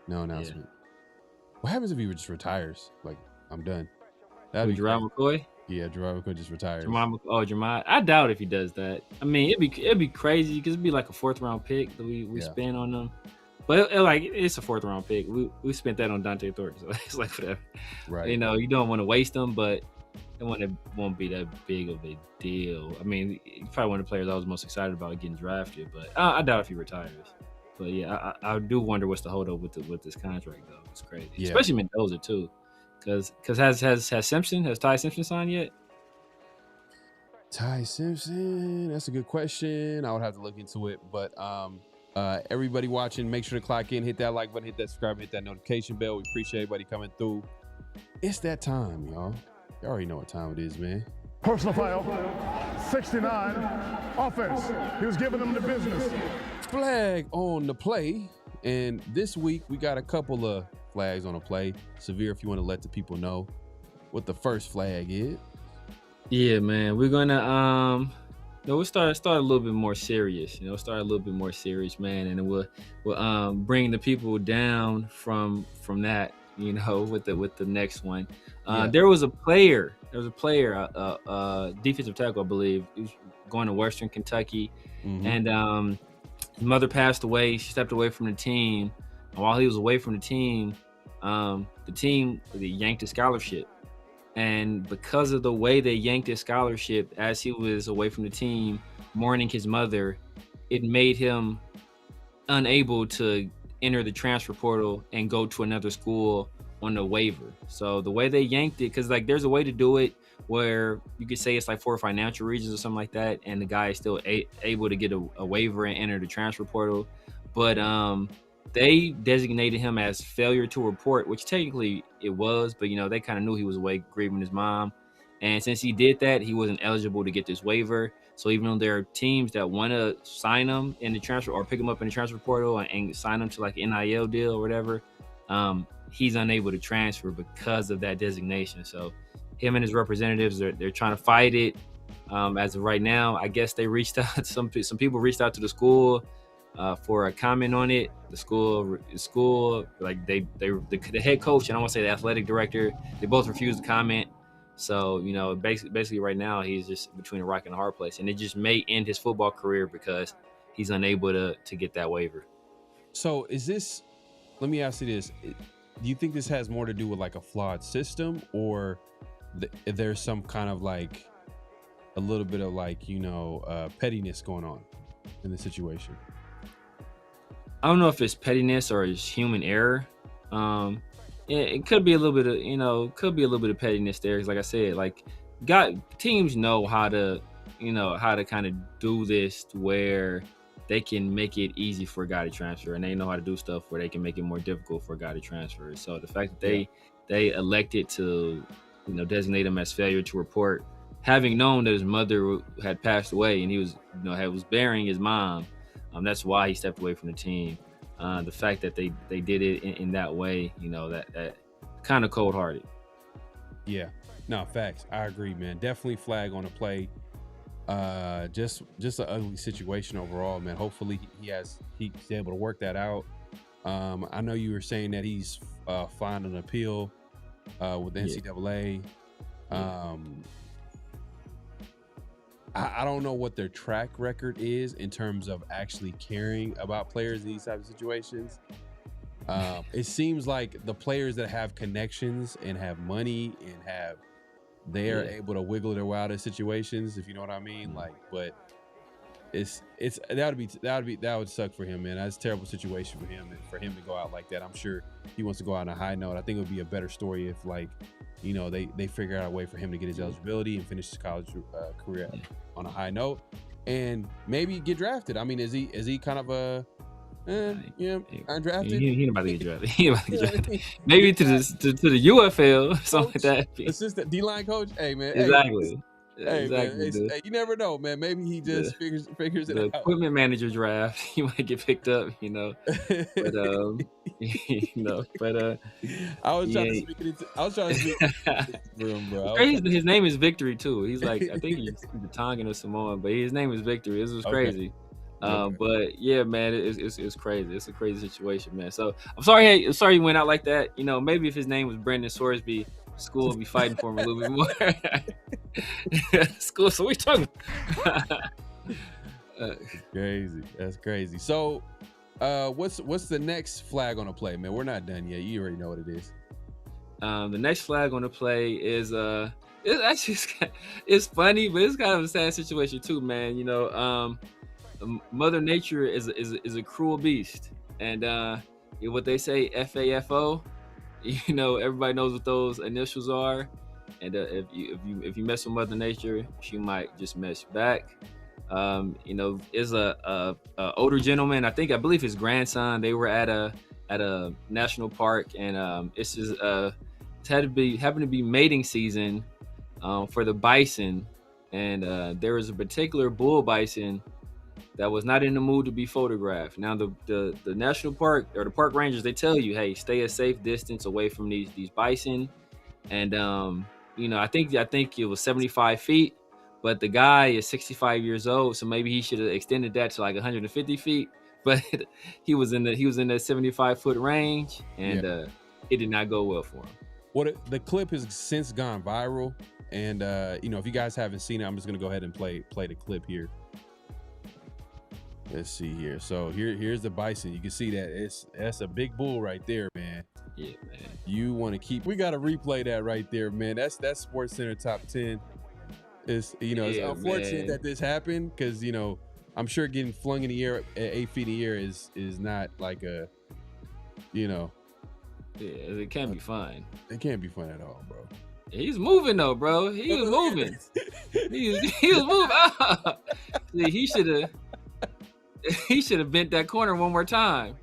No announcement. Yeah. What happens if he just retires? Like, I'm done. That'd be Gerard McCoy? Yeah, Gerard McCoy just retires. Jamad. I doubt if he does that. I mean, it'd be crazy because it'd be like a 4th round pick that we spend on them. But it's a 4th round pick. We spent that on Dante Thornton, so it's like whatever. Right. You know, you don't want to waste them, but it won't be that big of a deal. I mean, he's probably one of the players I was most excited about getting drafted, but I doubt if he retires. But yeah, I do wonder what's the holdup with this contract though. It's crazy, especially Mendoza too, because has Ty Simpson signed yet? Ty Simpson, that's a good question. I would have to look into it, but everybody watching, make sure to clock in, hit that like button, hit that subscribe, hit that notification bell. We appreciate everybody coming through. It's that time, y'all. You already know what time it is, man. Personal foul, 69, offense. He was giving them the business. Flag on the play. And this week, we got a couple of flags on the play. Severe, if you want to let the people know what the first flag is. Yeah, man. We're going to... we'll start a little bit more serious, man, and then we'll bring the people down from that, with the next one. There was a player, defensive tackle, I believe. He was going to Western Kentucky, and his mother passed away. She stepped away from the team, and while he was away from the team, the team yanked his scholarship. And because of the way they yanked his scholarship as he was away from the team, mourning his mother, it made him unable to enter the transfer portal and go to another school on the waiver. So the way they yanked it, because like there's a way to do it where you could say it's like for financial reasons or something like that, and the guy is still able to get a waiver and enter the transfer portal. But they designated him as failure to report, which technically it was, but they kind of knew he was away grieving his mom. And since he did that, he wasn't eligible to get this waiver. So even though there are teams that want to sign him in the transfer or pick him up in the transfer portal and sign him to like an NIL deal or whatever, he's unable to transfer because of that designation. So him and his representatives, they're trying to fight it. As of right now, I guess they reached out. Some people reached out to the school for a comment on it. The school, like the head coach and I want to say the athletic director, they both refused to comment. So basically right now he's just between a rock and a hard place, and it just may end his football career because he's unable to get that waiver. So let me ask you this: do you think this has more to do with like a flawed system, or there's some kind of like a little bit of like pettiness going on in the situation? I don't know if it's pettiness or it's human error. It could be a little bit of pettiness there. Because like I said, like teams know how to kind of do this to where they can make it easy for a guy to transfer, and they know how to do stuff where they can make it more difficult for a guy to transfer. So the fact that they elected to designate him as failure to report, having known that his mother had passed away and he was was burying his mom, that's why he stepped away from the team. The fact that they did it in that way, that kind of cold-hearted. Yeah, no, facts. I agree, man. Definitely flag on the play. Just an ugly situation overall, man. Hopefully he's able to work that out. I know you were saying that he's filed an appeal with the NCAA. I don't know what their track record is in terms of actually caring about players in these types of situations. It seems like the players that have connections and have money and they are able to wiggle their way out of situations, if you know what I mean. Like, but that would suck for him, man. That's a terrible situation for him, and for him to go out like that. I'm sure he wants to go out on a high note. I think it would be a better story if they figure out a way for him to get his eligibility and finish his college career on a high note, and maybe get drafted. I mean, is he kind of a undrafted? He ain't about to get drafted. He ain't about to get drafted. Maybe to the UFL or something like that. Assistant D-line coach. Hey, man. Exactly. Hey, exactly. Man, you never know, man. Maybe he just figures it out. Equipment manager draft, he might get picked up, But I was trying to speak for him, bro. His name is Victory too. He's like, I think he's Tongan or Samoan, but his name is Victory. This was crazy. Okay. But yeah, man, it's crazy. It's a crazy situation, man. So I'm sorry he went out like that. Maybe if his name was Brendan Sorsby, school would be fighting for him a little bit more. School, so we talking. That's crazy. So, what's the next flag on the play, man? We're not done yet. You already know what it is. The next flag on the play is it's funny, but it's kind of a sad situation too, man. Mother Nature is a cruel beast, and what they say, FAFO. Everybody knows what those initials are, and if you mess with Mother Nature, she might just mess back. Is a older gentleman. I believe his grandson. They were at a national park, and it's just happened to be mating season for the bison, and there was a particular bull bison that was not in the mood to be photographed. Now the national park or the park rangers, they tell you, hey, stay a safe distance away from these bison. And I think it was 75 feet, but the guy is 65 years old, so maybe he should have extended that to like 150 feet. But he was in that 75-foot range, and it did not go well for him. The clip has since gone viral, and if you guys haven't seen it, I'm just gonna go ahead and play the clip here. Let's see here. So here's the bison. You can see that that's a big bull right there, man. Yeah, man. You want to keep. We got to replay that right there, man. That's Sports Center top 10. It's it's unfortunate that this happened because I'm sure getting flung in the air at 8 feet in the air is not like a Yeah, it can't be fun. It can't be fun at all, bro. He's moving though, bro. He was moving. he was moving. See, he should have bent that corner one more time.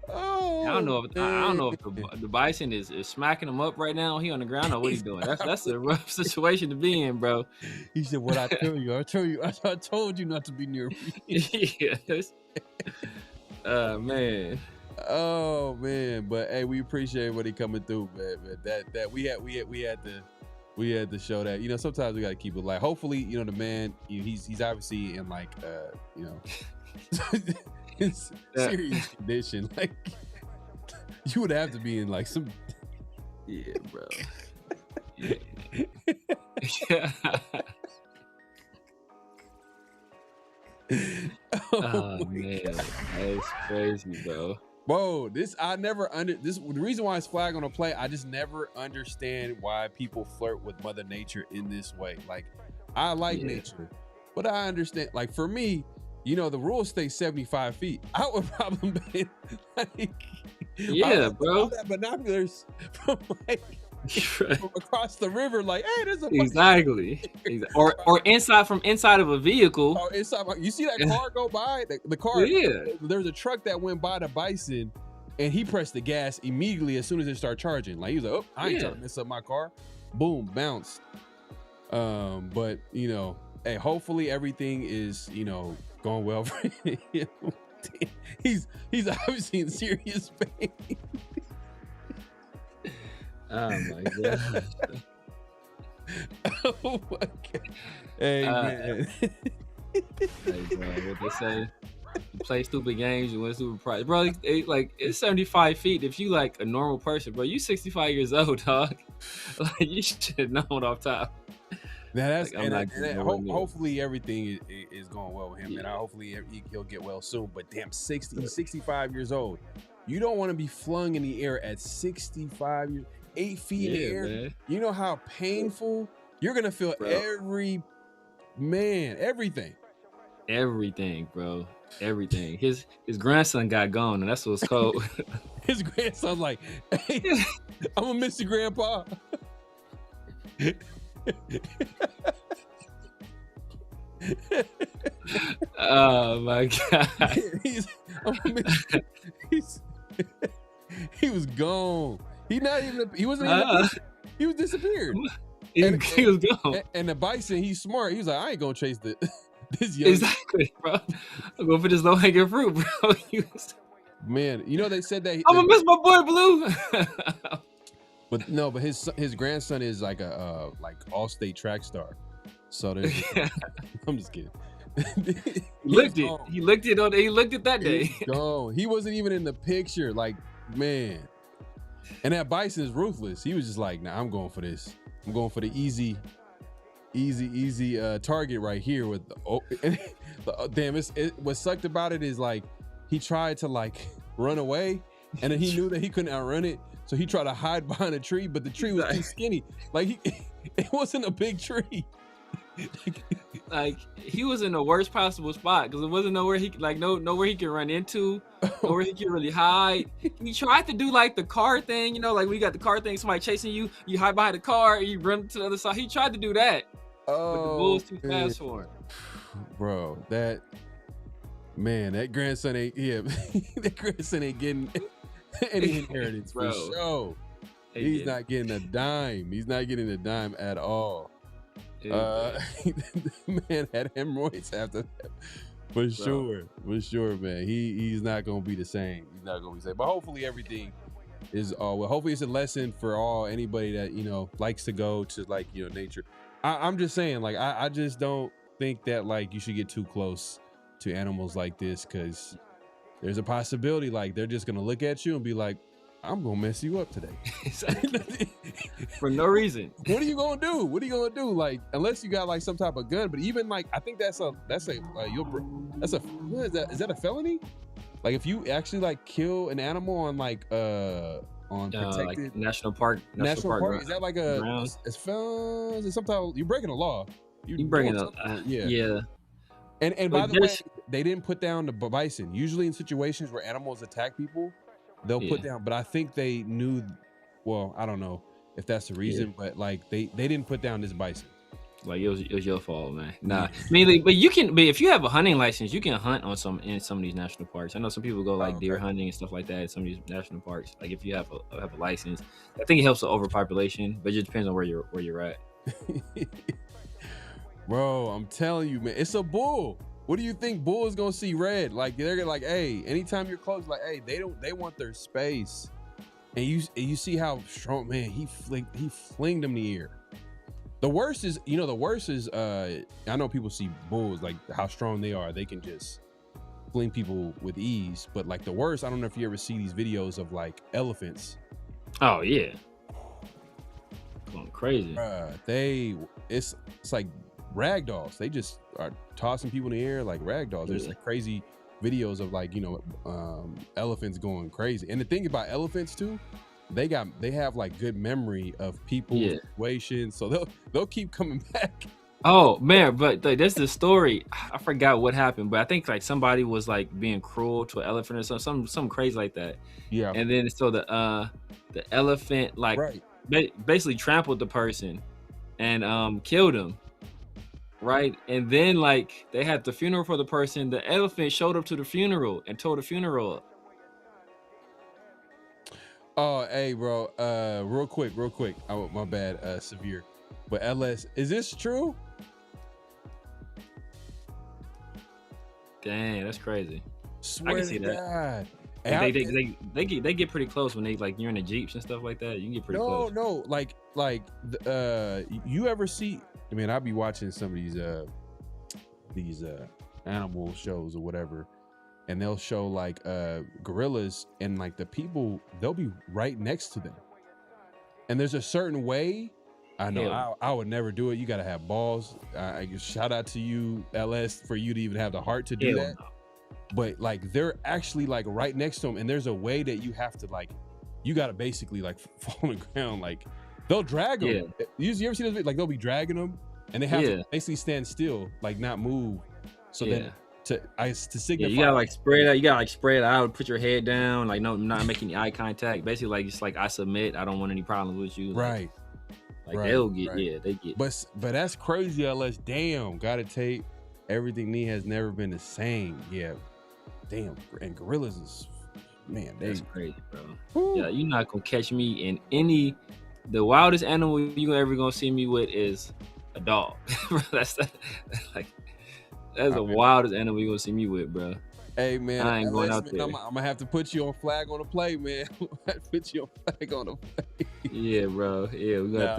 Oh, I don't know if the Bison is smacking him up right now. He on the ground or what he's doing. That's a rough situation to be in, bro. He said, "What I tell you? I told you not to be near me." Yes. Man. Oh man, but hey, we appreciate what he coming through, man. That we had to show that. Sometimes we got to keep it light. Hopefully, the man, he's obviously in like it's serious condition. Like you would have to be in like some. Yeah, bro. Yeah. Oh man, that's crazy, bro. Whoa, the reason why it's flag on a play, I just never understand why people flirt with Mother Nature in this way. Like, I like nature, but I understand, like, for me, the rules stay 75 feet. I would probably be like, bro. That binoculars from from across the river, like, hey, there's a exactly. or from inside of a vehicle. Or inside, you see that car go by? The car. Yeah. There's a truck that went by the Bison, and he pressed the gas immediately as soon as it started charging. Like he was like, "Oh, I ain't trying to mess up my car." Boom, bounced. But hey, hopefully everything is going well for him. He's obviously in serious pain. Oh my god. Oh my god. Hey man. Hey, bro, what they say? You play stupid games, you win stupid prize. Bro, it's 75 feet. If you like a normal person, bro, you 65 years old, dog. Like you should have known off top. Now that's hopefully everything is going well with him, and hopefully he'll get well soon. But damn, 65 years old. You don't want to be flung in the air at 65 years, 8 feet in the air. Man. You know how painful you're gonna feel. Everything. Everything, bro. Everything. His grandson got gone, and that's what's cold. His grandson's like, hey, I'm gonna miss your grandpa. Oh my god. He was gone. He wasn't even he was disappeared. He was gone. And the Bison, he's smart. He was like, I ain't gonna chase this young. Exactly, bro. I'm going for this low hanging fruit, bro. Man, they said that I'm gonna miss my boy Blue. But his grandson is like a all-state track star. So there's I'm just kidding. He looked it that day. No, he wasn't even in the picture. Like, man. And that Bison is ruthless. He was just like, nah, I'm going for this. I'm going for the easy target right here with what sucked about it is like he tried to like run away and then he knew that he couldn't outrun it. So he tried to hide behind a tree, but the tree was too skinny. Like it wasn't a big tree. Like he was in the worst possible spot because it wasn't nowhere he nowhere he could run into, nowhere he could really hide. He tried to do like the car thing, like we got the car thing, somebody chasing you, you hide behind the car, you run to the other side. He tried to do that, but the bull's too fast for him. Bro, that grandson ain't that grandson ain't getting any inheritance for sure. He's not getting a dime. He's not getting a dime at all. The man had hemorrhoids after that. For sure, man. He's not gonna be the same. He's not gonna be the same. But hopefully everything is all well. Hopefully it's a lesson for anybody that likes to go to nature. I'm just saying, like I just don't think that like you should get too close to animals like this because there's a possibility like they're just gonna look at you and be like, I'm gonna mess you up today. Exactly. For no reason. What are you gonna do? Like, unless you got like some type of gun, but even like I think that's a what is that? Is that a felony? Like if you actually like kill an animal on like protected like national park, is that like it's sometimes you're breaking the law. You breaking up, yeah. And by the way, they didn't put down the bison. Usually in situations where animals attack people, they'll put down. But I think they knew. Well, I don't know if that's the reason, but like they didn't put down this bison. Like it was your fault, man. Nah, I mean, like, but if you have a hunting license, you can hunt in some of these national parks. I know some people go like deer hunting and stuff like that in some of these national parks. Like if you have a license, I think it helps with overpopulation, but it just depends on where you're at. Bro, I'm telling you, man, it's a bull. What do you think bull is gonna see red? Like they're gonna like, hey, anytime you're close, like, hey, they want their space. And you see how strong, man, he flinged them in the air. The worst is I know people see bulls, like how strong they are. They can just fling people with ease. But like the worst, I don't know if you ever see these videos of like elephants. Oh yeah. Going crazy. It's like rag dolls. They just are tossing people in the air like rag dolls. There's like crazy videos of like, elephants going crazy. And the thing about elephants too, they have like good memory of people, situations, so they'll keep coming back. Oh man, but like, that's the story. I forgot what happened, but I think like somebody was like being cruel to an elephant or something crazy like that. Yeah. And then so the elephant like basically trampled the person and killed him. Right. And then like they had the funeral for the person. The elephant showed up to the funeral and tore the funeral up. Oh, hey, bro. Real quick. Oh, my bad, Severe. But LS, is this true? Dang, that's crazy. Swear I can see to God. that. They get pretty close when they like you're in the Jeeps and stuff like that. You can get pretty close. No, like you ever see? I mean, I'll be watching some of these animal shows or whatever, and they'll show like gorillas, and like the people, they'll be right next to them, and there's a certain way. I know I would never do it. You got to have balls. I shout out to you, LS, for you to even have the heart to do that. No. But like they're actually like right next to them, and there's a way that you have to like, you got to basically like fall on the ground. Like they'll drag them. You ever see those? Like they'll be dragging them, and they have to basically stand still, like not move. So then to signify, you gotta like spread out. You gotta like spread out, put your head down, like no, not making any eye contact. Basically, like just like I submit. I don't want any problems with you. Right. Like they'll get, they get. But that's crazy, LS. Damn, gotta take everything. Me has never been the same. Yeah, damn. And gorillas is, man, that's crazy, bro. Woo. Yeah, you're not gonna catch me in the wildest animal you ever gonna see me with is a dog. that's the wildest animal you gonna see me with, bro. Hey man, I ain't going out there. I'm gonna have to put you on flag on the play, man. Put you on flag on the play. Yeah, bro. Yeah, we gonna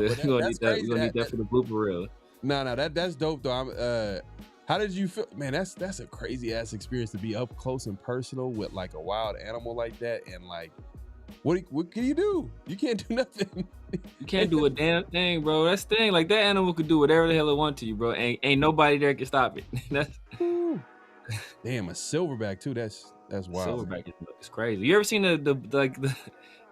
need that. We gonna need that for the blooper reel. No, that's dope though. How did you feel, man? That's a crazy ass experience to be up close and personal with like a wild animal like that, and like, what can you do? You can't do nothing. You can't do a damn thing, bro. That's the thing. Like that animal could do whatever the hell it wants to you, bro. Ain't nobody there can stop it. That's. Damn, a silverback too. That's wild. Silverback is crazy. You ever seen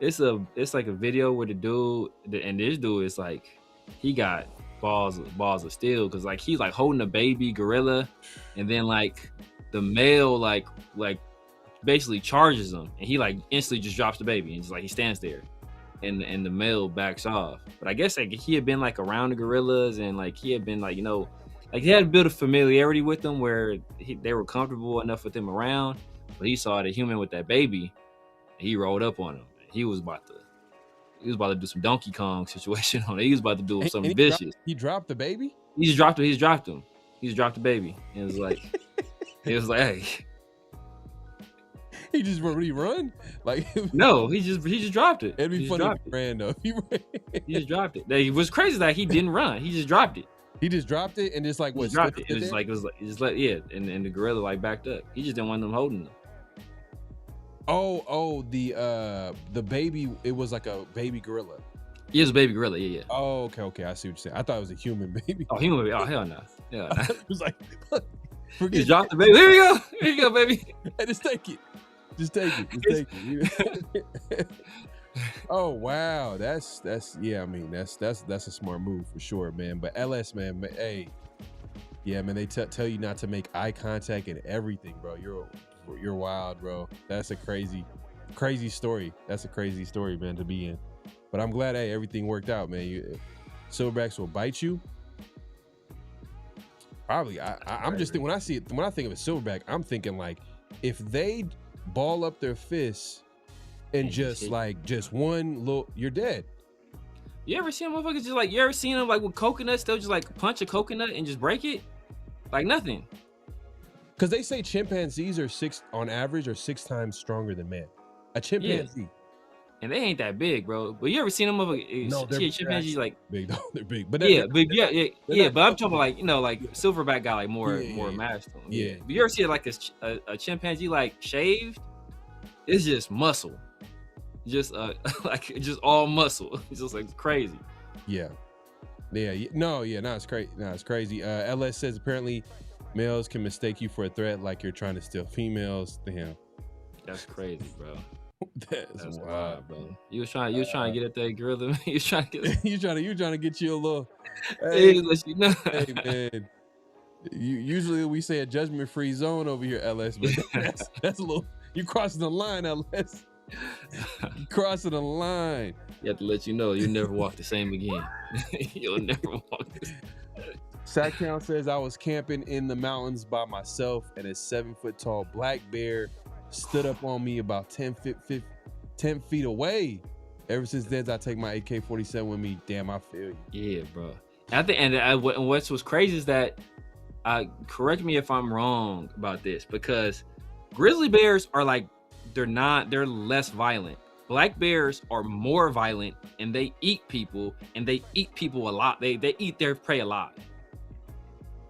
it's like a video with a dude, and this dude is like, he got balls of steel, because like he's like holding a baby gorilla, and then like the male like basically charges him, and he like instantly just drops the baby, and it's like he stands there, and the male backs off. But I guess like he had been like around the gorillas, and like he had been like, like he had built a familiarity with them where they were comfortable enough with him around. But he saw the human with that baby, and he rolled up on him. He was about to do some Donkey Kong situation on it. He was about to do something vicious. He dropped the baby? He just dropped him. He just dropped him. He just dropped the baby. And it was like, hey. He just run? Like no, he just dropped it. It'd be funny if he ran though. He just dropped it. It was crazy that he didn't run. He just dropped it. He just dropped it, and it's like what? Dropped it. It was like and the gorilla like backed up. He just didn't want them holding them. Oh, the baby. It was like a baby gorilla. It was a baby gorilla. Yeah. Oh, okay. I see what you're saying. I thought it was a human baby. Oh, human baby. Oh, hell no. Yeah. It was like, he dropped the baby. Here you go, baby. Hey, just take it. Just take it. Just take it. Oh wow, that's yeah. I mean, that's a smart move for sure, man. But LS, man, hey, yeah, man, they tell you not to make eye contact and everything, bro. You're wild, bro. That's a crazy story. That's a crazy story, man, to be in. But I'm glad, hey, everything worked out, man. Silverbacks will bite you. Probably. I'm just thinking, when I think of a silverback, I'm thinking like if they ball up their fists and just one little, you're dead. You ever seen motherfuckers just like, you ever seen them like with coconuts, they'll just like punch a coconut and just break it? Like nothing. Because they say chimpanzees are on average 6 times stronger than man. A chimpanzee. Yeah. And they ain't that big, bro. But you ever seen them motherfuckers? No, they're chimpanzees like big though. They're big. But but I'm talking about like, you know, like silverback got like more mass to them. Yeah. But you ever see like a chimpanzee like shaved? It's just muscle. Just like just all muscle. It's just like crazy. Yeah. No, it's crazy. No, it's crazy. LS says apparently males can mistake you for a threat like you're trying to steal females. Damn. That's crazy, bro. That's wild, bro. You was trying to get at that gorilla. You was trying to get you trying to get you a little hey, let you know. Hey man. Usually we say a judgment-free zone over here, LS, but that's a little, you crossing the line, LS. You crossing the line. You have to let you know you'll never walk the same again. You'll never walk the same. Sack Count says I was camping in the mountains by myself and a 7-foot tall black bear stood up on me about 10 feet away. Ever since then, I take my AK-47 with me. Damn, I feel you. Yeah, bro. I think, and what's crazy is that, correct me if I'm wrong about this, because grizzly bears are like, they're less violent. Black bears are more violent, and they eat people, and they eat people a lot. They eat their prey a lot.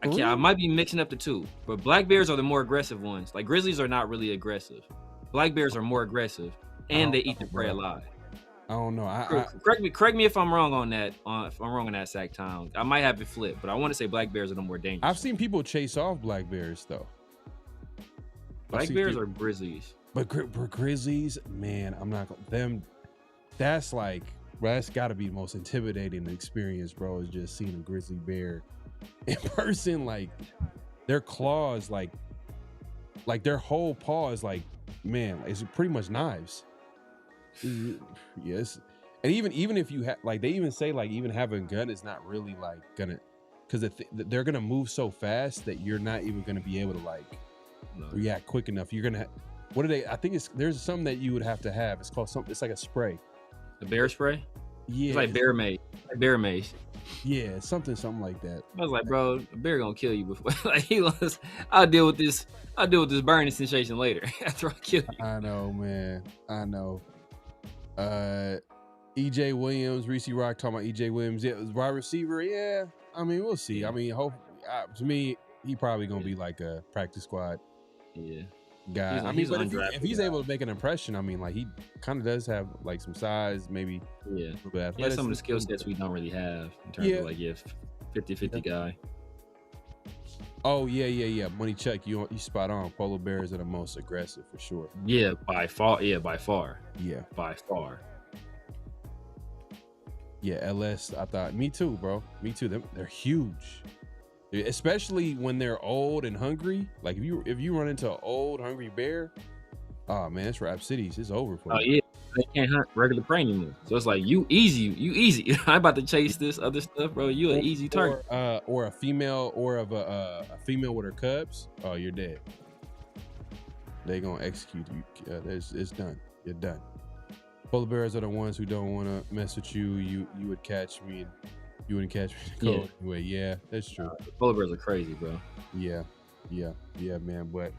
I might be mixing up the two, but black bears are the more aggressive ones. Like grizzlies are not really aggressive. Black bears are more aggressive, and they eat the prey a lot. I don't know. Correct me if I'm wrong on that. If I'm wrong on that, Sack Town. I might have it flipped, but I want to say black bears are the more dangerous. I've seen people chase off black bears though. Black bears are grizzlies. But grizzlies, man, I'm not them. That's like, bro, that's got to be the most intimidating experience, bro. Is just seeing a grizzly bear in person. Like their claws, like their whole paw is like, man, it's pretty much knives. Yes, and even if you have, like, they even say like even having a gun is not really like gonna, because they're gonna move so fast that you're not even gonna be able to like react quick enough. You're gonna. What do they? I think there's something that you would have to have. It's called something. It's like a spray. The bear spray. Yeah. It's like bear mace. Like bear mace. Yeah, something like that. I was like, bro, a bear gonna kill you before. Like I'll deal with this burning sensation later after I kill you. I know, man. I know. EJ Williams, Reese Rock talking about EJ Williams. Yeah, wide receiver. Yeah, I mean, we'll see. I mean, to me, he probably gonna be like a practice squad. Yeah. Guy. I mean, but if he's able to make an impression, I mean, like he kind of does have like some size, maybe. Yeah. A little bit athletic. Yeah, some of the skill sets we don't really have in terms of like 50-50 guy. Oh yeah. Money check. You spot on. Polar bears are the most aggressive for sure. Yeah, by far. Yeah, by far. Yeah, by far. Yeah, LS. I thought. Me too, bro. Me too. They're huge. Especially when they're old and hungry. Like if you run into an old hungry bear, oh man, it's Rap Cities. It's over for you. Oh yeah, they can't hunt regular prey anymore. So it's like you easy. I'm about to chase this other stuff, bro. You an easy target. Or a female, or of a female with her cubs. Oh, you're dead. They gonna execute you. It's done. You're done. Polar bears are the ones who don't want to mess with you. You would catch me. And you wouldn't catch me in the cold anyway. Yeah, that's true. Polar bears are crazy, bro. Yeah, man. But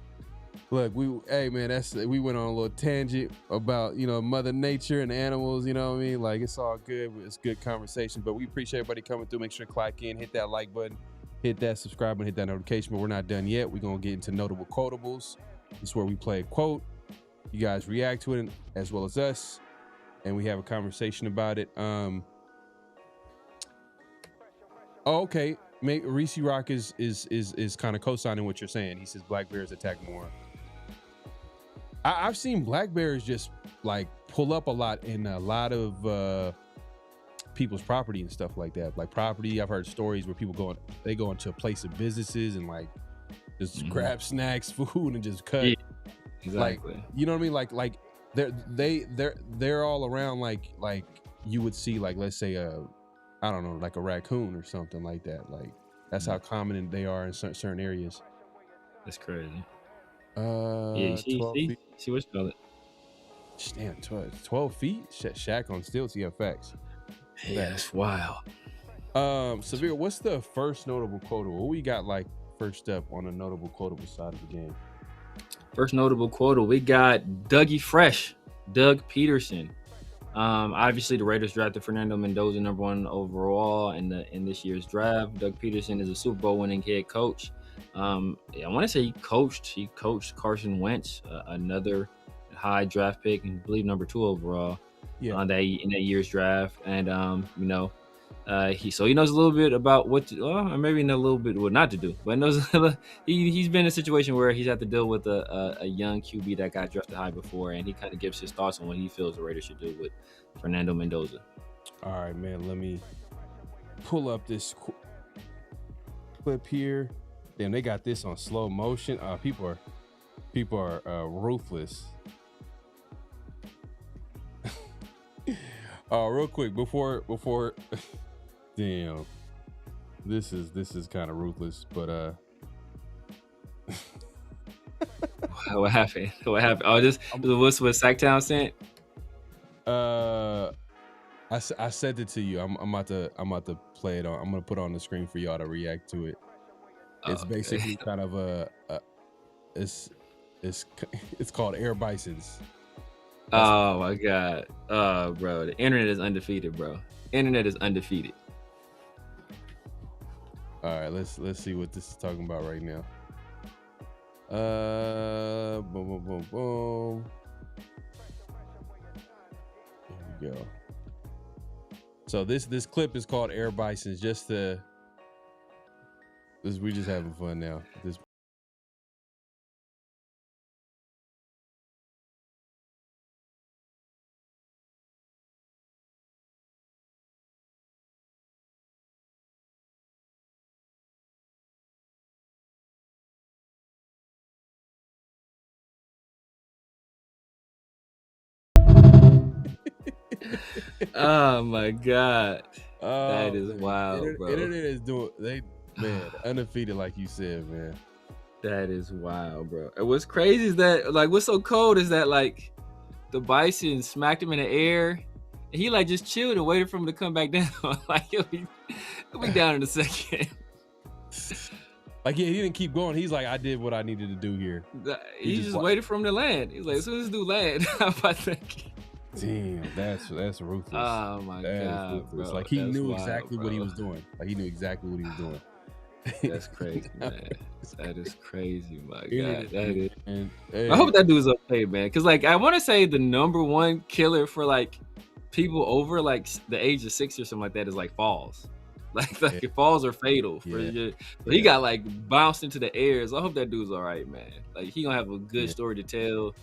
look, we went on a little tangent about, Mother Nature and animals, you know what I mean? Like, it's all good. It's good conversation, but we appreciate everybody coming through. Make sure to click in, hit that like button, hit that subscribe button, hit that notification, but we're not done yet. We're going to get into notable quotables. This is where we play a quote. You guys react to it as well as us, and we have a conversation about it. Oh, okay. Reese Rock is kind of co-signing what you're saying. He says black bears attack more. I've seen black bears just like pull up a lot in a lot of people's property and stuff like that. Like property, I've heard stories where people go into a place of businesses and like just grab snacks, food, and just cut. Yeah, exactly. Like, you know what I mean? Like they're all around. Like you would see, like, let's say I don't know, like a raccoon or something like that. Like that's how common they are in certain areas. That's crazy. Yeah, see what you call it. Damn, 12 feet? Shaq on stilts, yeah, facts. Yeah, that's wild. Severe, what's the first notable quotable? What we got like first up on the notable quotable side of the game? First notable quotable, we got Dougie Fresh, Doug Peterson. Obviously the Raiders drafted Fernando Mendoza #1 overall in this year's draft. Doug Peterson is a Super Bowl winning head coach. I want to say he coached Carson Wentz, another high draft pick, and I believe #2 overall. Yeah. In that year's draft, and he knows a little bit about what to, or maybe not a little bit what not to do, but knows he's been in a situation where he's had to deal with a young QB that got drafted high before, and he kind of gives his thoughts on what he feels the Raiders should do with Fernando Mendoza. All right, man, let me pull up this clip here. Damn, they got this on slow motion. People are ruthless. Real quick before damn, this is kind of ruthless, but What happened? Oh, this was what Sacktown sent. I sent it to you. I'm about to play it on. I'm gonna put it on the screen for y'all to react to it. It's basically kind of it's called Air Bisons. Oh my God. Bro, the internet is undefeated, bro. Internet is undefeated. All right, let's see what this is talking about right now. Boom, boom, boom, boom. Here we go. So this clip is called Air Bisons. We just having fun now. This. Oh my God. That is wild, bro. Internet is undefeated, like you said, man. That is wild, bro. And what's crazy is that, like, what's so cold is that, like, the Bison smacked him in the air, and he, like, just chilled and waited for him to come back down. Like, he'll be down in a second. Like, yeah, he didn't keep going. He's like, I did what I needed to do here. He just waited for him to land. He's like, as soon as this dude land, I'm about to... Damn, that's ruthless. Oh my God, bro. Like, he knew exactly what he was doing. Like, he knew exactly what he was doing. That's crazy, man. That is crazy, my God. That is. And, hey. I hope that dude's okay, man. Because, like, I want to say the #1 killer for, like, people over, like, the age of 6 or something like that is, like, falls. Like falls are fatal. But he got, like, bounced into the air. So I hope that dude's all right, man. Like, he gonna have a good story to tell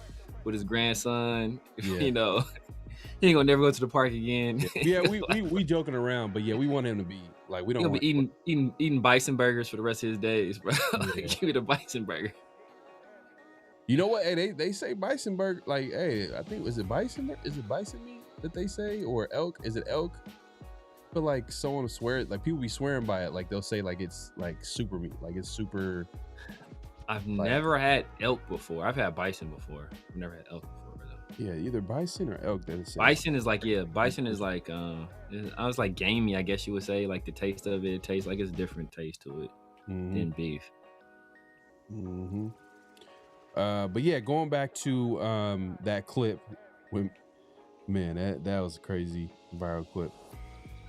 with his grandson. You know, he ain't gonna never go to the park again. Yeah, we joking around, but yeah, we want him to be like, we don't want be eating bison burgers for the rest of his days, bro. Like, give me the bison burger. You know what? Hey, they say bison burger. Like, hey, I think is it bison? Is it bison meat that they say, or elk? Is it elk? But like someone swear, like people be swearing by it. Like they'll say like it's like super meat, like it's super. I've never had elk before. I've had bison before. I've never had elk before, though. Yeah, either bison or elk. Bison is like, bison is like, I was like gamey, I guess you would say. Like the taste of it tastes like it's a different taste to it than beef. Mm-hmm. But yeah, going back to that clip, when that was a crazy viral clip.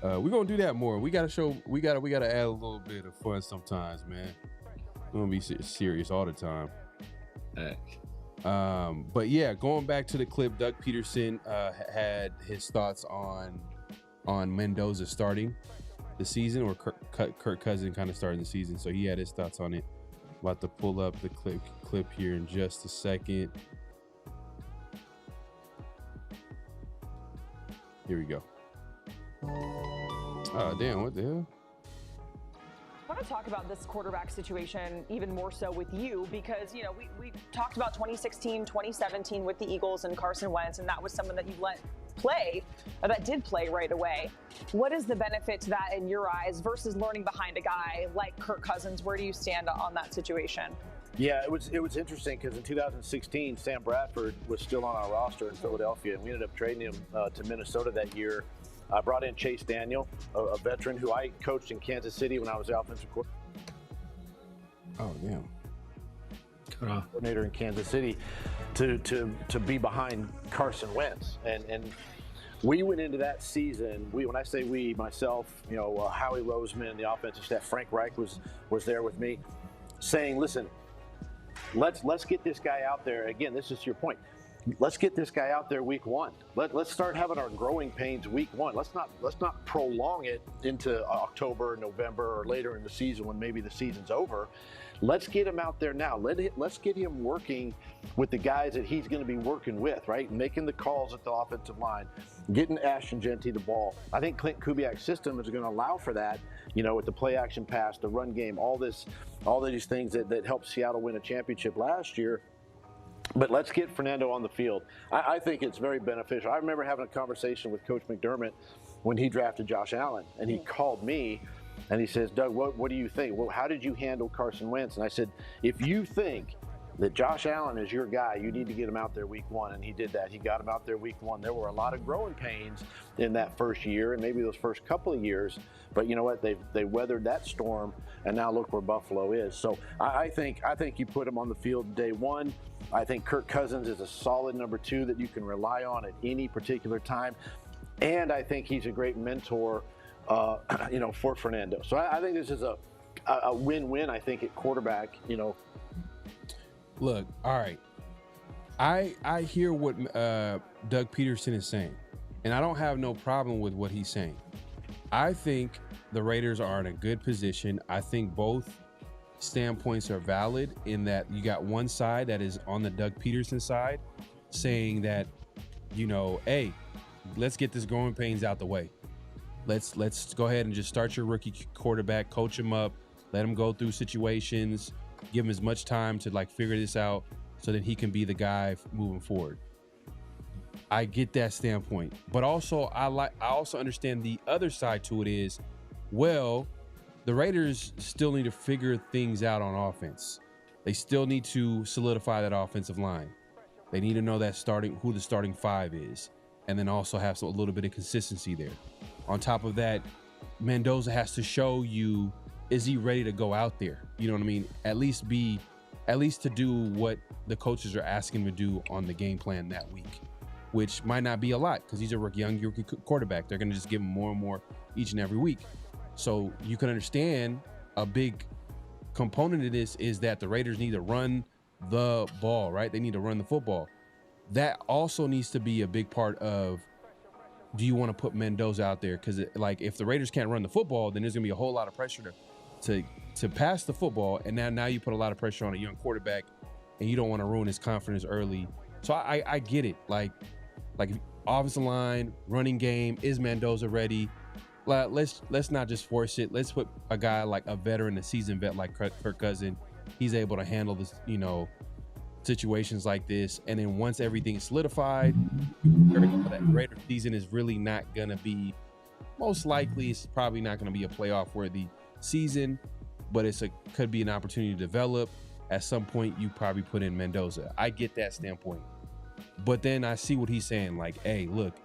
We're gonna do that more. We gotta add a little bit of fun sometimes, man. We're gonna be serious all the time. But yeah, going back to the clip, Doug Peterson had his thoughts on Mendoza starting the season, or Kirk Cousins kind of starting the season. So he had his thoughts on it. About to pull up the clip here in just a second. Here we go. Oh, damn, what the hell? I want to talk about this quarterback situation even more so with you because, you know, we talked about 2016, 2017 with the Eagles and Carson Wentz, and that was someone that you let play, or that did play right away. What is the benefit to that in your eyes versus learning behind a guy like Kirk Cousins? Where do you stand on that situation? Yeah, it was interesting because in 2016, Sam Bradford was still on our roster in Philadelphia, and we ended up trading him to Minnesota that year. I brought in Chase Daniel, a veteran who I coached in Kansas City when I was the offensive coordinator in Kansas City to be behind Carson Wentz. And we went into that season, when I say we, myself, you know, Howie Roseman, the offensive staff, Frank Reich was there with me, saying, listen, let's get this guy out there. Again, this is your point. Let's get this guy out there week one. Let's start having our growing pains week one. Let's not prolong it into October, November, or later in the season when maybe the season's over. Let's get him out there now. Let's get him working with the guys that he's going to be working with, right? Making the calls at the offensive line, getting Ashton Jeanty the ball. I think Clint Kubiak's system is going to allow for that, you know, with the play action pass, the run game, all these things that helped Seattle win a championship last year. But let's get Fernando on the field. I think it's very beneficial. I remember having a conversation with Coach McDermott when he drafted Josh Allen, and he called me and he says, Doug, what do you think? Well, how did you handle Carson Wentz? And I said, if you think that Josh Allen is your guy, you need to get him out there week one. And he did that. He got him out there week one. There were a lot of growing pains in that first year and maybe those first couple of years. But you know what? They weathered that storm, and now look where Buffalo is. So I think you put him on the field day one. I think Kirk Cousins is a solid number two that you can rely on at any particular time. And I think he's a great mentor, you know, for Fernando. So I think this is a win-win, I think, at quarterback, you know. Look, all right. I hear what Doug Peterson is saying, and I don't have no problem with what he's saying. I think the Raiders are in a good position. I think both standpoints are valid in that you got one side that is on the Doug Peterson side saying that, you know, hey, let's get this growing pains out the way. Let's go ahead and just start your rookie quarterback, coach him up, let him go through situations, give him as much time to like figure this out so that he can be the guy moving forward. I get that standpoint, but also I also understand the other side to it is, well, the Raiders still need to figure things out on offense. They still need to solidify that offensive line. They need to know that who the starting five is, and then also have a little bit of consistency there. On top of that, Mendoza has to show you, is he ready to go out there? You know what I mean? At least to do what the coaches are asking him to do on the game plan that week, which might not be a lot because he's a young rookie quarterback. They're going to just give him more and more each and every week. So you can understand a big component of this is that the Raiders need to run the ball, right? They need to run the football. That also needs to be a big part of, do you want to put Mendoza out there? Because like if the Raiders can't run the football, then there's going to be a whole lot of pressure to pass the football. And now you put a lot of pressure on a young quarterback and you don't want to ruin his confidence early. So I get it. Like offensive line, running game, is Mendoza ready? Let's not just force it. Let's put a guy like a veteran, a seasoned vet like Kirk Cousins. He's able to handle this, you know, situations like this. And then once everything's solidified, that Raider season is really not gonna be, most likely it's probably not gonna be a playoff worthy season, but could be an opportunity to develop. At some point you probably put in Mendoza. I get that standpoint, but then I see what he's saying. Like, hey, look,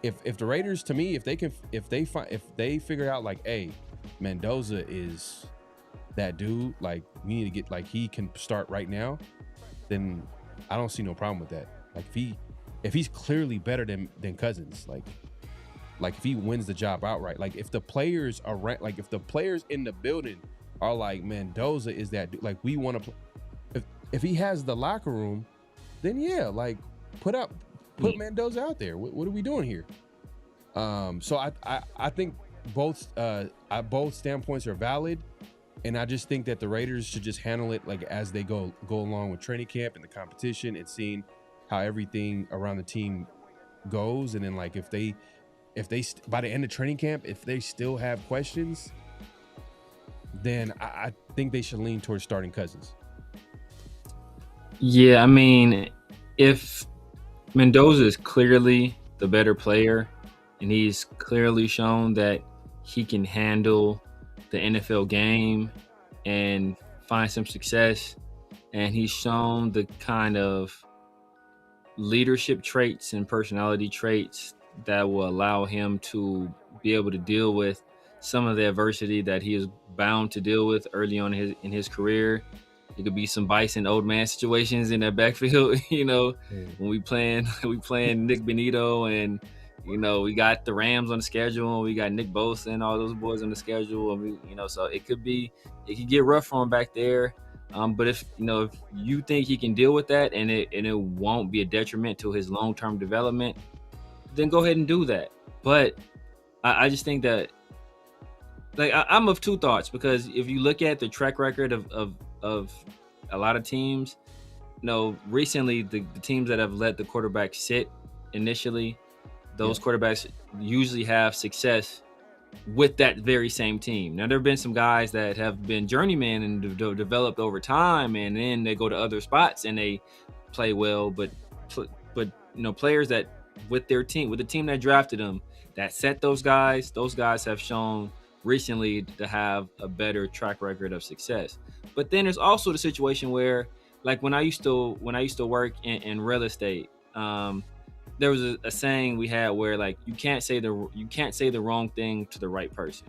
if the Raiders, to me, if they figure out like, hey, Mendoza is that dude, like we need to get, like he can start right now, then I don't see no problem with that. Like if he's clearly better than Cousins, like if he wins the job outright, like if the players are like if the players in the building are like, Mendoza is that dude, like we want to, if he has the locker room, then yeah, like put Mendoza out there. What are we doing here? So I think both standpoints are valid, and I just think that the Raiders should just handle it like as they go along with training camp and the competition and seeing how everything around the team goes, and then like if they if they by the end of training camp, if they still have questions, then I think they should lean towards starting Cousins. Yeah, I mean, if Mendoza is clearly the better player, and he's clearly shown that he can handle the NFL game and find some success, and he's shown the kind of leadership traits and personality traits that will allow him to be able to deal with some of the adversity that he is bound to deal with early on in his career. It could be some Bison old man situations in that backfield, when we playing Nick Benito, and we got the Rams on the schedule, and we got Nick Bosa and all those boys on the schedule, and so it could get rough for him back there. But if you think he can deal with that, and it won't be a detriment to his long-term development, then go ahead and do that. But I just think that, I'm of two thoughts, because if you look at the track record of a lot of teams, recently the teams that have let the quarterback sit initially, those quarterbacks usually have success with that very same team. Now, there have been some guys that have been journeymen and developed over time, and then they go to other spots and they play well. But players that with the team that drafted them, that set those guys have shown recently to have a better track record of success. But then there's also the situation where, like when I used to work in real estate, there was a saying we had where, like, you can't say the wrong thing to the right person.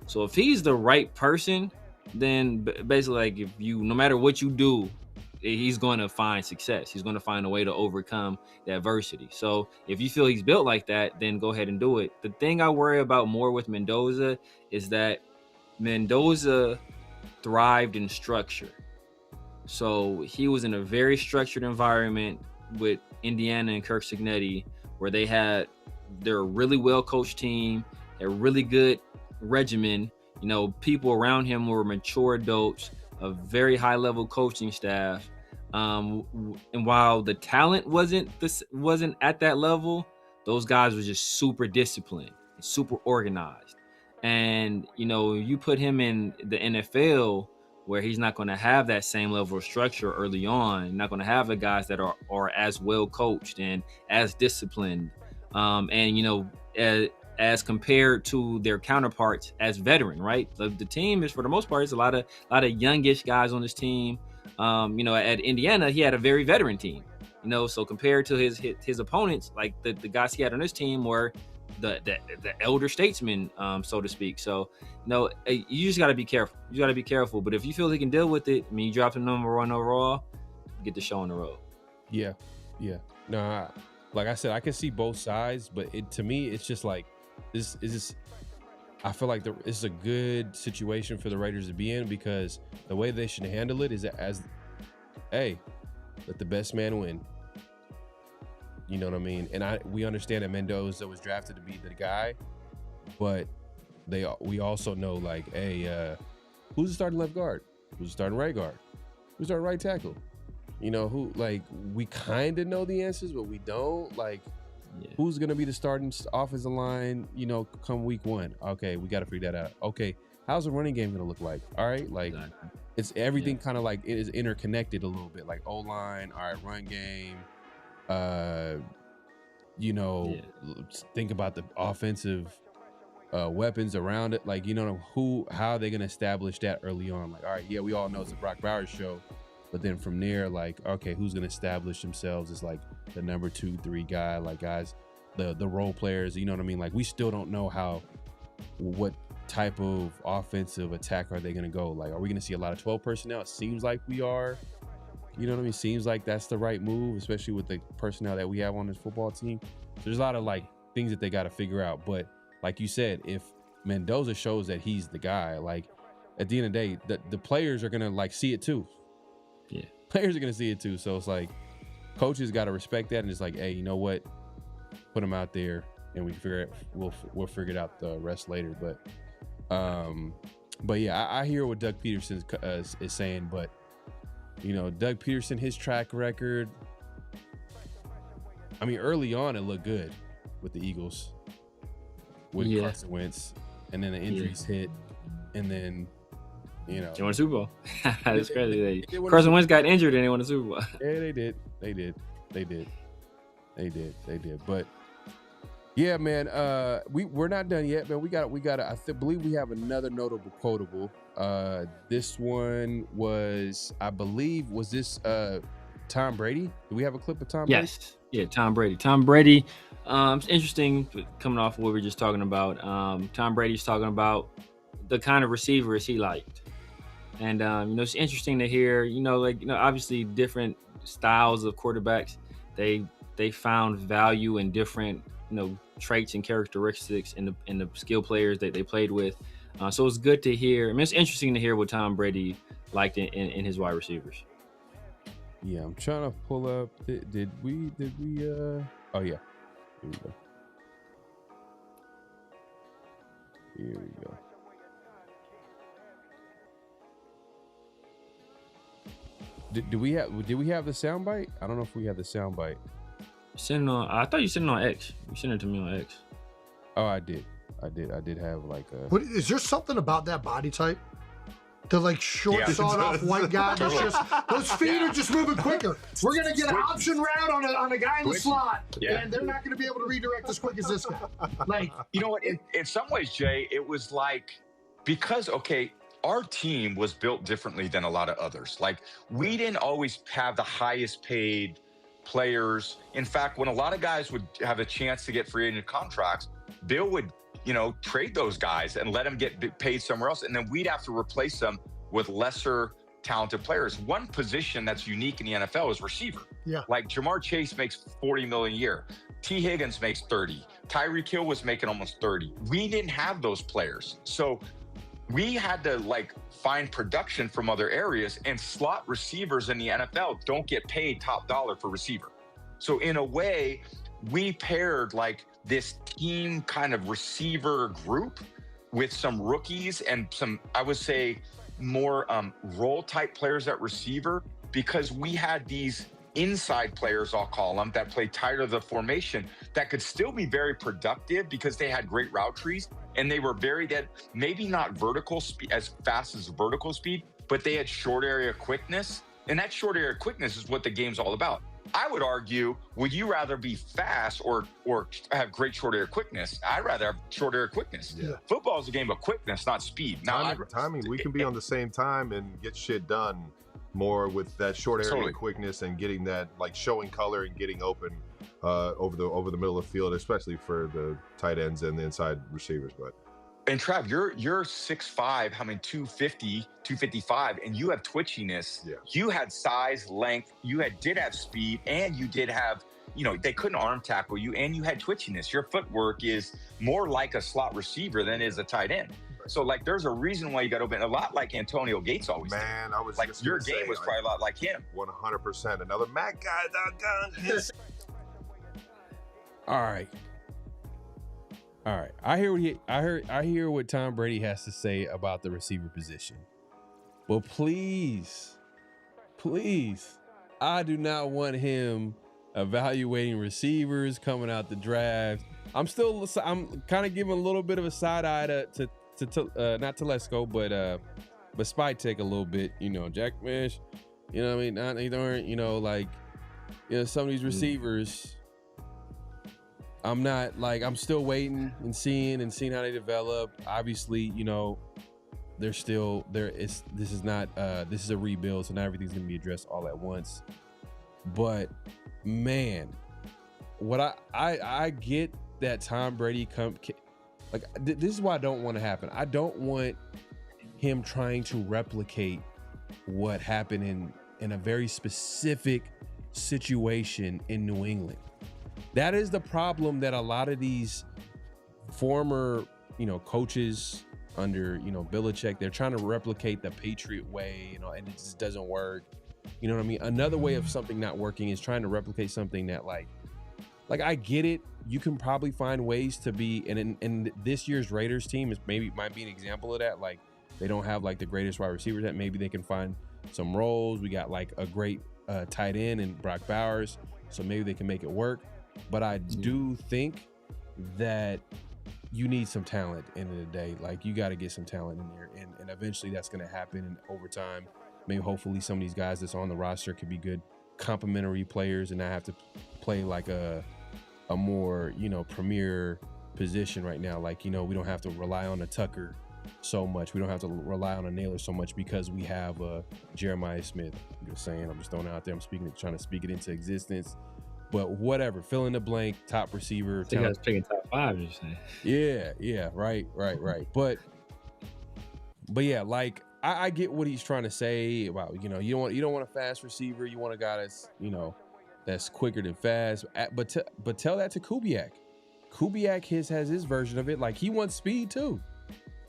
So if he's the right person, then basically, like, if no matter what you do, he's going to find success. He's going to find a way to overcome the adversity. So if you feel he's built like that, then go ahead and do it. The thing I worry about more with Mendoza is that Mendoza thrived in structure. So he was in a very structured environment with Indiana and Kirk Cignetti, where they're a really well-coached team, a really good regimen. People around him were mature adults, a very high-level coaching staff. And while the talent wasn't at that level, those guys were just super disciplined, super organized. And you put him in the NFL, where he's not going to have that same level of structure early on. Not going to have the guys that are as well coached and as disciplined, and as compared to their counterparts as veteran, right? The team is, for the most part, it's a lot of youngish guys on this team. At Indiana, he had a very veteran team. So compared to his opponents, like the guys he had on his team were the elder statesmen, so to speak. So you just got to be careful. You got to be careful. But if you feel he can deal with it, you dropped him number 1 overall, get the show on the road. Yeah. No, like I said, I can see both sides, but to me, it's just like this is just. I feel like it's a good situation for the Raiders to be in, because the way they should handle it is let the best man win. You know what I mean? And we understand that Mendoza was drafted to be the guy, but we also know, like, who's the starting left guard? Who's the starting right guard? Who's our right tackle? Who, like, we kind of know the answers, but we don't. Like, who's going to be the starting offensive line, come week 1? Okay, we got to figure that out. Okay, how's the running game going to look like? All right, like, it's everything kind of like it is interconnected a little bit, like O-line, all right, run game. Think about the offensive weapons around it. Like, how are they going to establish that early on? Like, all right, we all know it's a Brock Bowers show, but then from there, like, okay, who's going to establish themselves as, like, the number 2, 3 guy, like, guys, the role players, you know what I mean? Like, we still don't know what type of offensive attack are they going to go? Like, are we going to see a lot of 12 personnel? It seems like we are. You know what I mean? Seems like that's the right move, especially with the personnel that we have on this football team. So there's a lot of, like, things that they got to figure out. But like you said, if Mendoza shows that he's the guy, like, at the end of the day, the players are going to, like, see it too. Yeah. Players are going to see it too. So it's like, coaches got to respect that, and it's like, hey, you know what? Put him out there, and we can figure it. We'll figure it out the rest later. But yeah, I hear what Doug Peterson is saying, but Doug Peterson, his track record, I mean, early on it looked good with the Eagles. with Carson Wentz, and then the injuries hit, and then they won a Super Bowl. That's crazy. Carson Wentz got injured and they won a Super Bowl. Yeah, they did. But yeah, man, we're not done yet, man. We got. I believe we have another notable quotable. This one was, I believe, was this Tom Brady? Do we have a clip of Tom Brady? Yes. Yeah, Tom Brady. Tom Brady. It's interesting coming off of what we were just talking about. Tom Brady's talking about the kind of receivers he liked. And, it's interesting to hear, obviously different styles of quarterbacks, they found value in different, traits and characteristics in the skill players that they played with. So it's good to hear. I mean, it's interesting to hear what Tom Brady liked in his wide receivers. Yeah, I'm trying to pull up. Did we? Oh, yeah. Here we go. Did we have the soundbite? I don't know if we have the soundbite. I thought you sent it on X. You sent it to me on X. Oh, I did have like a. What, is there something about that body type? The like short, sawed-off white guy. That's just those feet are just moving quicker. We're gonna get an option route on a guy in the slot, and they're not gonna be able to redirect as quick as this guy. Like, you know what? In some ways, Jay, it was like because our team was built differently than a lot of others. Like we didn't always have the highest paid players. In fact, when a lot of guys would have a chance to get free agent contracts, Bill would trade those guys and let them get paid somewhere else. And then we'd have to replace them with lesser talented players. One position that's unique in the NFL is receiver. Yeah. Like Jamar Chase makes $40 million a year. T. Higgins makes 30. Tyreek Hill was making almost 30. We didn't have those players. So we had to find production from other areas, and slot receivers in the NFL don't get paid top dollar for receiver. So in a way, we paired this team kind of receiver group with some rookies and some, I would say, more role type players at receiver, because we had these inside players, I'll call them, that play tighter the formation that could still be very productive because they had great route trees and they were maybe not vertical speed as fast as vertical speed, but they had short area quickness. And that short area quickness is what the game's all about. I would argue, would you rather be fast or have great short area quickness? I'd rather have short area quickness. Yeah. Football is a game of quickness, not speed. Now, timing. We can be on the same time and get shit done more with that short area quickness and getting that showing color and getting open over the middle of the field, especially for the tight ends and the inside receivers. And Trav, you're 6'5", 250, 255, and you have twitchiness. Yeah. You had size, length, did have speed, and you did have, they couldn't arm tackle you, and you had twitchiness. Your footwork is more like a slot receiver than is a tight end. So there's a reason why you got open, a lot like Antonio Gates always did. Man, I was your game was probably a lot like him. 100%. Another Mac guy, doggone. All right. I hear what Tom Brady has to say about the receiver position. But please, I do not want him evaluating receivers coming out the draft. I'm kind of giving a little bit of a side eye to not Telesco, but Spy Tech a little bit. Jack Mish. What I mean? Not they aren't. Some of these receivers. I'm not I'm still waiting and seeing how they develop. Obviously, they're still there. This is a rebuild, so not everything's gonna be addressed all at once. But man, what I get that Tom Brady this is why I don't want to happen. I don't want him trying to replicate what happened in a very specific situation in New England. That is the problem that a lot of these former, coaches under, Belichick, they're trying to replicate the Patriot way, and it just doesn't work. You know what I mean? Another way of something not working is trying to replicate something that I get it. You can probably find ways to be, and in this year's Raiders team might be an example of that. They don't have the greatest wide receivers that maybe they can find some roles. We got a great tight end in Brock Bowers, so maybe they can make it work. But I do think that you need some talent at the end of the day. Like, you got to get some talent in there, and eventually that's going to happen over time. Maybe hopefully some of these guys that's on the roster could be good complementary players and not have to play like a more, you know, premier position right now. Like, you know, we don't have to rely on a Tucker so much. We don't have to rely on a Naylor so much because we have Jeremiah Smith. I'm just saying, I'm just throwing it out there. I'm trying to speak it into existence. But whatever, fill in the blank, top receiver. You guys picking top 5, you're saying? Yeah, right. But yeah, like I get what he's trying to say about, you know, you don't want a fast receiver. You want a guy that's, you know, that's quicker than fast. But tell that to Kubiak. Kubiak has his version of it. Like, he wants speed too.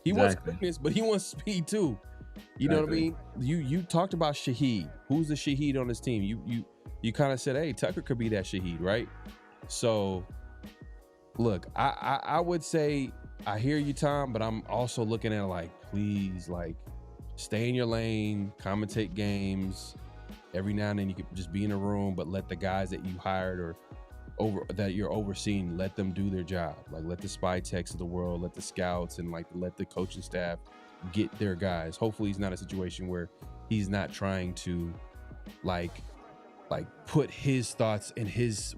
He wants quickness, but he wants speed too. You know what I mean? You talked about Shaheed. Who's the Shaheed on this team? You kind of said, hey, Tucker could be that Shaheed, right? So, look, I would say I hear you, Tom, but I'm also looking at it like, please, like, stay in your lane, commentate games. Every now and then you could just be in a room, but let the guys that you hired or that you're overseeing, let them do their job. Like, let the spy techs of the world, let the scouts, and like let the coaching staff get their guys. Hopefully he's not a situation where he's not trying to like put his thoughts and his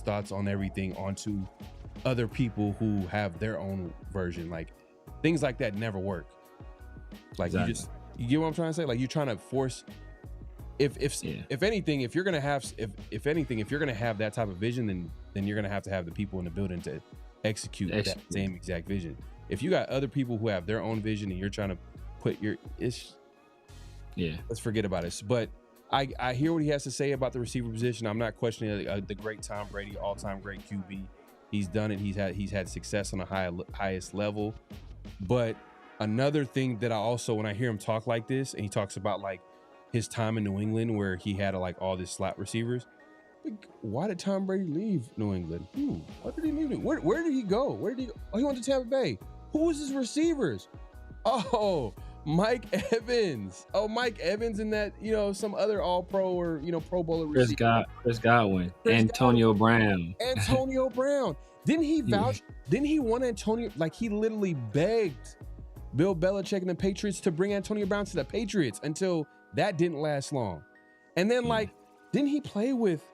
thoughts on everything onto other people who have their own version. Like, things like that never work. Like, you get what I'm trying to say? Like, you're trying to force, if anything, if you're gonna have that type of vision, then you're gonna have to have the people in the building to execute that same exact vision. If you got other people who have their own vision and you're trying to put let's forget about it. But I hear what he has to say about the receiver position. I'm not questioning the great Tom Brady, all-time great QB. He's done it. He's had success on the highest level. But another thing that I also, when I hear him talk like this, and he talks about like his time in New England where he had like all these slot receivers. Like, why did Tom Brady leave New England? Why did he leave? Where did he go? Oh, he went to Tampa Bay. Who was his receivers? Oh, Mike Evans. Oh, Mike Evans and that, you know, some other all-pro or, you know, Pro Bowler receiver. Chris Godwin. Antonio Brown. Didn't he vouch? Didn't he want Antonio? Like, he literally begged Bill Belichick and the Patriots to bring Antonio Brown to the Patriots until that didn't last long. And then, like, didn't he play with,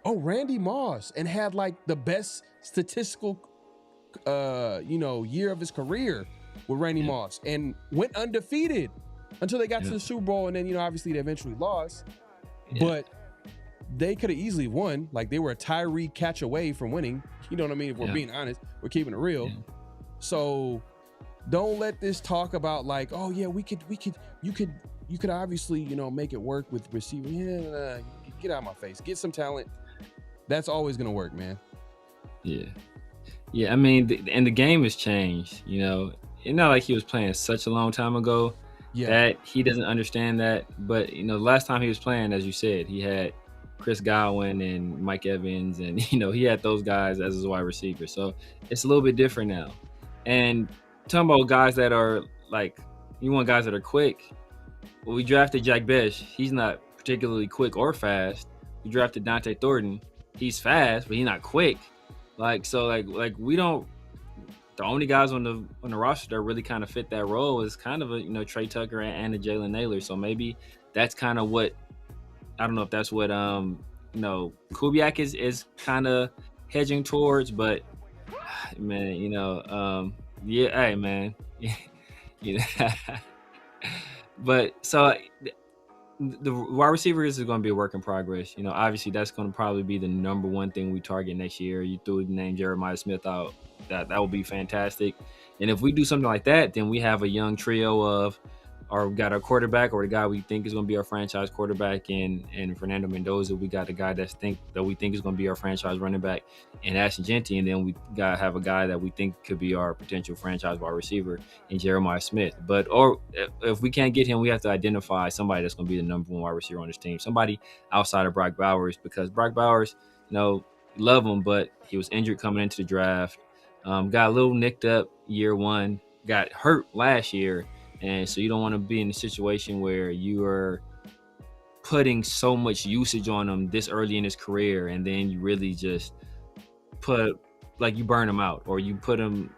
Randy Moss and had, like, the best statistical, year of his career with Randy Moss and went undefeated until they got to the Super Bowl. And then, you know, obviously they eventually lost. But they could have easily won. Like, they were a Tyree catch away from winning. You know what I mean? If we're being honest, we're keeping it real. So don't let this talk about like, oh yeah, you could obviously, you know, make it work with receiver. Get out of my face. Get some talent. That's always gonna work, man. Yeah. I mean, and the game has changed. You know, it's not like he was playing such a long time ago that he doesn't understand that. But you know, the last time he was playing, as you said, he had Chris Godwin and Mike Evans, and you know, he had those guys as his wide receiver. So it's a little bit different now. And talking about guys that are like, you want guys that are quick. Well, we drafted Jack Besh. He's not particularly quick or fast. We drafted Dante Thornton. He's fast, but he's not quick. Like, so like we don't. The only guys on the roster that really kind of fit that role is kind of a, you know, Trey Tucker and a Jalen Naylor. So maybe that's kind of what, I don't know if that's what you know, Kubiak is kind of hedging towards, but man, you know, hey man, you know. But so the wide receivers is going to be a work in progress. You know, obviously that's going to probably be the number one thing we target next year. You threw the name Jeremiah Smith out. That would be fantastic. And if we do something like that, then we have a young trio of, or we got our quarterback or the guy we think is going to be our franchise quarterback and Fernando Mendoza. We got the guy that we think is going to be our franchise running back and Ashton Jeanty. And then we got to have a guy that we think could be our potential franchise wide receiver in Jeremiah Smith. But, or if we can't get him, we have to identify somebody that's going to be the number one wide receiver on this team. Somebody outside of Brock Bowers, because Brock Bowers, you know, love him, but he was injured coming into the draft. Got a little nicked up year one, got hurt last year. And so you don't want to be in a situation where you are putting so much usage on him this early in his career, and then you really just put like you burn them out, or you put them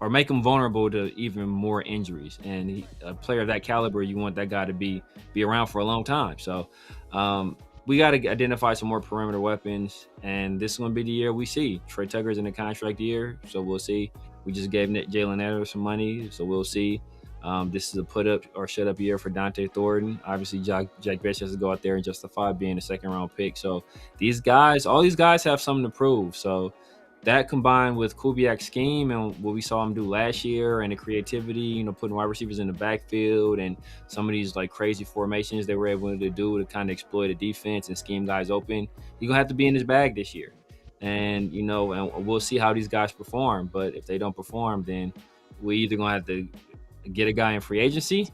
or make them vulnerable to even more injuries. And a player of that caliber, you want that guy to be around for a long time. So we got to identify some more perimeter weapons, and this is going to be the year we see. Trey Tucker's in a contract year, so we'll see. We just gave Jalen Edwards some money, so we'll see. This is a put up or shut up year for Dante Thornton. Obviously, Jack Best has to go out there and justify being a second round pick. So all these guys have something to prove. So that combined with Kubiak's scheme and what we saw him do last year and the creativity, putting wide receivers in the backfield and some of these like crazy formations they were able to do to kind of exploit a defense and scheme guys open, you're going to have to be in his bag this year. And, and we'll see how these guys perform. But if they don't perform, then we either going to have to get a guy in free agency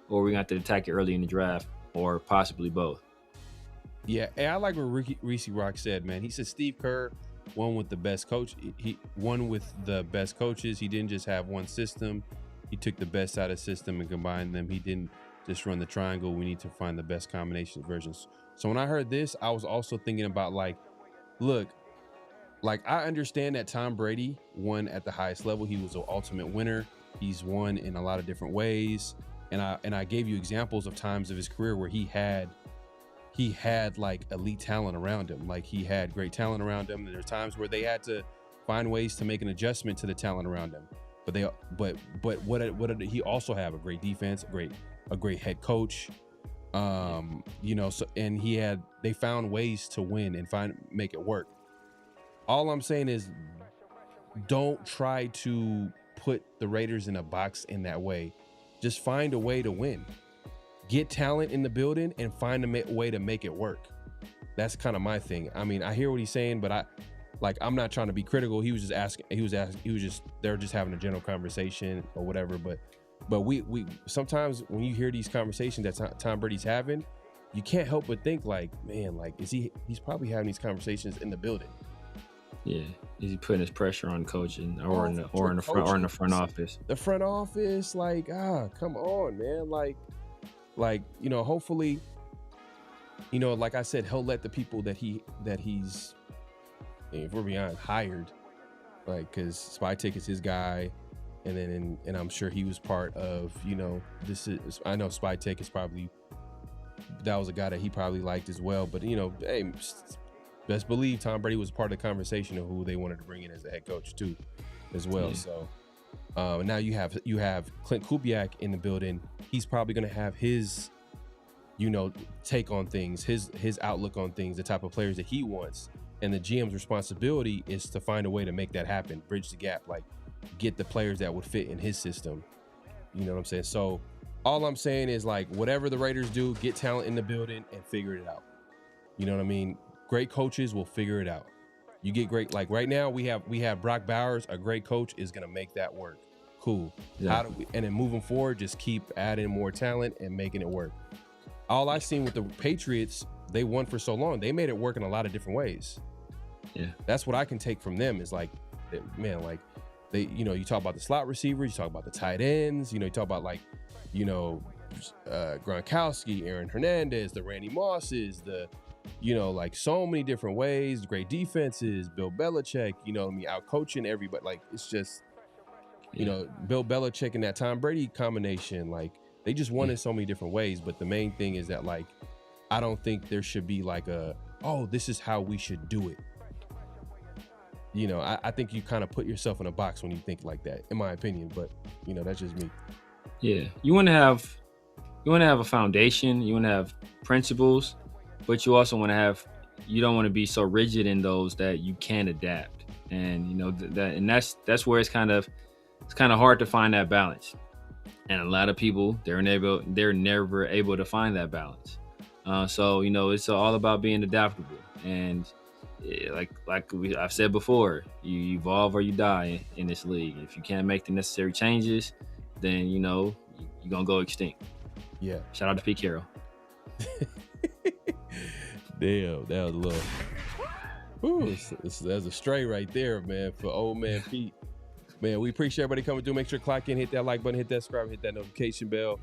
or we're going to have to attack it early in the draft or possibly both. Yeah, and I like what Reese Rock said, man. He said Steve Kerr won with the best coach. He won with the best coaches. He didn't just have one system. He took the best out of the system and combined them. He didn't just run the triangle. We need to find the best combination versions. So when I heard this, I was also thinking about look, I understand that Tom Brady won at the highest level. He was the ultimate winner. He's won in a lot of different ways. And I gave you examples of times of his career where he had like elite talent around him. Like he had great talent around him. And there's times where they had to find ways to make an adjustment to the talent around him. But what did he also have? A great defense, a great head coach. So and they found ways to win and make it work. All I'm saying is don't try to put the Raiders in a box in that way. Just find a way to win. Get talent in the building and find a way to make it work. That's kind of my thing. I mean, I hear what he's saying, but I'm not trying to be critical. He was just asking. They're just having a general conversation or whatever. But we sometimes when you hear these conversations that Tom Brady's having, you can't help but think he's probably having these conversations in the building. Yeah, is he putting his pressure on coaching or in the front office? The front office, come on, man, hopefully, like I said, he'll let the people that he's, if we're being honest, hired, because Spytek is his guy, and I'm sure he was part of, I know Spytek is probably, that was a guy that he probably liked as well, but hey, best believe Tom Brady was part of the conversation of who they wanted to bring in as a head coach too, as well. Yeah. So now you have Clint Kubiak in the building. He's probably going to have his, take on things, his outlook on things, the type of players that he wants. And the GM's responsibility is to find a way to make that happen, bridge the gap, get the players that would fit in his system. You know what I'm saying? So all I'm saying is whatever the Raiders do, get talent in the building and figure it out. You know what I mean? Great coaches will figure it out. You get great, right now we have Brock Bowers, a great coach, is going to make that work. Cool. Yeah. And then moving forward, just keep adding more talent and making it work. All I've seen with the Patriots, they won for so long. They made it work in a lot of different ways. Yeah. That's what I can take from them is they, you talk about the slot receivers, you talk about the tight ends, you talk about Gronkowski, Aaron Hernandez, the Randy Mosses, so many different ways, great defenses, Bill Belichick, out coaching everybody. It's just, Bill Belichick and that Tom Brady combination, they just won in so many different ways. But the main thing is that, I don't think there should be this is how we should do it. I think you kind of put yourself in a box when you think like that, in my opinion. But, that's just me. Yeah. You want to have a foundation. You want to have principles. But you also want to you don't want to be so rigid in those that you can't adapt. And, that's where it's kind of hard to find that balance. And a lot of people, they're never able to find that balance. So, it's all about being adaptable. And I've said before, you evolve or you die in this league. If you can't make the necessary changes, then, you're going to go extinct. Yeah. Shout out to Pete Carroll. Damn, that was a little. Ooh, that's a stray right there, man, for old man Pete. Man, we appreciate everybody coming through. Make sure to clock in, hit that like button, hit that subscribe, hit that notification bell.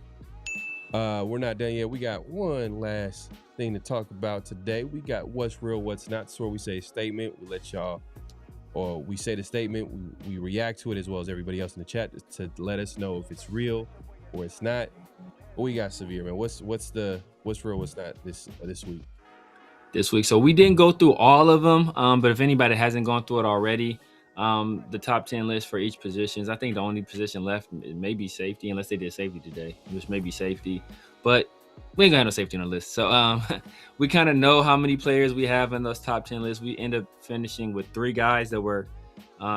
We're not done yet. We got one last thing to talk about today. We got what's real, what's not. That's where we say a statement. We let y'all or we say the statement, we react to it as well as everybody else in the chat to let us know if it's real or it's not. What we got, Severe, man? What's real, what's not this week? This week. So we didn't go through all of them, but if anybody hasn't gone through it already, the top 10 list for each positions. I think the only position left may be safety, unless they did safety today, which may be safety. But we ain't gonna have no safety on the list. So we kind of know how many players we have in those top 10 lists. We end up finishing with 3 guys that were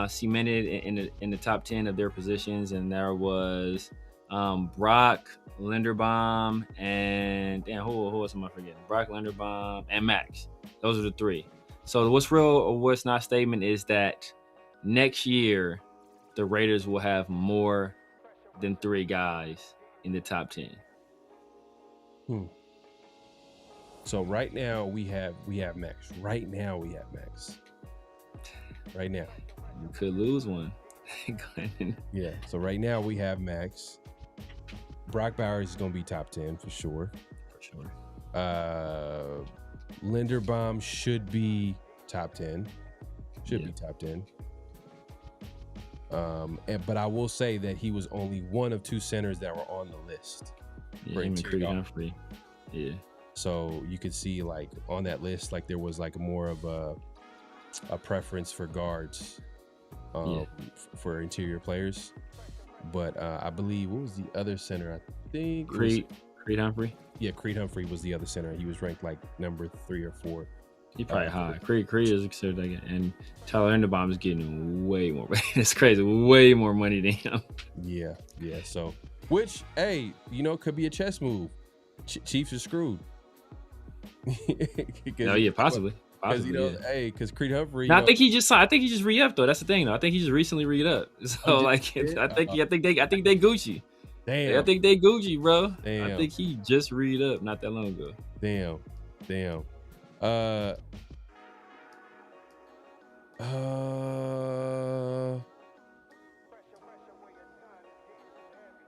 cemented in the top 10 of their positions, and there was Brock, Linderbaum, and who else am I forgetting? Brock, Linderbaum, and Max. Those are the 3. So what's real or what's not statement is that next year the Raiders will have more than 3 guys in the top 10. So right now we have Max. Right now we have Max. Right now. You could lose one. Yeah. So right now we have Max. Brock Bowers is going to be top 10 for sure. Linderbaum should be top 10. Be top 10. But I will say that he was only one of 2 centers that were on the list. Yeah, him and Creed Humphrey. Yeah. So you could see like on that list, like there was like more of a preference for guards for interior players. But I believe, what was the other center? I think Creed Humphrey. Yeah, Creed Humphrey was the other center. He was ranked like number 3 or 4. He probably high. Creed is considered like, and Tyler Linderbaum is getting way more. It's crazy, way more money than him. Yeah. So, which, hey, could be a chess move. Chiefs are screwed. Possibly. Because Creed Humphrey. I think he just re-upped though. That's the thing though. I think he just recently re-upped. So I think they Gucci. Damn. I think they Gucci, bro. Damn. I think he just re-upped not that long ago. Damn.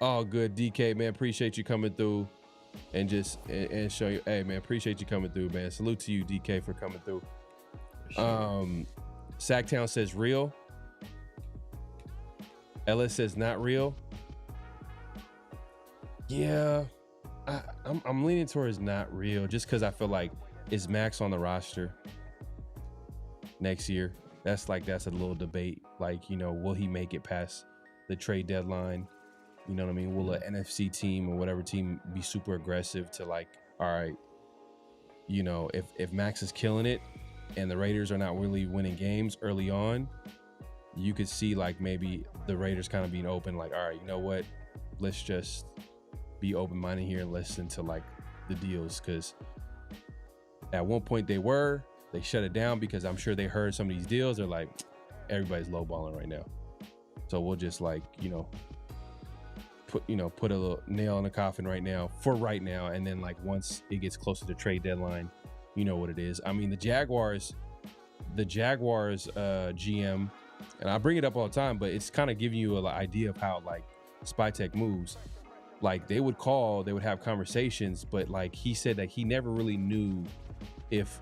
Oh, good, DK, man. Appreciate you coming through and show you. Hey, man, appreciate you coming through, man. Salute to you, DK, for coming through. Sacktown says real. Ellis says not real. Yeah, I'm leaning towards not real, just because I feel like is Max on the roster next year? That's a little debate. Like, will he make it past the trade deadline? You know what I mean? Will an NFC team or whatever team be super aggressive to like, all right, if Max is killing it and the Raiders are not really winning games early on, you could see like maybe the Raiders kind of being open, like, all right, you know what? Let's just be open-minded here and listen to like the deals. Because at one point they shut it down because I'm sure they heard some of these deals. They're like, everybody's lowballing right now. So we'll just like, put a little nail in the coffin right now. And then like once it gets closer to trade deadline, you know what it is. I mean, the Jaguars GM, and I bring it up all the time, but it's kind of giving you an idea of how like Spytech moves. Like they would have conversations, but like he said that he never really knew if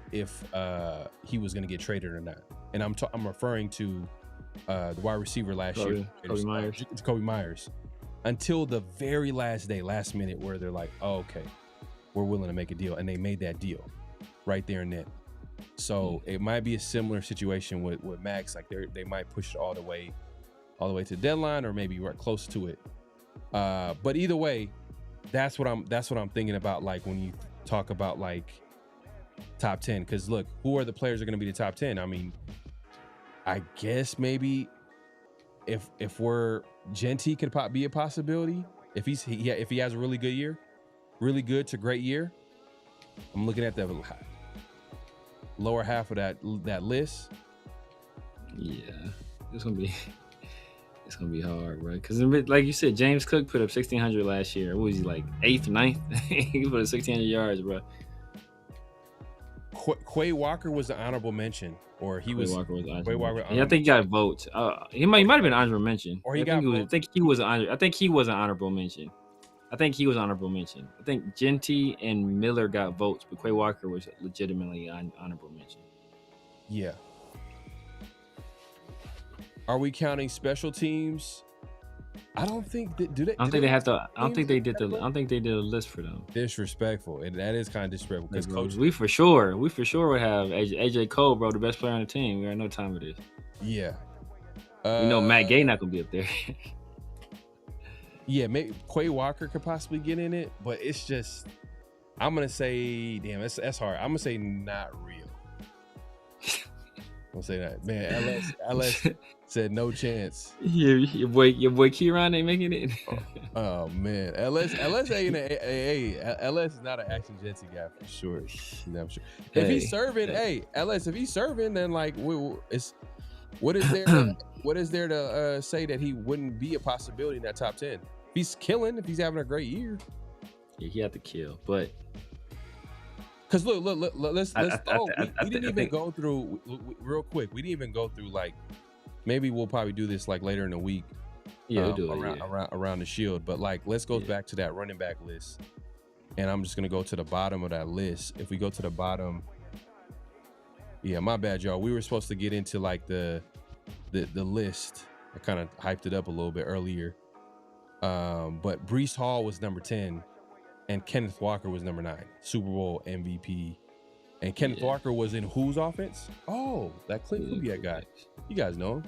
he was going to get traded or not. And I'm referring to the wide receiver last year, Kobe Myers, until the very last minute, where they're like, oh, okay, we're willing to make a deal, and they made that deal right there and then. So it might be a similar situation with Max. Like they might push it all the way to the deadline, or maybe right close to it. But either way, that's what I'm thinking about. Like when you talk about like top 10, because look, who are the players that are going to be the top 10? I mean, I guess maybe if Jeanty could be a possibility if he has a really good year, really good to great year. I'm looking at the lower half of that list. Yeah, it's gonna be hard, bro. Because like you said, James Cook put up 1,600 last year. What was he, like 8th, 9th? He put up 1,600 yards, bro. Quay Walker was the honorable mention, or he was. Quay Walker. Yeah, I think he got votes. He might have been honorable mention. Or I think he was an honorable mention. I think Jeanty and Miller got votes, but Quay Walker was legitimately an honorable mention. Yeah. Are we counting special teams? I don't think that, do they? I don't think they have to. I don't think they did a list for them. Disrespectful, and that is kind of disrespectful because coach. We for sure would have AJ Cole, bro, the best player on the team. We got no time for this. Yeah. We know Matt Gay not gonna be up there. Yeah, maybe Quay Walker could possibly get in it, but it's just. I'm gonna say, damn, that's hard. I'm gonna say not real. I'm gonna say that, man. LS said no chance. Your boy Kieran ain't making it. Oh man, LS ain't LS is not an action Jeanty guy for sure. I'm sure. If he's serving, LS, if he's serving, then like, it's what is there to say that he wouldn't be a possibility in that top 10? If he's killing, if he's having a great year, yeah, he had to kill, but. Cause look, let's we didn't even go through real quick. We didn't even go through like, maybe we'll probably do this like later in the week. Yeah, we'll do around the shield. But like, let's go back to that running back list, and I'm just gonna go to the bottom of that list. If we go to the bottom, yeah, my bad, y'all. We were supposed to get into like the list. I kind of hyped it up a little bit earlier, but Breece Hall was number 10. And Kenneth Walker was number 9, Super Bowl MVP. And Kenneth Walker was in whose offense? Oh, that Clint Kubiak guy. You guys know him.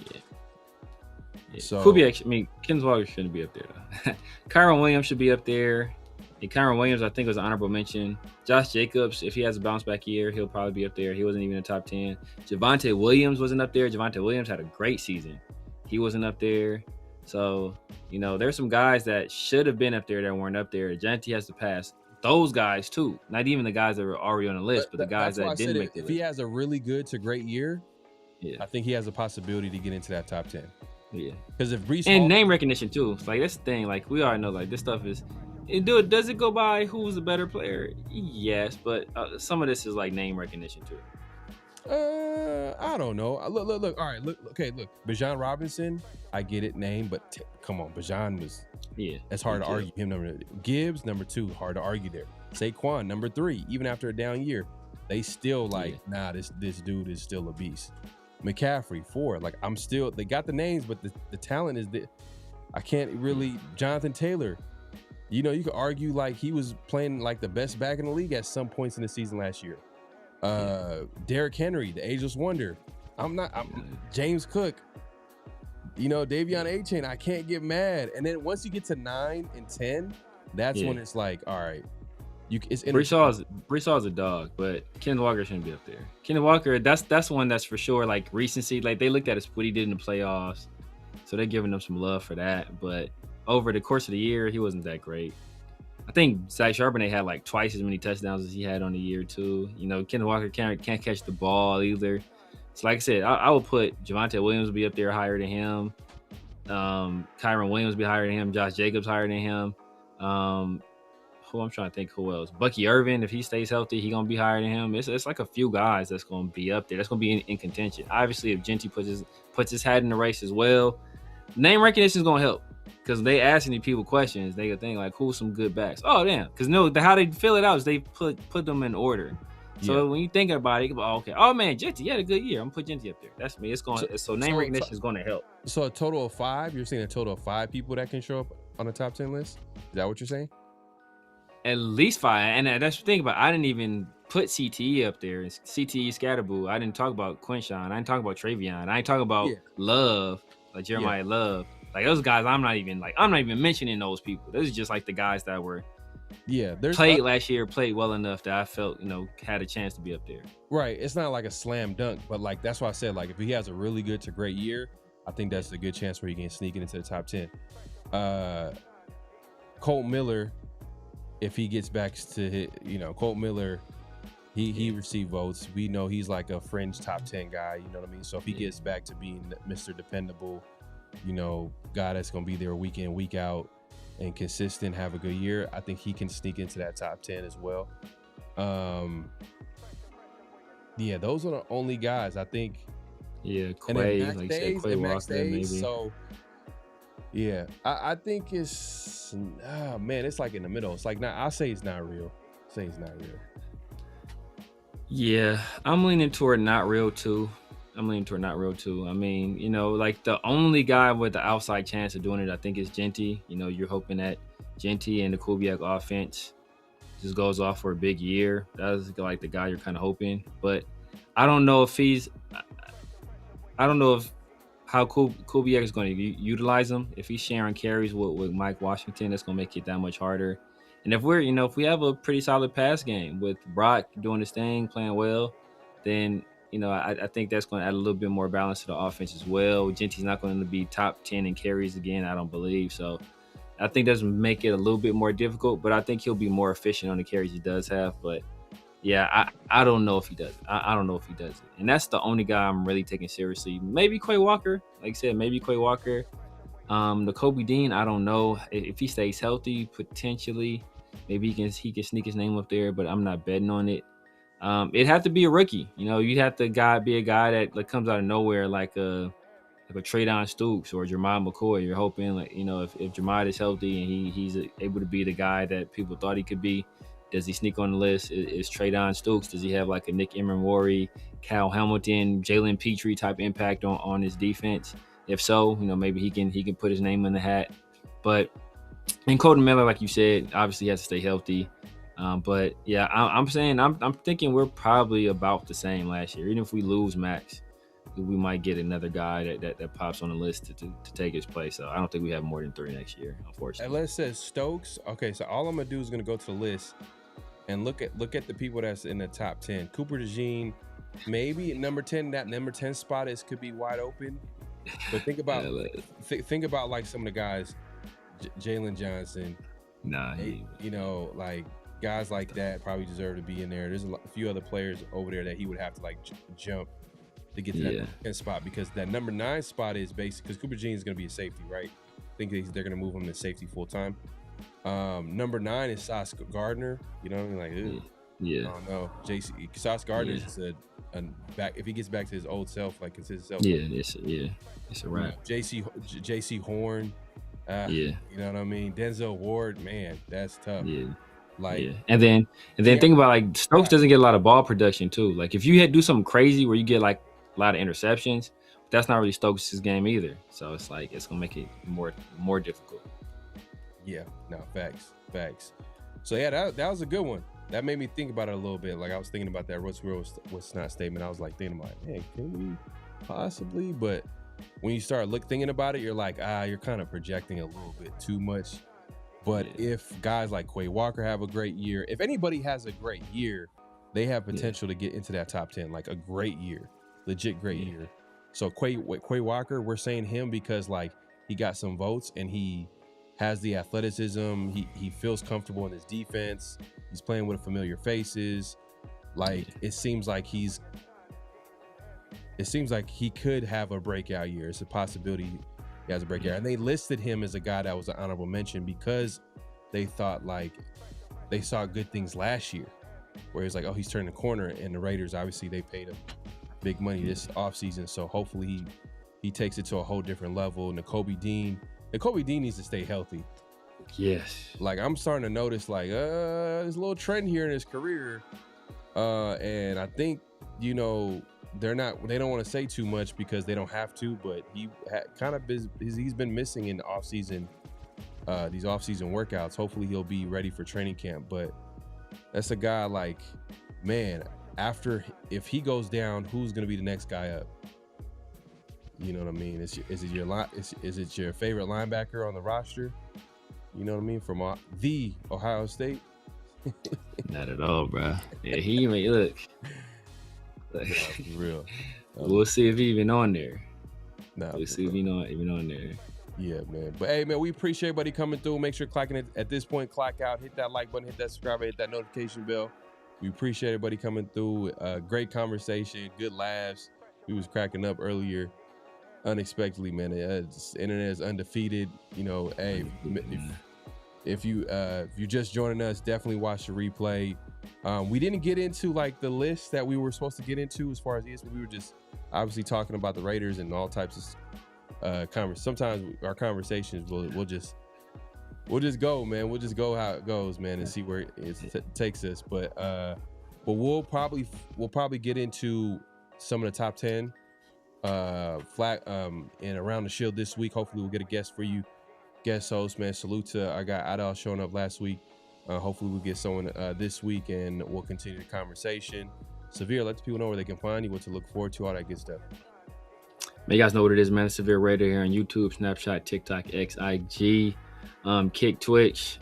Yeah. So Kubiak, Kenneth Walker shouldn't be up there though. Kyron Williams should be up there. And Kyron Williams, I think, was an honorable mention. Josh Jacobs, if he has a bounce back year, he'll probably be up there. He wasn't even in the top 10. Javonte Williams wasn't up there. Javonte Williams had a great season. He wasn't up there. So, there's some guys that should have been up there that weren't up there. Jeanty has to pass those guys too. Not even the guys that were already on the list, but the guys that didn't make the list. If he has a really good to great year, I think he has a possibility to get into that top 10. Yeah. Because if Breece and name recognition too. It's like that's the thing. Like we already know, like this stuff is. Does it go by who's the better player? Yes, but some of this is like name recognition too. I don't know. Look. All right, look. Bijan Robinson, I get it, name, but come on, Bijan was. Yeah, it's hard to argue him. Gibbs, number 2, hard to argue there. Saquon, number 3, even after a down year, they still nah, this dude is still a beast. McCaffrey, 4, like they got the names, but the talent is I can't really. Jonathan Taylor, you could argue like he was playing like the best back in the league at some points in the season last year. Derrick Henry, the ageless wonder. I'm James Cook. Davion A-Chain, I can't get mad. And then once you get to 9 and 10, that's when it's like, all right. Breece Hall is a dog, but Kenneth Walker shouldn't be up there. Kenneth Walker, that's one that's for sure like recency. Like they looked at what he did in the playoffs, so they're giving him some love for that. But over the course of the year, he wasn't that great. I think Zach Charbonnet had like twice as many touchdowns as he had on the year too. Kenneth Walker can't catch the ball either. So like I said, I would put Javonte Williams be up there higher than him. Kyron Williams be higher than him. Josh Jacobs higher than him. Who I'm trying to think who else. Bucky Irvin, if he stays healthy, he gonna be higher than him. It's like a few guys that's gonna be up there. That's gonna be in contention. Obviously, if Jeanty puts his hat in the race as well, name recognition is gonna help. Because they asking these people questions, they think like, who's some good backs? Oh, damn. Because how they fill it out is they put them in order. So when you think about it, you go, okay. Oh man, Jeanty, you had a good year. I'm gonna put Jeanty up there. That's me. So name recognition is gonna help. So a total of 5. You're saying a total of 5 people that can show up on the top 10 list. Is that what you're saying? At least 5. And that's the thing about. I didn't even put CTE up there. It's CTE Scatterboo. I didn't talk about Quinshawn. I didn't talk about Travion. I didn't talk about Love, like Jeremiah Love. Like those guys, I'm not even mentioning those people. Those are just like the guys that were played last year, played well enough that I felt, had a chance to be up there. Right. It's not like a slam dunk, but like that's why I said like if he has a really good to great year, I think that's a good chance where he can sneak it into the top 10. Colt Miller, if he gets back to hit, Colt Miller, he received votes. We know he's like a fringe top 10 guy, you know what I mean? So if he gets back to being Mr. Dependable, guy that's gonna be there week in, week out and consistent, have a good year, I think he can sneak into that top 10 as well. Those are the only guys I think. Yeah, Quay, like Quay Walker, maybe. So I think it's it's like in the middle. It's like I'll say it's not real. Yeah, I'm leaning toward not real too. I'm leaning toward not real too. I mean, you know, like the only guy with the outside chance of doing it, I think, is Jeanty. You know, you're hoping that Jeanty and the Kubiak offense just goes off for a big year. That's like the guy you're kind of hoping. But I don't know if how Kubiak is going to utilize him. If he's sharing carries with Mike Washington, that's going to make it that much harder. And if we have a pretty solid pass game with Brock doing his thing, playing well, then, you know, I think that's going to add a little bit more balance to the offense as well. Genty's not going to be top 10 in carries again, I don't believe. So I think that does make it a little bit more difficult, but I think he'll be more efficient on the carries he does have. But yeah, I don't know if he does it. I don't know if he does it. And that's the only guy I'm really taking seriously. Maybe Quay Walker. Like I said, maybe Quay Walker. The Kobe Dean, I don't know. If he stays healthy, potentially, maybe he can sneak his name up there, but I'm not betting on it. It'd have to be a rookie. You know, you'd have to be a guy that like comes out of nowhere, like a Traydon Stoops or Jermod McCoy. You're hoping, like, you know, if Jermod is healthy and he's able to be the guy that people thought he could be, does he sneak on the list? Is Traydon Stoops? Does he have like a Nick Emenwari, Cal Hamilton, Jalen Petrie type impact on his defense? If so, you know, maybe he can put his name in the hat. But and Colton Miller, like you said, obviously has to stay healthy. But yeah, I'm thinking we're probably about the same last year. Even if we lose Max, we might get another guy that pops on the list to take his place. So I don't think we have more than 3 next year, unfortunately. Unless it says Stokes. Okay, so all I'm gonna do is gonna go to the list and look at the people that's in the top 10. Cooper DeJean, maybe at number 10. That number 10 spot could be wide open. But think about think about like some of the guys, Jalen Johnson. You know, like guys like that probably deserve to be in there. There's a few other players over there that he would have to like jump to get to that 10 spot, because that number 9 spot is basic, because Cooper DeJean is going to be a safety, right? I think they're going to move him to safety full time. Number 9 is Sauce Gardner. You know what I mean? Like, ew. I don't know. Sauce Gardner is a back. If he gets back to his old self, like his self. It's a wrap. JC Horn. You know what I mean? Denzel Ward, man, that's tough. And then think about, like, Stokes doesn't get a lot of ball production too. Like if you do something crazy where you get like a lot of interceptions, that's not really Stokes' game either. So it's like it's gonna make it more difficult. Yeah, no, facts. So yeah, that was a good one. That made me think about it a little bit. Like I was thinking about that what's real, what's not statement. I was like thinking about, hey, can we possibly? But when you start thinking about it, you're like, you're kind of projecting a little bit too much. But if guys like Quay Walker have a great year, if anybody has a great year, they have potential to get into that top 10, like a great year, legit great year. So Quay Walker, we're saying him because like he got some votes and he has the athleticism. He feels comfortable in his defense. He's playing with familiar faces. Like it seems like he could have a breakout year. It's a possibility he has a breakout. And they listed him as a guy that was an honorable mention because they thought like they saw good things last year, where it's like, oh, he's turning the corner. And the Raiders, obviously, they paid him big money this offseason. So hopefully he takes it to a whole different level. And Kobe Dean needs to stay healthy. Yes. Like I'm starting to notice like there's a little trend here in his career. And I think, you know, they don't want to say too much because they don't have to, but he's been missing in the offseason, these offseason workouts. Hopefully he'll be ready for training camp. But that's a guy like, man, if he goes down, who's going to be the next guy up? You know what I mean? Is it your favorite linebacker on the roster? You know what I mean? From the Ohio State? Not at all, bro. Yeah, he may look. No, for real. We'll see if he even on there. We'll see if he even on there. Yeah, man. But hey, man, we appreciate everybody coming through. Make sure clocking it at this point, clock out, hit that like button, hit that subscribe, hit that notification bell. We appreciate everybody coming through. Great conversation, good laughs. We was cracking up earlier. Unexpectedly, man. The internet is undefeated. You know, hey, if you're just joining us, definitely watch the replay. We didn't get into like the list that we were supposed to get into as far as ESPN. We were just obviously talking about the Raiders and all types of sometimes our conversations we'll just go, man. We'll just go how it goes, man, and see where it takes us. But we'll probably get into some of the top 10 and Around the Shield this week. Hopefully we'll get a guest for you, guest host, man. Salute to our guy Adal showing up last week. Hopefully we'll get someone this week, and we'll continue the conversation. Severe, let the people know where they can find you, what to look forward to, all that good stuff. Man, you guys know what it is, man. Severe Raider here on YouTube, Snapchat, TikTok, X, IG, Kick, Twitch,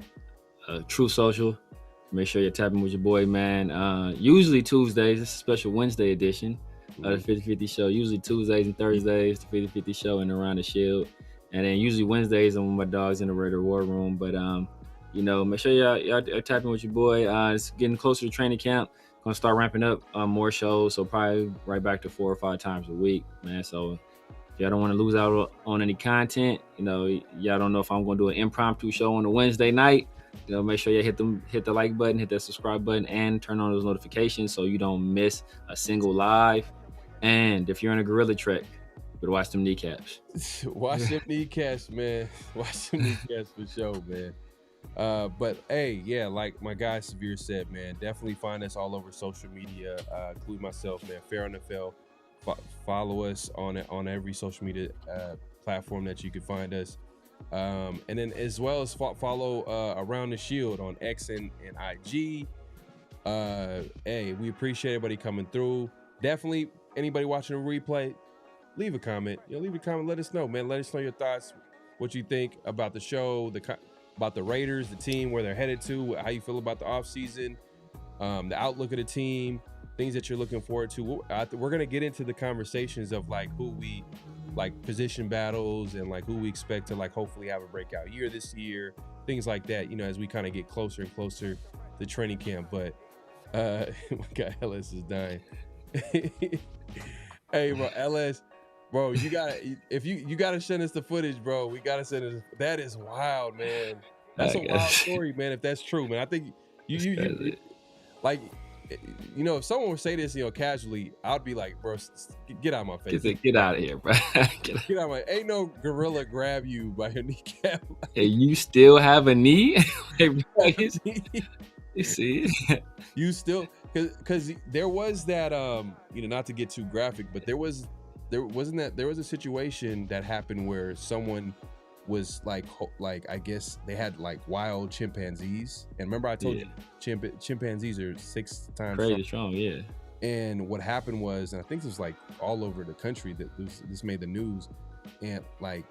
True Social. Make sure you're tapping with your boy, man. Usually Tuesdays. This is a special Wednesday edition of the 50-50 show. Usually Tuesdays and Thursdays, the 50-50 show and Around the Shield. And then usually Wednesdays, I'm with my dogs in the Raider War Room. But, you know, make sure y'all tapping with your boy. It's getting closer to training camp. Going to start ramping up more shows. So probably right back to 4 or 5 times a week, man. So if y'all don't want to lose out on any content, you know, y'all don't know if I'm going to do an impromptu show on a Wednesday night. You know, make sure you hit the like button, hit that subscribe button, and turn on those notifications so you don't miss a single live. And if you're in a gorilla trek, better watch them kneecaps. Watch them kneecaps, man. Watch them kneecaps for sure, man. But hey, yeah, like my guy Severe said, man, definitely find us all over social media, including myself, man. PharoahNFL. Follow us on every social media platform that you can find us. And then as well as follow Around the Shield on X and IG. Hey, we appreciate everybody coming through. Definitely anybody watching a replay, leave a comment. Leave a comment. Let us know, man. Let us know your thoughts, what you think about the show, about the Raiders, the team, where they're headed to, how you feel about the offseason, the outlook of the team, things that you're looking forward to. We're going to get into the conversations of like who we like, position battles, and like who we expect to like hopefully have a breakout year this year, things like that, as we kind of get closer and closer to training camp. But my guy LS is dying. Hey, bro, LS, bro, you gotta send us the footage, bro. We gotta send us. That is wild, man. That's a wild story, man. If that's true, man, I think you like, if someone would say this, casually, I'd be like, bro, get out of my face. Get out of here, bro. Get out of my. Ain't no gorilla grab you by your kneecap. Hey, you still have a knee? You see? You still, because there was that, not to get too graphic, but there was a situation that happened where someone was like I guess they had like wild chimpanzees, and remember I told you chimpanzees are 6 times crazy strong, yeah. And what happened was, and I think this was like all over the country that this made the news, and like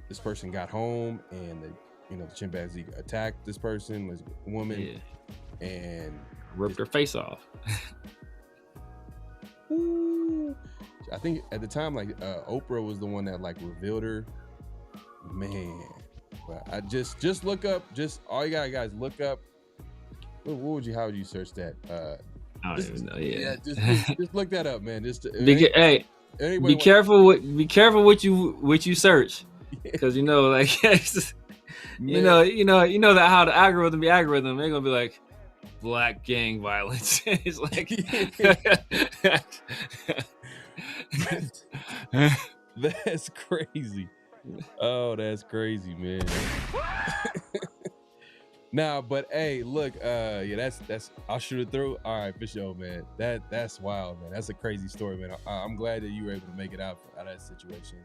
this person got home, and the chimpanzee attacked this person, this woman, and ripped her face off. I think at the time, like Oprah was the one that like revealed her. Man, but I just look up. Just all you got, guys, look up. How would you search that? I don't even know. Yeah, just look that up, man. Be careful what you search, because like you know that how the algorithm they're gonna be like black gang violence. It's like that's crazy. Oh, that's crazy, man. Nah, but hey, look, that's I'll shoot it through. All right, for sure, man. That's wild, man. That's a crazy story, man. I'm glad that you were able to make it out of that situation.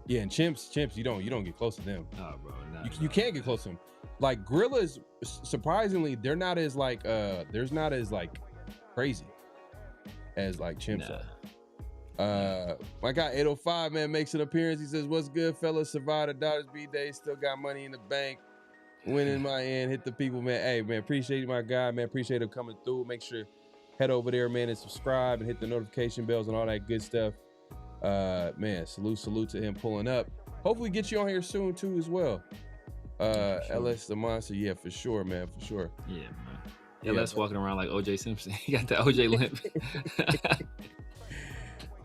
Yeah, and chimps, you don't get close to them. Oh, bro, you can't get close to them. Like gorillas, surprisingly, they're not as like crazy as like chimps are. My guy 805, man, makes an appearance. He says, "What's good, fellas? Survived the Dodgers B-Day. Still got money in the bank. Winning my end. Hit the people, man. Hey, man, appreciate my guy, man. Appreciate him coming through. Make sure head over there, man, and subscribe and hit the notification bells and all that good stuff. Man, salute to him pulling up. Hopefully get you on here soon too as well. Sure. LS the monster, yeah, for sure, man, for sure. Yeah, man. LS walking around like OJ Simpson. He got the OJ limp.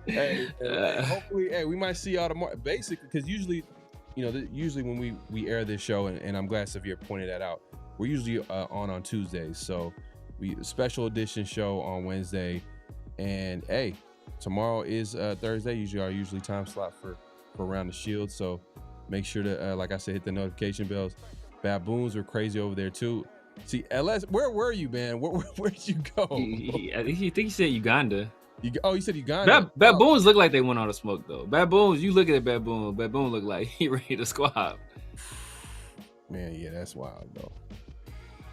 Hey, hopefully, we might see y'all tomorrow. Basically, because usually when we air this show, and I'm glad Severe pointed that out, we're usually on Tuesdays. So we special edition show on Wednesday, and hey, tomorrow is Thursday. Usually time slot for Around the Shield. So make sure to like I said, hit the notification bells. Baboons are crazy over there too. See, LS, where were you, man? Where'd you go? I think he said Uganda. You said Uganda. Baboons look like they went on a smoke though. Baboons, you look at a baboon. Baboon look like he ready to squab. Man, yeah, that's wild though.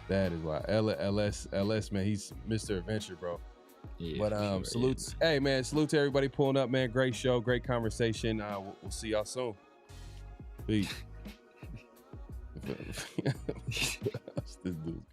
That is wild. LS, man, he's Mr. Adventure, bro. Yeah, but sure, salutes. Yeah, hey, man, salute to everybody pulling up, man. Great show, great conversation. We'll see y'all soon. Peace. This dude's